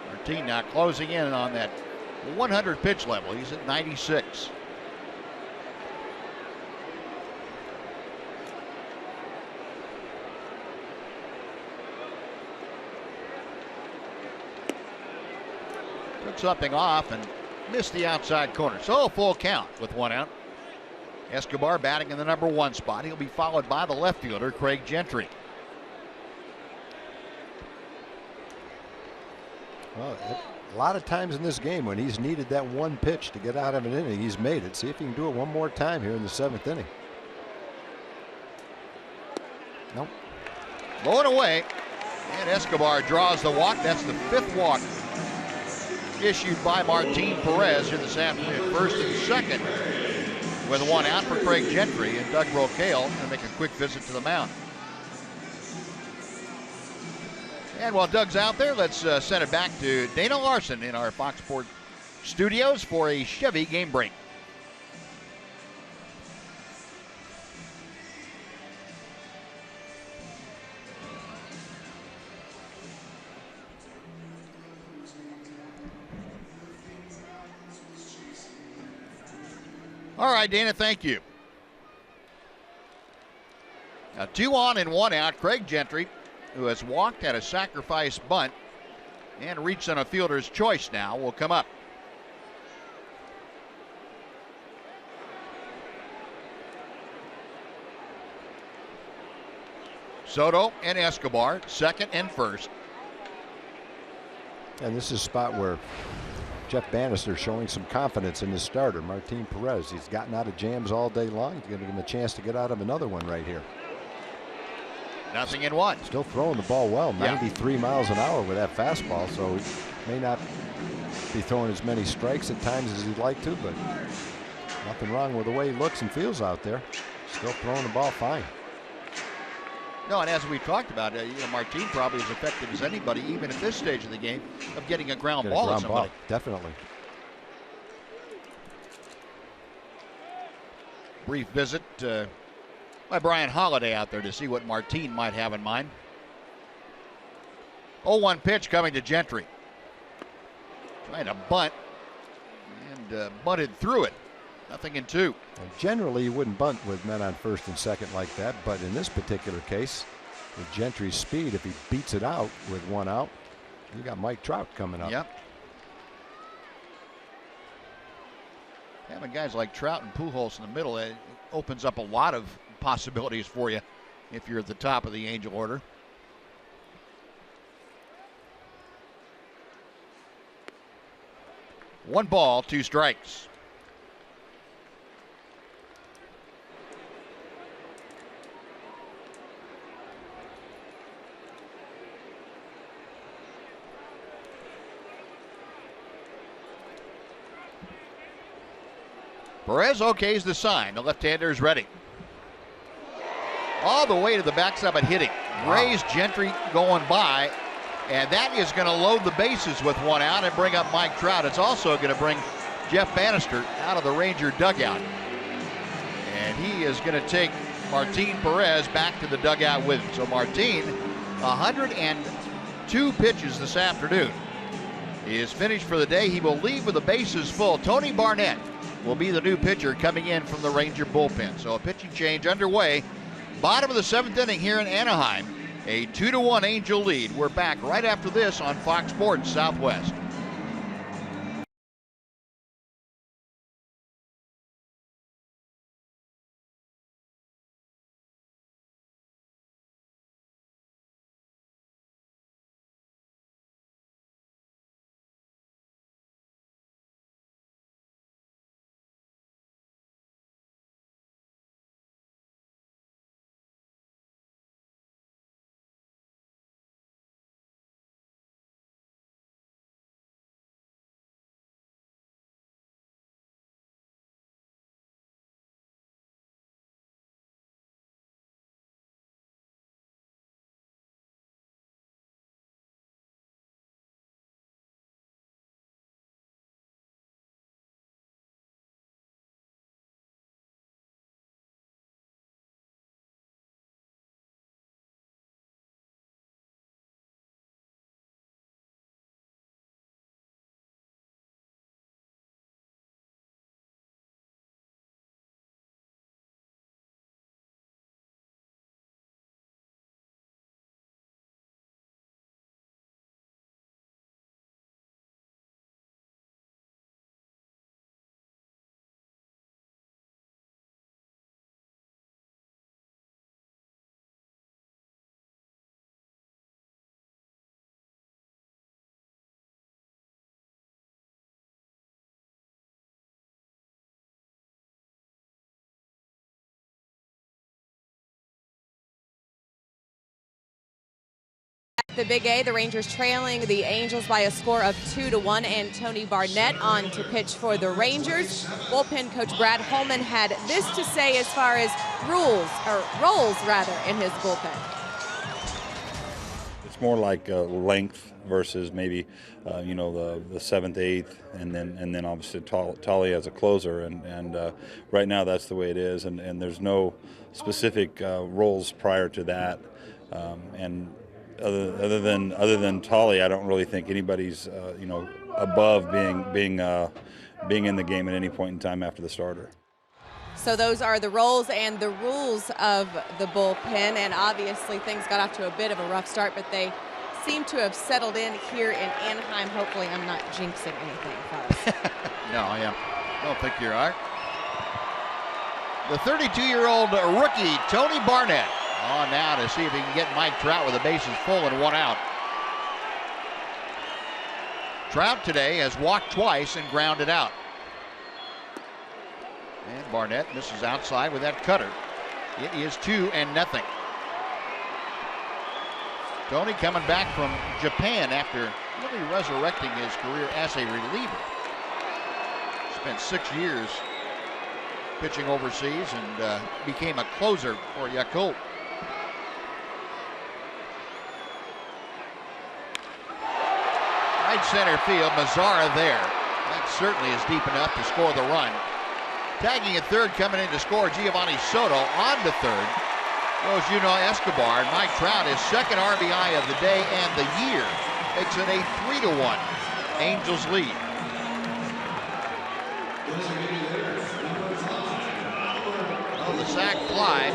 Martin now closing in on that 100 pitch level. He's at 96. Took something off and missed the outside corner. So a full count with 1 out. Escobar batting in the number 1 spot. He'll be followed by the left fielder, Craig Gentry. Well, a lot of times in this game when he's needed that one pitch to get out of an inning, he's made it. See if he can do it one more time here in the 7th inning. Nope. Blowing away. And Escobar draws the walk. That's the 5th walk issued by Martin Perez here this afternoon. First and second with 1 out for Craig Gentry, and Doug Brocail going to make a quick visit to the mound. And while Doug's out there, let's send it back to Dana Larson in our Fox Sports studios for a Chevy game break. All right, Dana, thank you. Now 2 on and 1 out. Craig Gentry, who has walked at a sacrifice bunt and reached on a fielder's choice now, will come up. Soto and Escobar, second and first. And this is a spot where Jeff Bannister showing some confidence in his starter, Martin Perez. He's gotten out of jams all day long. He's going to give him a chance to get out of another one right here. 0-1. Still throwing the ball well, 93 miles an hour with that fastball, so he may not be throwing as many strikes at times as he'd like to, but nothing wrong with the way he looks and feels out there. Still throwing the ball fine. No, and as we talked about, Martin probably as effective as anybody, even at this stage of the game, of getting a ground ball at somebody. Definitely. Brief visit by Brian Holiday out there to see what Martin might have in mind. 0-1 pitch coming to Gentry. Trying to bunt and bunted through it. 0-2. And generally, you wouldn't bunt with men on first and second like that, but in this particular case, with Gentry's speed, if he beats it out with 1 out, you got Mike Trout coming up. Yep. Having guys like Trout and Pujols in the middle, it opens up a lot of possibilities for you if you're at the top of the Angel order. One ball, 2 strikes. Perez okays the sign. The left-hander is ready. All the way to the backstop and hitting. Rays Gentry going by, and that is going to load the bases with 1 out and bring up Mike Trout. It's also going to bring Jeff Bannister out of the Ranger dugout. And he is going to take Martin Perez back to the dugout with him. So Martin, 102 pitches this afternoon. He is finished for the day. He will leave with the bases full. Tony Barnett will be the new pitcher coming in from the Ranger bullpen. So a pitching change underway. Bottom of the 7th inning here in Anaheim. A 2-1 Angel lead. We're back right after this on Fox Sports Southwest. The Big A, the Rangers trailing the Angels by a score of 2-1, and Tony Barnett on to pitch for the Rangers. Bullpen coach Brad Holman had this to say as far as roles in his bullpen. It's more like length versus maybe the 7th, 8th, and then obviously Tully as a closer, and right now that's the way it is, and there's no specific roles prior to that, and other than Tully, I don't really think anybody's above being in the game at any point in time after the starter. So those are the roles and the rules of the bullpen, and obviously things got off to a bit of a rough start, but they seem to have settled in here in Anaheim. Hopefully I'm not jinxing anything, fellas. No, I don't think you are. The 32-year-old rookie, Tony Barnett, on now to see if he can get Mike Trout with the bases full and 1 out. Trout today has walked twice and grounded out. And Barnett misses outside with that cutter. It is 2-0. Tony coming back from Japan after really resurrecting his career as a reliever. Spent 6 years pitching overseas and became a closer for Yakult. Right center field, Mazzara there. That certainly is deep enough to score the run. Tagging at third, coming in to score, Giovanni Soto. On to third goes Escobar. And Mike Trout, his second RBI of the day and the year, makes it a 3-1 Angels lead. Oh, the sac fly.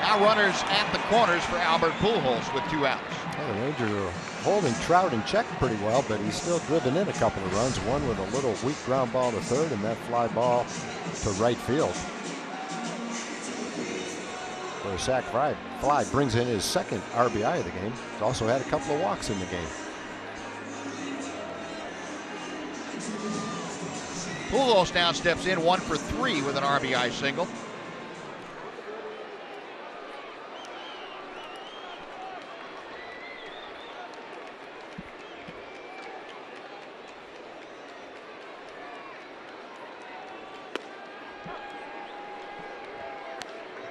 Now runners at the corners for Albert Pujols with 2 outs. Well, the Rangers are holding Trout in check pretty well, but he's still driven in a couple of runs, one with a little weak ground ball to third and that fly ball to right field. The sac fly brings in his second RBI of the game. He's also had a couple of walks in the game. Pujols now steps in 1 for 3 with an RBI single.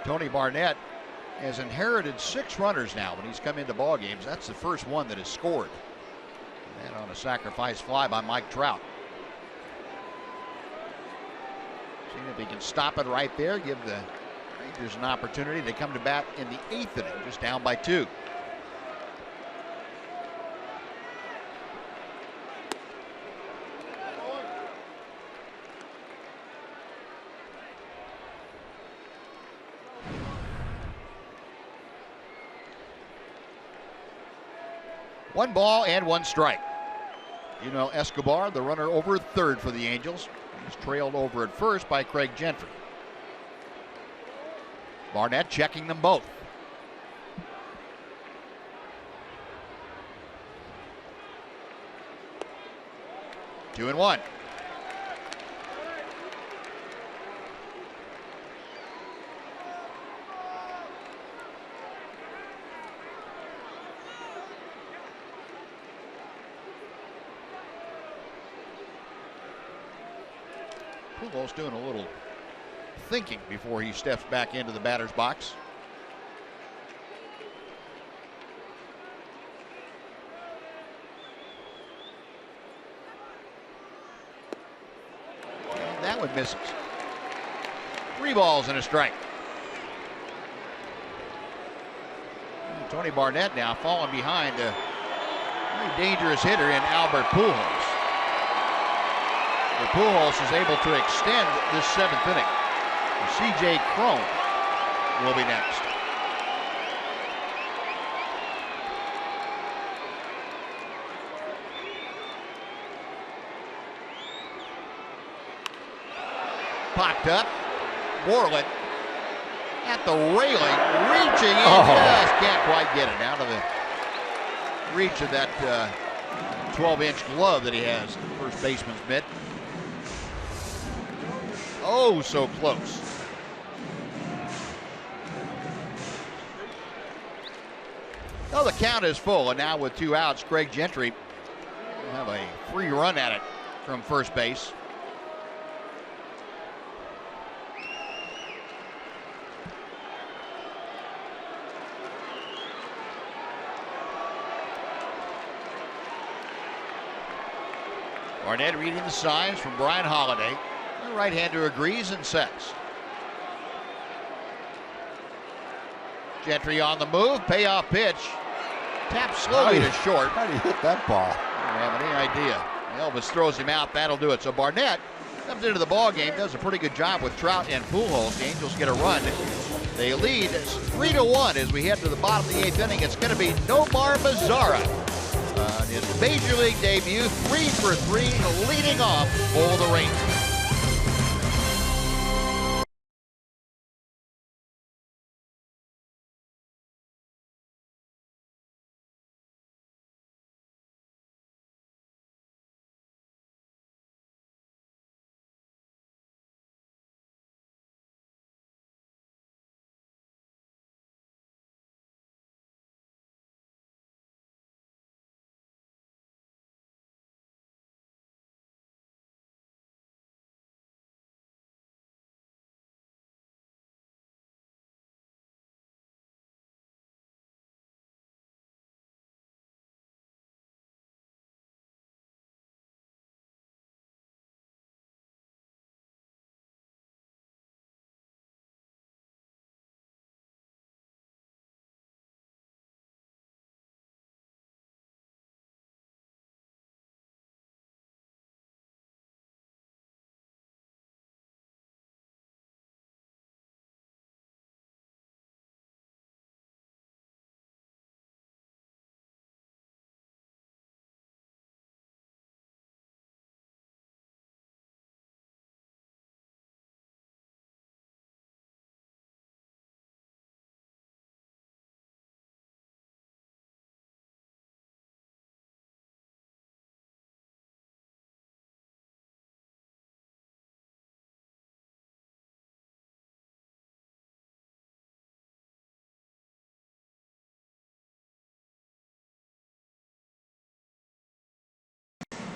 Tony Barnett has inherited 6 runners now when he's come into ball games. That's the first one that has scored. And on a sacrifice fly by Mike Trout. Seeing if he can stop it right there, give the Rangers an opportunity to come to bat in the 8th inning, just down by 2. One ball and 1 strike. Escobar, the runner over at third for the Angels. He's trailed over at first by Craig Gentry. Barnett checking them both. Two and 1. Pujols doing a little thinking before he steps back into the batter's box. And that one misses. 3 balls and a strike. And Tony Barnett now falling behind a very dangerous hitter in Albert Pujols. Pujols is able to extend this 7th inning. C.J. Cron will be next. Popped up. Borland at the railing, reaching in, just can't quite get it out of the reach of that 12-inch glove that he has, first baseman's mitt. Oh, so close. Oh, the count is full, and now with 2 outs, Craig Gentry will have a free run at it from first base. Barnett reading the signs from Brian Holiday. The right-hander agrees and sets. Gentry on the move, payoff pitch. Tapped slowly to short. How do you hit that ball? I don't have any idea. Elvis throws him out, that'll do it. So Barnett comes into the ball game, does a pretty good job with Trout and Pujols. The Angels get a run. They lead 3-1 as we head to the bottom of the 8th inning. It's going to be Nomar Mazara. His Major League debut, 3 for 3, leading off for the Rangers.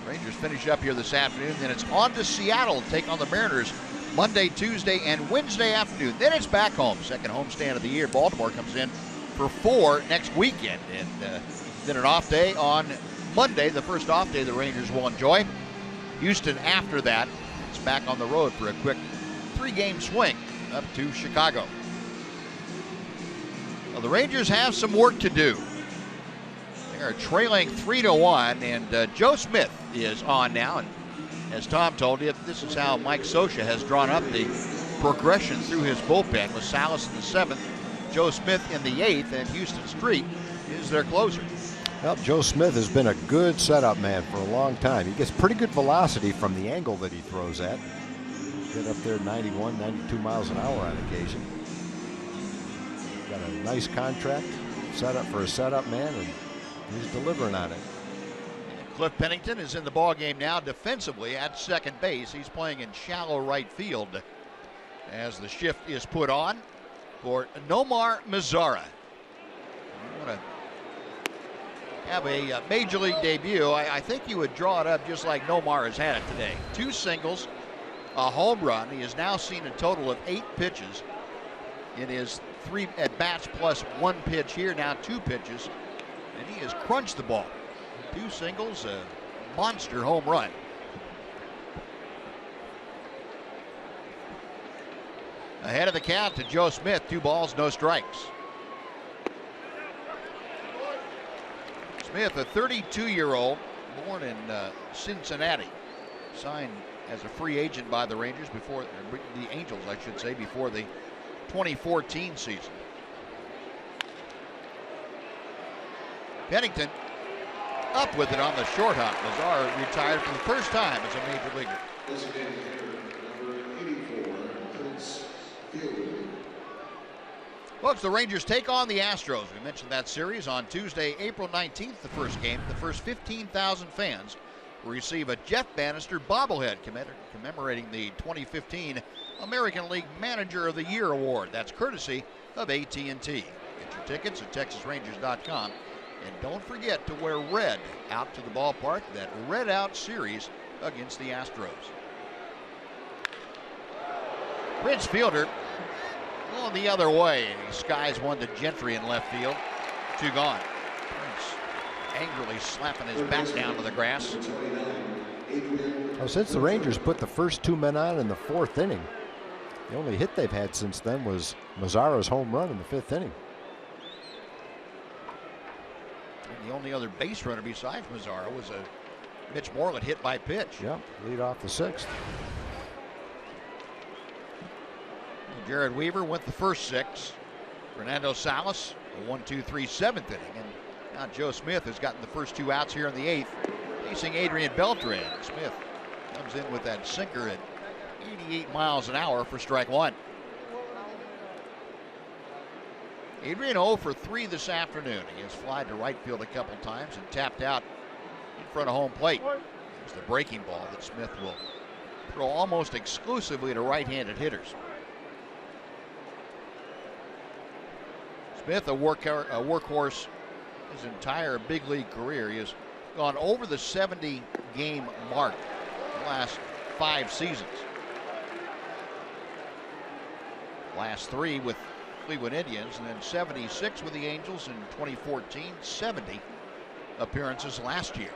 Rangers finish up here this afternoon. Then it's on to Seattle to take on the Mariners Monday, Tuesday, and Wednesday afternoon. Then it's back home. Second homestand of the year. Baltimore comes in for 4 next weekend. And then an off day on Monday, the first off day the Rangers will enjoy. Houston after that. It's back on the road for a quick 3-game swing up to Chicago. Well, the Rangers have some work to do. They are trailing 3-1, and Joe Smith is on now. And as Tom told you, this is how Mike Scioscia has drawn up the progression through his bullpen, with Salas in the 7th, Joe Smith in the 8th, and Houston Street is their closer. Well, Joe Smith has been a good setup man for a long time. He gets pretty good velocity from the angle that he throws at. Get up there 91, 92 miles an hour on occasion. Got a nice contract set up for a setup man, and he's delivering on it. Cliff Pennington is in the ball game now defensively at second base. He's playing in shallow right field as the shift is put on for Nomar Mazara. I'm going to have a Major League debut. I think you would draw it up just like Nomar has had it today. 2 singles, a home run. He has now seen a total of 8 pitches in his 3 at-bats plus 1 pitch here, now 2 pitches. And he has crunched the ball. 2 singles, a monster home run. Ahead of the count to Joe Smith, 2 balls, no strikes. Smith, a 32-year-old, born in Cincinnati, signed as a free agent by the Rangers before the Angels, I should say, before the 2014 season. Pennington up with it on the short hop. Mazara retired for the first time as a major leaguer. Folks, the Rangers take on the Astros. We mentioned that series on Tuesday, April 19th, the first game. The first 15,000 fans will receive a Jeff Bannister bobblehead commemorating the 2015 American League Manager of the Year award. That's courtesy of AT&T. Get your tickets at TexasRangers.com. And don't forget to wear red out to the ballpark, that red out series against the Astros. Prince fielder going the other way. He skies one to Gentry in left field. 2 gone. Prince angrily slapping his back down to the grass. Well, since the Rangers put the first 2 men on in the 4th inning, the only hit they've had since then was Mazara's home run in the 5th inning. And the only other base runner besides Mazara was a Mitch Moreland hit by pitch. Yep, lead off the 6th. Jared Weaver went the first 6. Fernando Salas, a 1-2-3 7th inning. And now Joe Smith has gotten the first 2 outs here in the 8th, facing Adrian Beltre. Smith comes in with that sinker at 88 miles an hour for strike 1. Adrian 0 for 3 this afternoon. He has flied to right field a couple times and tapped out in front of home plate. It's the breaking ball that Smith will throw almost exclusively to right-handed hitters. Smith, a workhorse his entire big league career. He has gone over the 70-game mark the last 5 seasons. Last 3 with Cleveland Indians, and then 76 with the Angels in 2014, 70 appearances last year.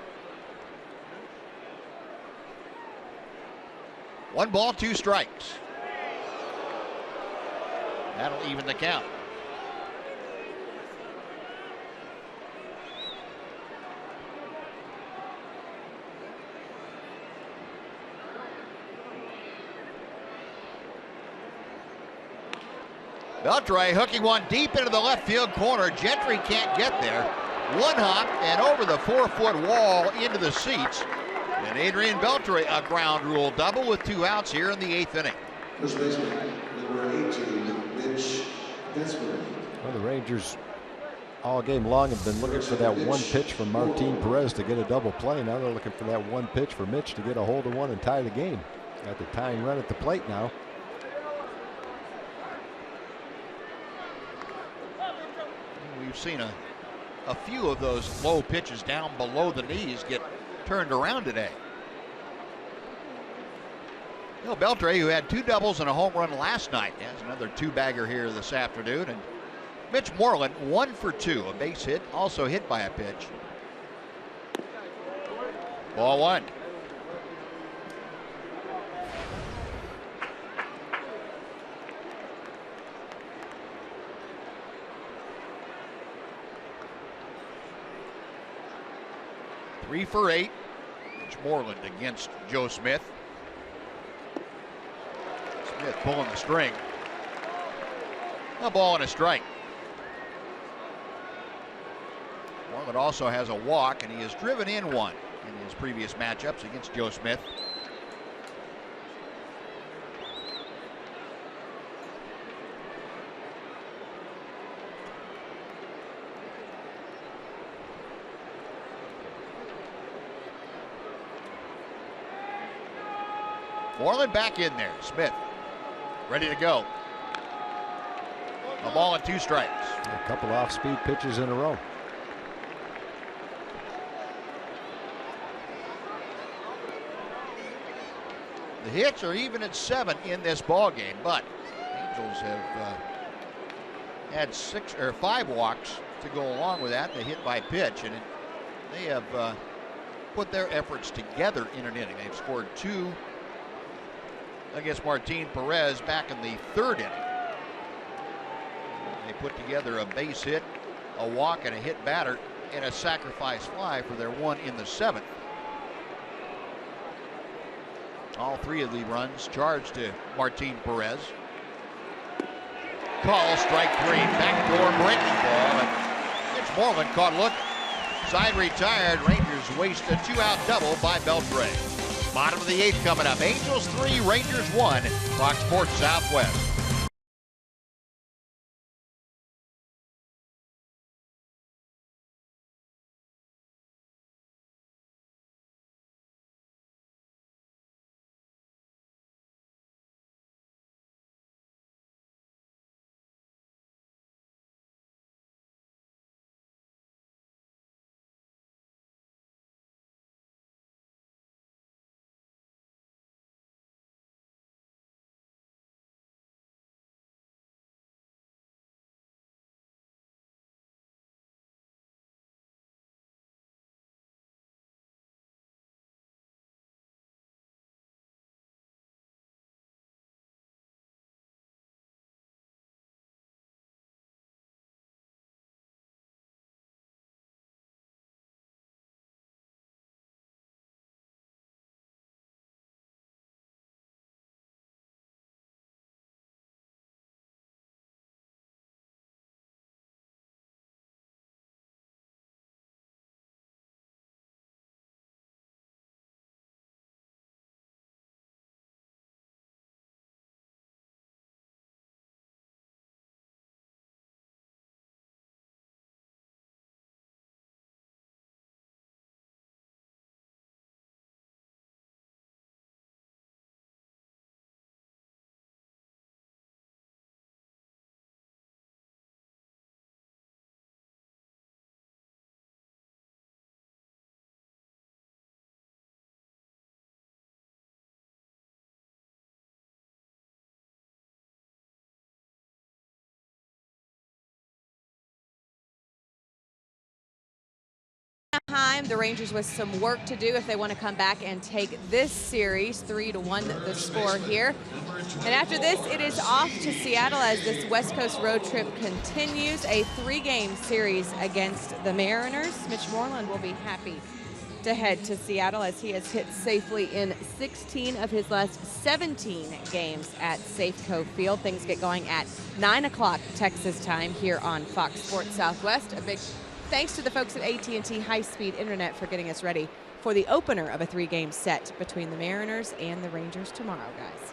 1 ball, 2 strikes. That'll even the count. Beltre hooking one deep into the left field corner. Gentry can't get there. 1 hop and over the 4-foot wall into the seats. And Adrian Beltre, a ground rule double with 2 outs here in the 8th inning. First baseman, number 18, Mitch Desmond. Well, the Rangers all game long have been looking for that 1 pitch from Martin Perez to get a double play. Now they're looking for that 1 pitch for Mitch to get a hold of one and tie the game. Got the tying run at the plate now. We've seen a few of those low pitches down below the knees get turned around today. You know, Beltre, who had 2 doubles and a home run last night, has another 2-bagger here this afternoon. And Mitch Moreland, 1 for 2, a base hit, also hit by a pitch. Ball 1. Three for 8. Mitch Moreland against Joe Smith. Smith pulling the string. A ball and a strike. Moreland also has a walk, and he has driven in 1 in his previous matchups against Joe Smith. Moreland back in there. Smith ready to go. A ball and 2 strikes. A couple off-speed pitches in a row. The hits are even at 7 in this ball game, but Angels have had 5 walks to go along with that. They hit by pitch, and they have put their efforts together in an inning. They've scored 2 against Martin Perez back in the 3rd inning. They put together a base hit, a walk, and a hit batter, and a sacrifice fly for their 1 in the 7th. All 3 of the runs charged to Martin Perez. Call strike 3, backdoor breaking ball, and Mitch Moreland caught looking. Side retired. Rangers waste a 2-out double by Beltre. Bottom of the 8th coming up. Angels 3, Rangers 1. Fox Sports Southwest. Anaheim. The Rangers with some work to do if they want to come back and take this series. 3-1 the score here. And after this, it is off to Seattle as this West Coast road trip continues. A 3-game series against the Mariners. Mitch Moreland will be happy to head to Seattle as he has hit safely in 16 of his last 17 games at Safeco Field. Things get going at 9 o'clock Texas time here on Fox Sports Southwest. A big thanks to the folks at AT&T High-Speed Internet for getting us ready for the opener of a 3-game set between the Mariners and the Rangers tomorrow, guys.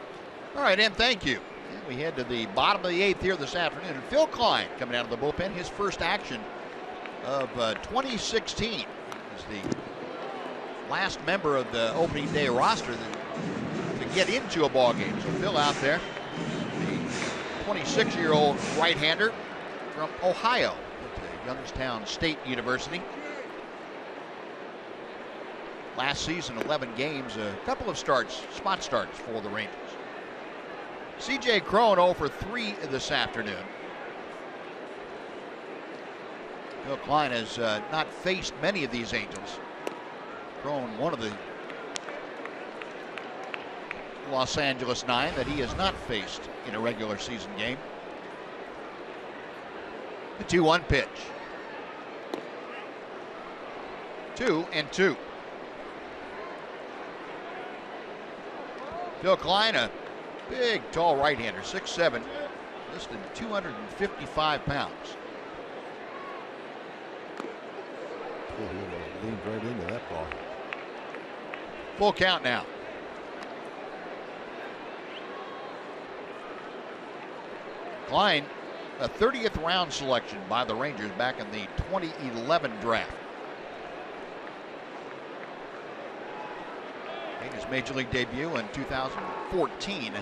All right, Em, thank you. And we head to the bottom of the 8th here this afternoon. And Phil Klein coming out of the bullpen, his first action of 2016. He's the last member of the opening day roster to get into a ball game. So Phil out there, the 26-year-old right-hander from Ohio, at Youngstown State University. Last season, 11 games, a couple of starts, spot starts for the Rangers. C.J. Cron 0 for 3 this afternoon. Phil Klein has not faced many of these Angels. Cron, one of the Los Angeles 9 that he has not faced in a regular season game. The 2-1 pitch. 2-2. Phil Klein, a big, tall right-hander, 6'7", listed 255 pounds. He leaned right into that ball. Full count now. Klein, a 30th round selection by the Rangers back in the 2011 draft. Made his major league debut in 2014,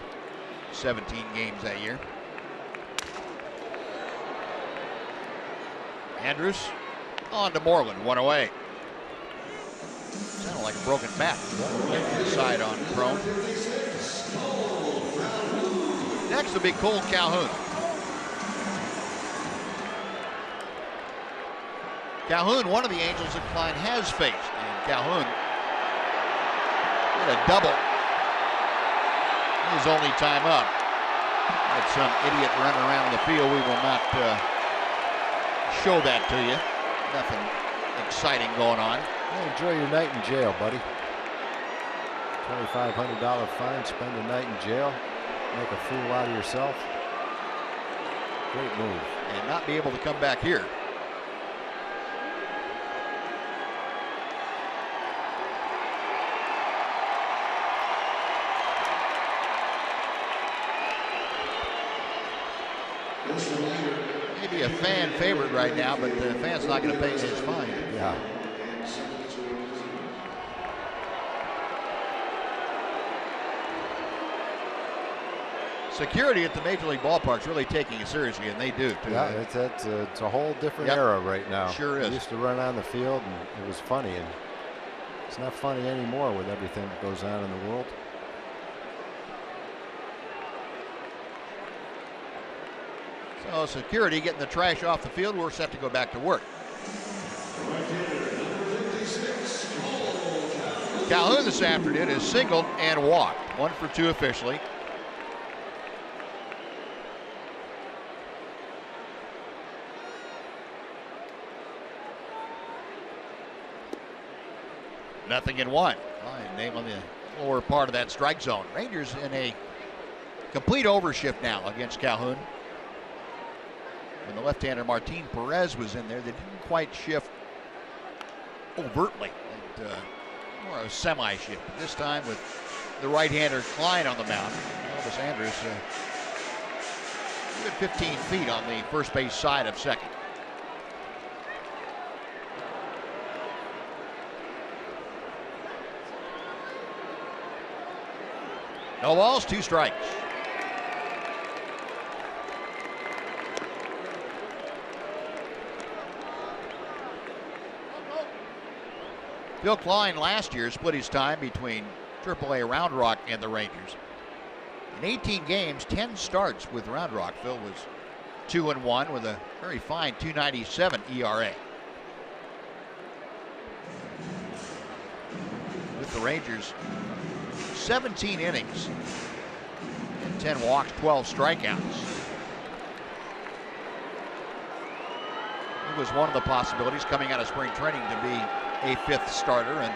17 games that year. Andrews on to Moreland, 1 away. Sounded like a broken bat. Side on Cron. Next will be Cole Calhoun. Calhoun, one of the Angels that Klein has faced. And Calhoun hit a double. His only time up. Had some idiot running around the field. We will not show that to you. Nothing exciting going on. Well, enjoy your night in jail, buddy. $2,500 fine, spend the night in jail, make a fool out of yourself. Great move. And not be able to come back here. Maybe a fan favorite right now, but the fan's not going to pay his fine. Yeah. Security at the Major League ballpark's really taking it seriously, and they do, too. Yeah, it's a whole different era right now. Sure is. We used to run on the field, and it was funny, and it's not funny anymore with everything that goes on in the world. So security getting the trash off the field. We're set to go back to work. Calhoun this afternoon is singled and walked. 1 for 2 officially. Nothing in 1. Name on the lower part of that strike zone. Rangers in a complete overshift now against Calhoun. When the left-hander Martin Perez was in there, they didn't quite shift overtly. More a semi-shift. This time with the right-hander Klein on the mound. Elvis Andrus good 15 feet on the first base side of second. No balls, 2 strikes. Phil Klein last year split his time between AAA Round Rock and the Rangers. In 18 games, 10 starts with Round Rock. Phil was 2-1 with a very fine 2.97 ERA. the Rangers 17 innings and 10 walks, 12 strikeouts. It was one of the possibilities coming out of spring training to be a 5th starter, and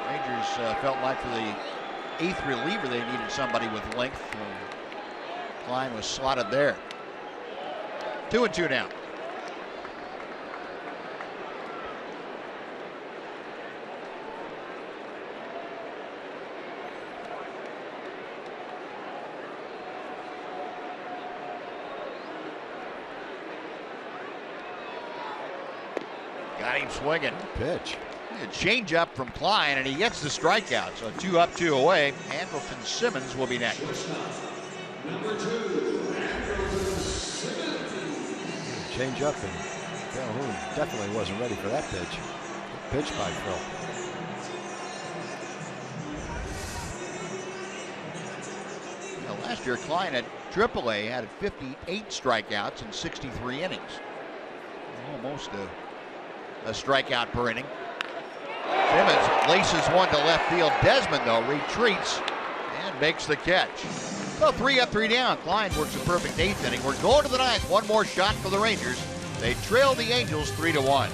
Rangers felt like for the 8th reliever they needed somebody with length. Klein was slotted there. 2-2 now. Got him swinging. Pitch. A change up from Klein, and he gets the strikeout. So 2 up, 2 away. Andrelton Simmons will be next. Change up, and Calhoun definitely wasn't ready for that pitch. Good pitch by Phil. Last year, Klein at AAA had 58 strikeouts in 63 innings. Almost a strikeout per inning. Simmons laces one to left field. Desmond, though, retreats and makes the catch. So 3 up, 3 down. Klein works a perfect 8th inning. We're going to the 9th. One more shot for the Rangers. They trail the Angels 3-1.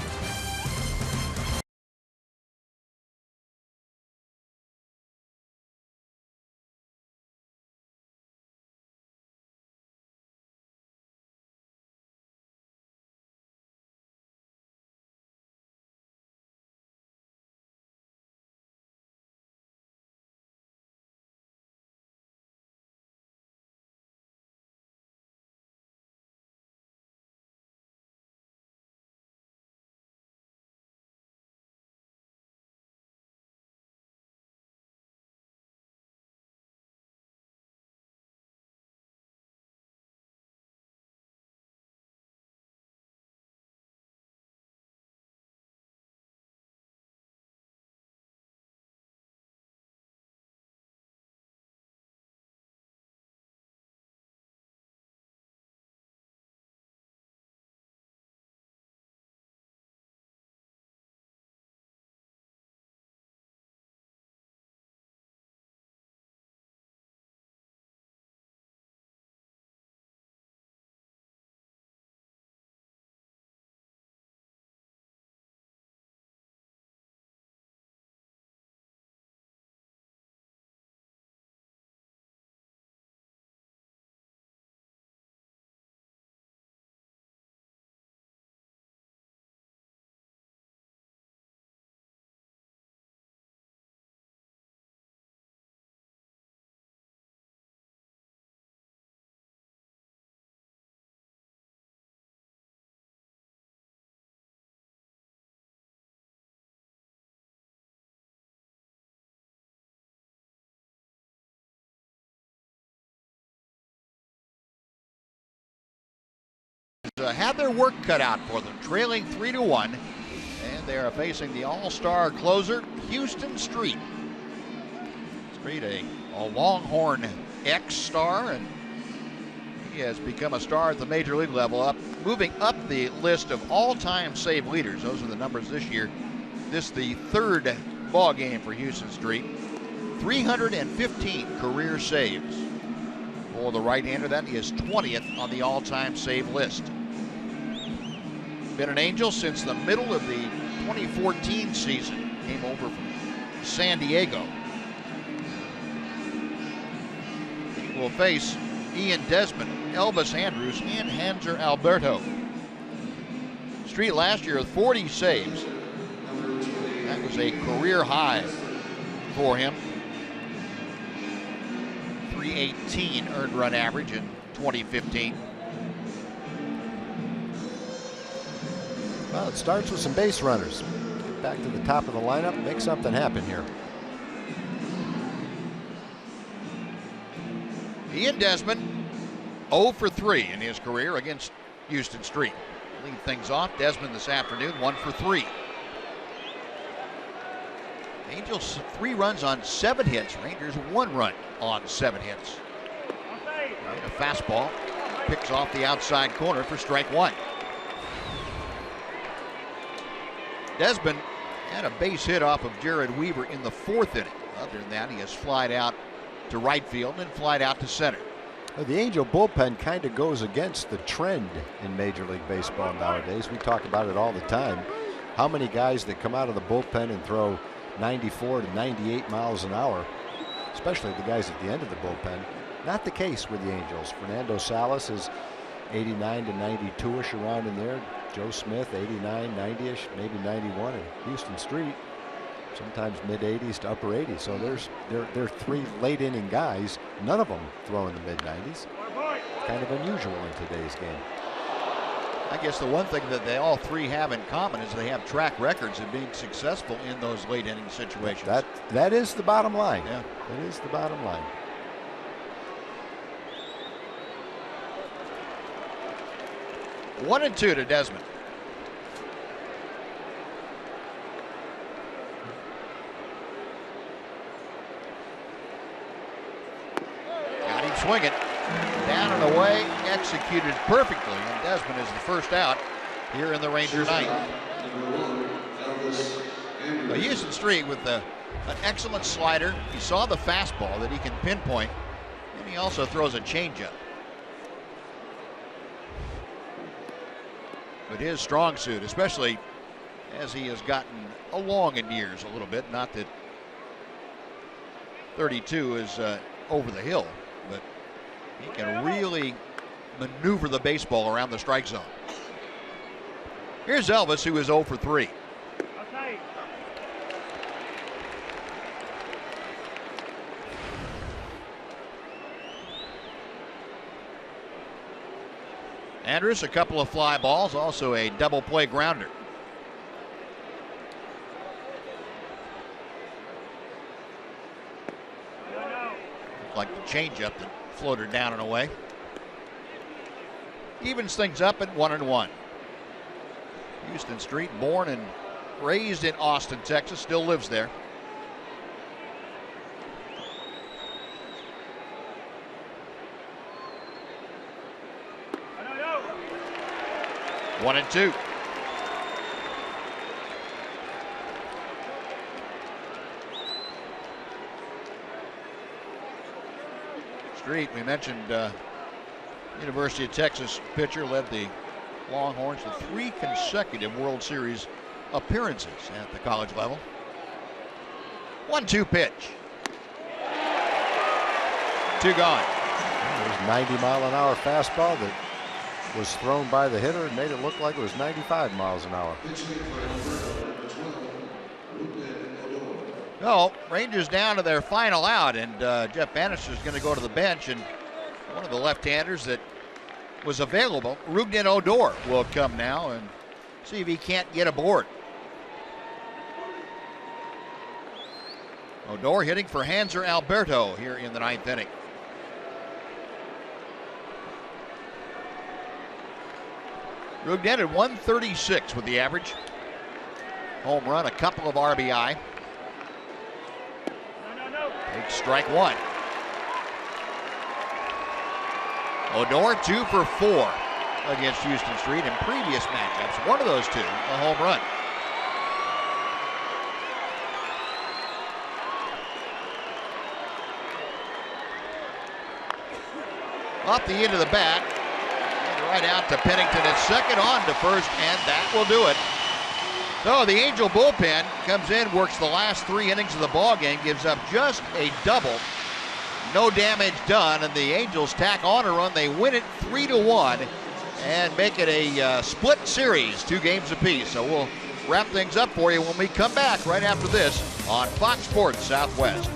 Had their work cut out for them, trailing 3-1, and they are facing the all-star closer, Houston Street. Street, a Longhorn ex-star, and he has become a star at the major league level, moving up the list of all-time save leaders. Those are the numbers this year. This is the 3rd ball game for Houston Street. 315 career saves. For the right-hander, that is 20th on the all-time save list. Been an Angel since the middle of the 2014 season. Came over from San Diego. He will face Ian Desmond, Elvis Andrus, and Hanser Alberto. Street last year with 40 saves. That was a career high for him. 318 earned run average in 2015. Well, it starts with some base runners. Get back to the top of the lineup, make something happen here. Ian Desmond, 0 for 3 in his career against Houston Street. Lead things off. Desmond this afternoon, 1 for 3. Angels 3 runs on 7 hits. Rangers 1 run on 7 hits. And a fastball picks off the outside corner for strike 1. Desmond And a base hit off of Jared Weaver in the 4th inning. Other than that, he has flied out to right field and flied out to center. The Angel bullpen kind of goes against the trend in Major League Baseball nowadays. We talk about it all the time. How many guys that come out of the bullpen and throw 94 to 98 miles an hour, especially the guys at the end of the bullpen. Not the case with the Angels. Fernando Salas is 89 to 92-ish around in there. Joe Smith 89, 90-ish, maybe 91, and Houston Street sometimes mid-80s to upper 80s. So there are 3 late inning guys. None of them throw in the mid-90s. Kind of unusual in today's game. I guess the one thing that they all 3 have in common is they have track records of being successful in those late inning situations. That is the bottom line. Yeah, that is the bottom line. One and 2 to Desmond. Got him swinging. Down and away, executed perfectly, and Desmond is the first out here in the Ranger ninth. Houston Street with an excellent slider. He saw the fastball that he can pinpoint, and he also throws a changeup. But his strong suit, especially as he has gotten along in years a little bit, not that 32 is over the hill, but he can really maneuver the baseball around the strike zone. Here's Elvis, who is 0 for 3. Andrus, a couple of fly balls, also a double play grounder. Like the changeup that floated down and away. Evens things up at 1-1. Houston Street, born and raised in Austin, Texas, still lives there. One and 2. Street, we mentioned University of Texas pitcher, led the Longhorns to 3 consecutive World Series appearances at the college level. 1-2 pitch. 2 gone. There's 90-mile-an-hour fastball that was thrown by the hitter and made it look like it was 95 miles an hour. No, Rangers down to their final out, and Jeff Bannister is going to go to the bench, and one of the left-handers that was available, Rougned Odor, will come now and see if he can't get aboard. Odor hitting for Hanser Alberto here in the 9th inning. Rougned at 136 with the average. Home run, a couple of RBI. Takes strike 1. Odor 2 for 4 against Houston Street in previous matchups. One of those 2, a home run. Off the end of the bat. Right out to Pennington at second, on to first, and that will do it. So the Angel bullpen comes in, works the last 3 innings of the ball game, gives up just a double. No damage done, and the Angels tack on a run. They win it 3-1 and make it a split series, 2 games apiece. So we'll wrap things up for you when we come back right after this on Fox Sports Southwest.